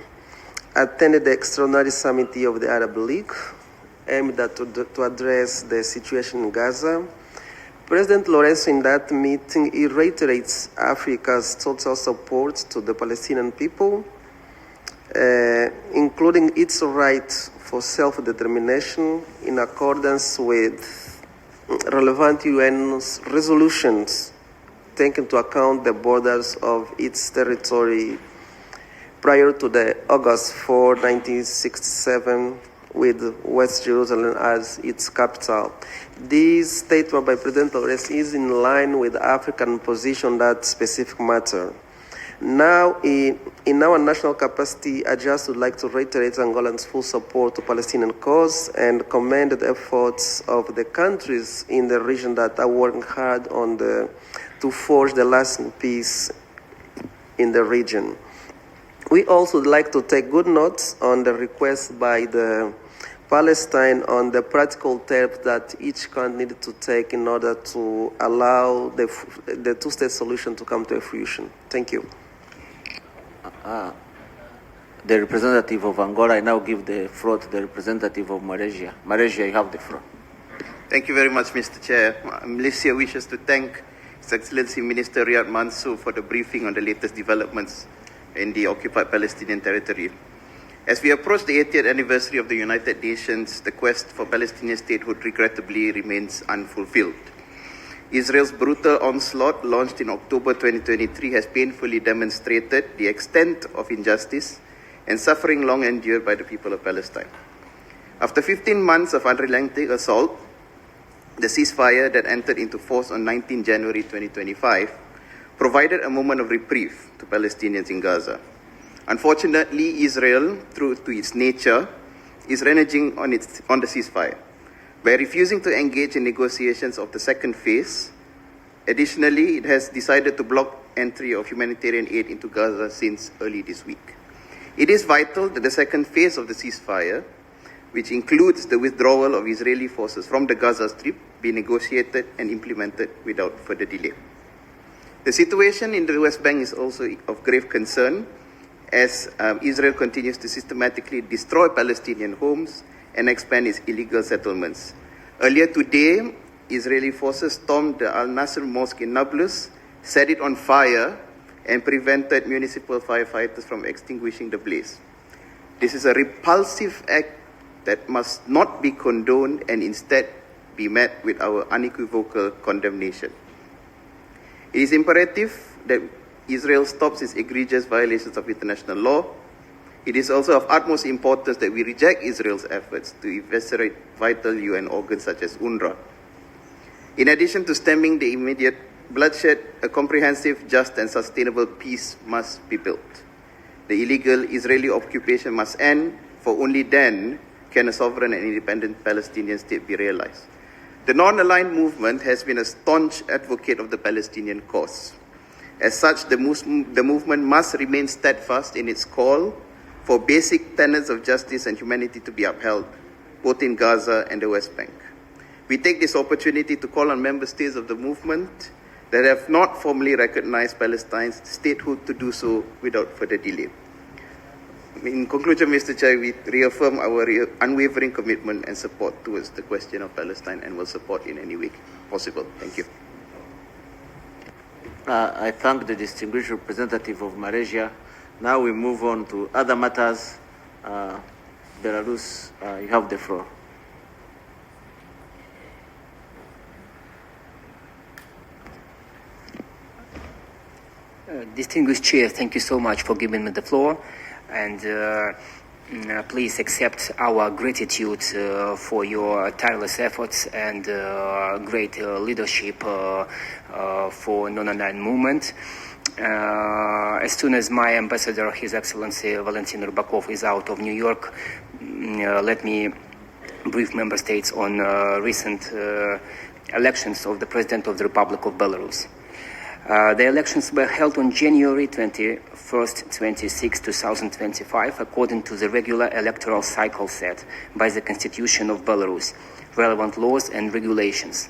attended the extraordinary summit of the Arab League aimed at to address the situation in Gaza. President Lourenço, in that meeting, he reiterates Africa's total support to the Palestinian people, including its right for self-determination in accordance with relevant UN resolutions, taking into account the borders of its territory prior to the August 4, 1967, with West Jerusalem as its capital. This statement by President Lourenço is in line with the African position on that specific matter. Now, in our national capacity, I just would like to reiterate Angolans' full support to Palestinian cause and commend the efforts of the countries in the region that are working hard to forge the lasting peace in the region. We also would like to take good notes on the request by the Palestine on the practical steps that each country needed to take in order to allow the two-state solution to come to a fruition. Thank you. The representative of Angola, I now give the floor to the representative of Malaysia. Malaysia, you have the floor. Thank you very much, Mr. Chair. Malaysia wishes to thank His Excellency Minister Riyad Mansour for the briefing on the latest developments in the occupied Palestinian territory. As we approach the 80th anniversary of the United Nations, the quest for Palestinian statehood regrettably remains unfulfilled. Israel's brutal onslaught, launched in October 2023, has painfully demonstrated the extent of injustice and suffering long endured by the people of Palestine. After 15 months of unrelenting assault, the ceasefire that entered into force on 19 January 2025 provided a moment of reprieve to Palestinians in Gaza. Unfortunately, Israel, true to its nature, is reneging on the ceasefire by refusing to engage in negotiations of the second phase. Additionally, it has decided to block entry of humanitarian aid into Gaza since early this week. It is vital that the second phase of the ceasefire, which includes the withdrawal of Israeli forces from the Gaza Strip, be negotiated and implemented without further delay. The situation in the West Bank is also of grave concern, as Israel continues to systematically destroy Palestinian homes and expand its illegal settlements. Earlier today, Israeli forces stormed the Al-Nasr Mosque in Nablus, set it on fire, and prevented municipal firefighters from extinguishing the blaze. This is a repulsive act that must not be condoned and instead be met with our unequivocal condemnation. It is imperative that Israel stops its egregious violations of international law. It is also of utmost importance that we reject Israel's efforts to eviscerate vital UN organs such as UNRWA. In addition to stemming the immediate bloodshed, a comprehensive, just and sustainable peace must be built. The illegal Israeli occupation must end, for only then can a sovereign and independent Palestinian state be realized. The non-aligned movement has been a staunch advocate of the Palestinian cause. As such, the movement must remain steadfast in its call for basic tenets of justice and humanity to be upheld, both in Gaza and the West Bank. We take this opportunity to call on member states of the movement that have not formally recognized Palestine's statehood to do so without further delay. In conclusion, Mr. Chair, we reaffirm our unwavering commitment and support towards the question of Palestine and will support in any way possible. Thank you. I thank the distinguished representative of Malaysia. Now we move on to other matters. Belarus, you have the floor. Distinguished Chair, thank you so much for giving me the floor. And please accept our gratitude for your tireless efforts and great leadership for non-aligned movement. As soon as my ambassador, His Excellency Valentin Rybakov, is out of New York, let me brief member states on recent elections of the President of the Republic of Belarus. The elections were held on January 21st, 26, 2025, according to the regular electoral cycle set by the Constitution of Belarus, relevant laws and regulations.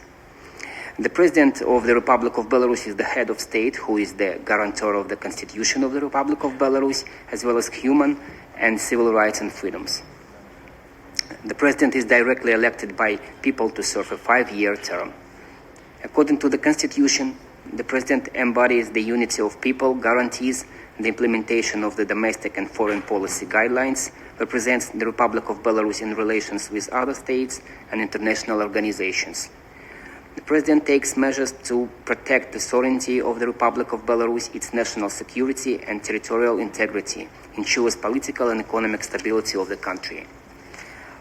The President of the Republic of Belarus is the head of state, who is the guarantor of the Constitution of the Republic of Belarus, as well as human and civil rights and freedoms. The President is directly elected by people to serve a 5-year term. According to the Constitution, the President embodies the unity of people, guarantees the implementation of the domestic and foreign policy guidelines, represents the Republic of Belarus in relations with other states and international organizations. The President takes measures to protect the sovereignty of the Republic of Belarus, its national security and territorial integrity, ensures political and economic stability of the country.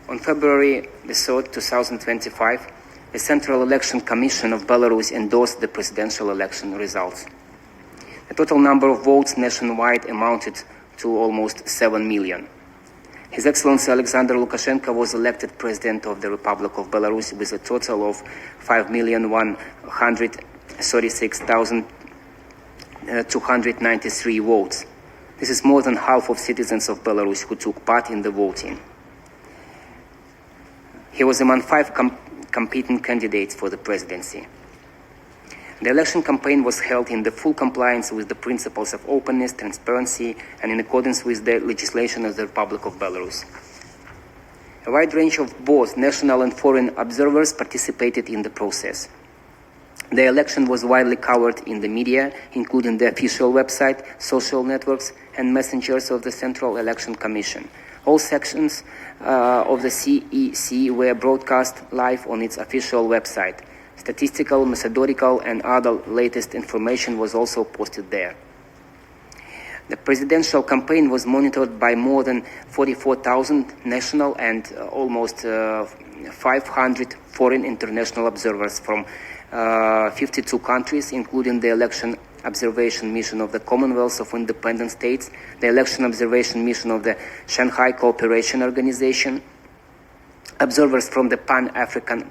On February 3rd, 2025, the Central Election Commission of Belarus endorsed the presidential election results. The total number of votes nationwide amounted to almost 7 million. His Excellency Alexander Lukashenko was elected President of the Republic of Belarus with a total of 5,136,293 votes. This is more than half of citizens of Belarus who took part in the voting. He was among 5 competing candidates for the presidency. The election campaign was held in the full compliance with the principles of openness, transparency, and in accordance with the legislation of the Republic of Belarus. A wide range of both national and foreign observers participated in the process. The election was widely covered in the media, including the official website, social networks, and messengers of the Central Election Commission. All sections of the CEC were broadcast live on its official website. Statistical, methodological, and other latest information was also posted there. The presidential campaign was monitored by more than 44,000 national and almost 500 foreign international observers from 52 countries, including the Election Observation Mission of the Commonwealth of Independent States, the Election Observation Mission of the Shanghai Cooperation Organization, observers from the Pan-African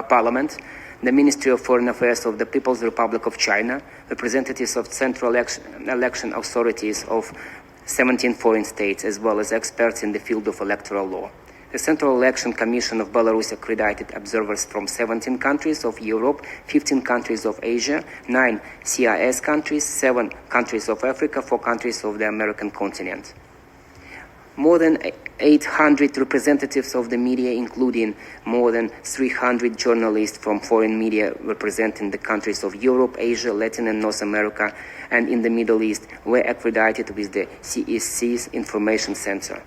Parliament, the Ministry of Foreign Affairs of the People's Republic of China, representatives of central election authorities of 17 foreign states, as well as experts in the field of electoral law. The Central Election Commission of Belarus accredited observers from 17 countries of Europe, 15 countries of Asia, 9 CIS countries, 7 countries of Africa, 4 countries of the American continent. More than 800 representatives of the media, including more than 300 journalists from foreign media representing the countries of Europe, Asia, Latin and North America, and in the Middle East, were accredited with the CEC's Information Center.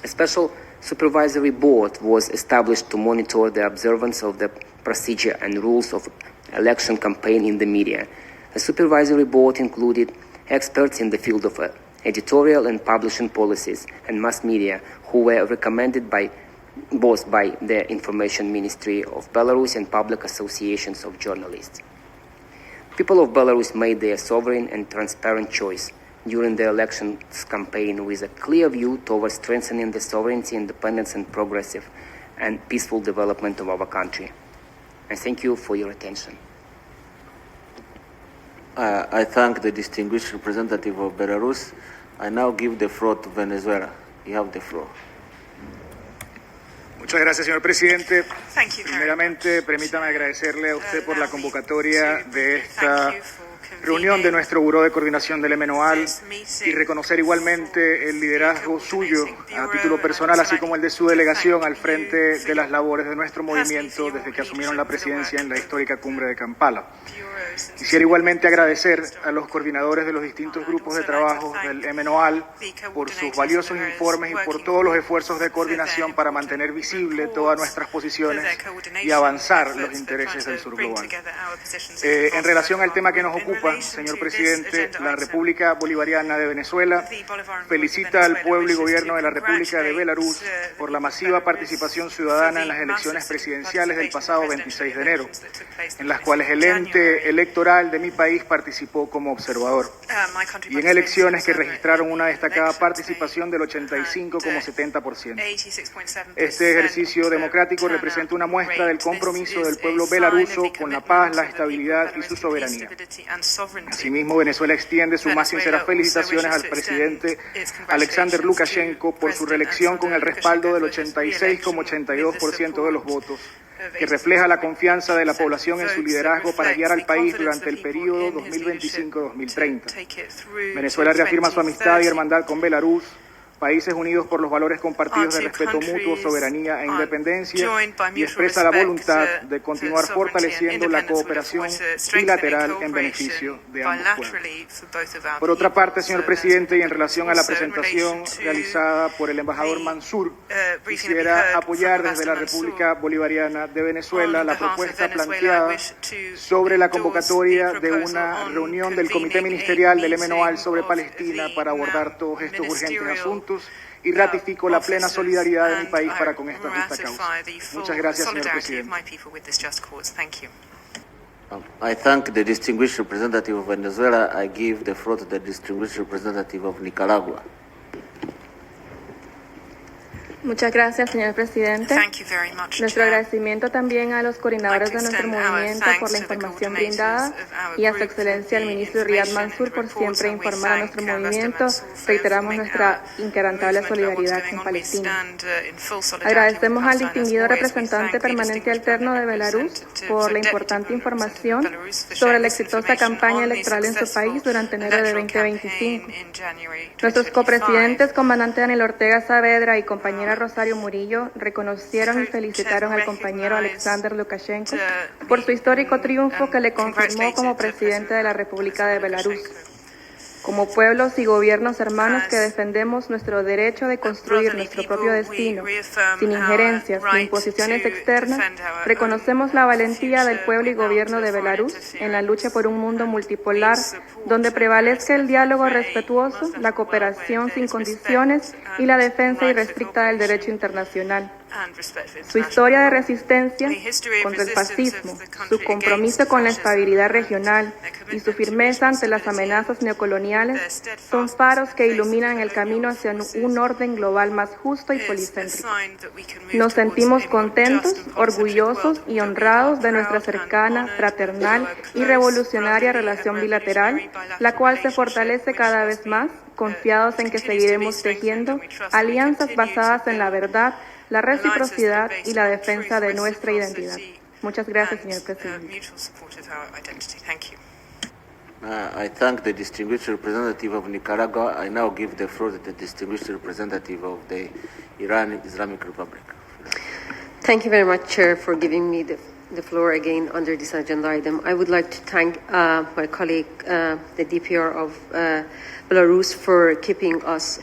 A special supervisory board was established to monitor the observance of the procedure and rules of election campaign in the media. The supervisory board included experts in the field of editorial and publishing policies and mass media, who were recommended both by the Information Ministry of Belarus and public associations of journalists. People of Belarus made their sovereign and transparent choice during the elections campaign with a clear view towards strengthening the sovereignty, independence, and progressive and peaceful development of our country. And thank you for your attention. I thank the distinguished representative of Belarus. I now give the floor to Venezuela. You have the floor. Muchas gracias, señor presidente. Primeramente, permítame agradecerle a usted por la convocatoria de esta reunión de nuestro Buró de Coordinación del MNOAL y reconocer igualmente el liderazgo suyo a título personal, así como el de su delegación al frente de las labores de nuestro movimiento desde que asumieron la presidencia en la histórica cumbre de Kampala. Quisiera igualmente agradecer a los coordinadores de los distintos grupos de trabajo del MNOAL por sus valiosos informes y por todos los esfuerzos de coordinación para mantener visible todas nuestras posiciones y avanzar los intereses del sur global. En relación al tema que nos ocupa, anticipa, señor presidente, la República Bolivariana de Venezuela felicita al pueblo y gobierno de la República de Belarus por la masiva participación ciudadana en las elecciones presidenciales del pasado 26 de enero, en las cuales el ente electoral de mi país participó como observador, y en elecciones que registraron una destacada participación del 85,70%. Este ejercicio democrático representa una muestra del compromiso del pueblo belaruso con la paz, la estabilidad y su soberanía. Asimismo, Venezuela extiende sus más sinceras felicitaciones al presidente Alexander Lukashenko por su reelección con el respaldo del 86,82% de los votos, que refleja la confianza de la población en su liderazgo para guiar al país durante el periodo 2025-2030. Venezuela reafirma su amistad y hermandad con Belarus, países unidos por los valores compartidos de respeto mutuo, soberanía e independencia, y expresa la voluntad de continuar fortaleciendo la cooperación bilateral en beneficio de ambos pueblos. Por otra parte, señor presidente, y en relación a la presentación realizada por el embajador Mansour, quisiera apoyar desde la República Bolivariana de Venezuela la propuesta planteada sobre la convocatoria de una reunión del Comité Ministerial del MNOAL sobre Palestina para abordar todos estos urgentes asuntos, y ratifico la plena solidaridad de mi país para con esta justa causa. Muchas gracias, señor presidente. I thank the distinguished representative of Venezuela. I give the floor to the distinguished representative of Nicaragua. Muchas gracias, señor presidente. Nuestro agradecimiento también a los coordinadores de nuestro movimiento por la información brindada y a su excelencia el ministro Riyad Mansour por siempre informar a nuestro movimiento. Reiteramos nuestra inquebrantable solidaridad con Palestina. Agradecemos al distinguido representante permanente alterno de Belarus por la importante información sobre la exitosa campaña electoral en su país durante enero de 2025. Nuestros copresidentes, comandante Daniel Ortega Saavedra y compañera Rosario Murillo, reconocieron y felicitaron al compañero Alexander Lukashenko por su histórico triunfo que le confirmó como presidente de la República de Belarus. Como pueblos y gobiernos hermanos que defendemos nuestro derecho de construir nuestro propio destino, sin injerencias ni imposiciones externas, reconocemos la valentía del pueblo y gobierno de Belarus en la lucha por un mundo multipolar donde prevalezca el diálogo respetuoso, la cooperación sin condiciones y la defensa irrestricta del derecho internacional. Su historia de resistencia contra el fascismo, su compromiso con la estabilidad regional y su firmeza ante las amenazas neocoloniales son faros que iluminan el camino hacia un orden global más justo y policéntrico. Nos sentimos contentos, orgullosos y honrados de nuestra cercana, fraternal y revolucionaria relación bilateral, la cual se fortalece cada vez más, confiados en que seguiremos tejiendo alianzas basadas en la verdad, la reciprocidad y la defensa de nuestra identidad. Muchas gracias, señor presidente. I thank the distinguished representative of Nicaragua. I now give the floor to the distinguished representative of the Iran Islamic Republic. Thank you very much, Chair, for giving me the floor again under this agenda item. I would like to thank my colleague, the DPR of Belarus, for keeping us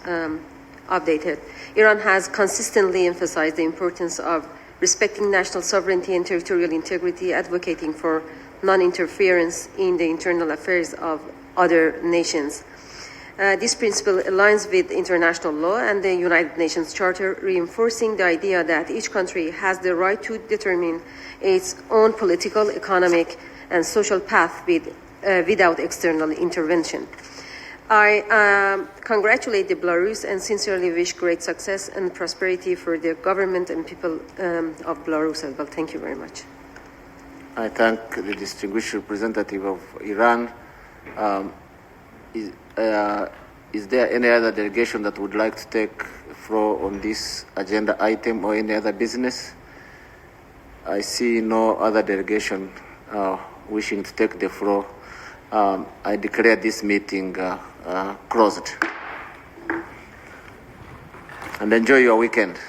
updated. Iran has consistently emphasized the importance of respecting national sovereignty and territorial integrity, advocating for non-interference in the internal affairs of other nations. This principle aligns with international law and the United Nations Charter, reinforcing the idea that each country has the right to determine its own political, economic, and social path without external intervention. I congratulate the Belarus and sincerely wish great success and prosperity for the government and people of Belarus as well. Thank you very much. I thank the distinguished representative of Iran. Is there any other delegation that would like to take the floor on this agenda item or any other business? I see no other delegation wishing to take the floor. I declare this meeting closed. And enjoy your weekend.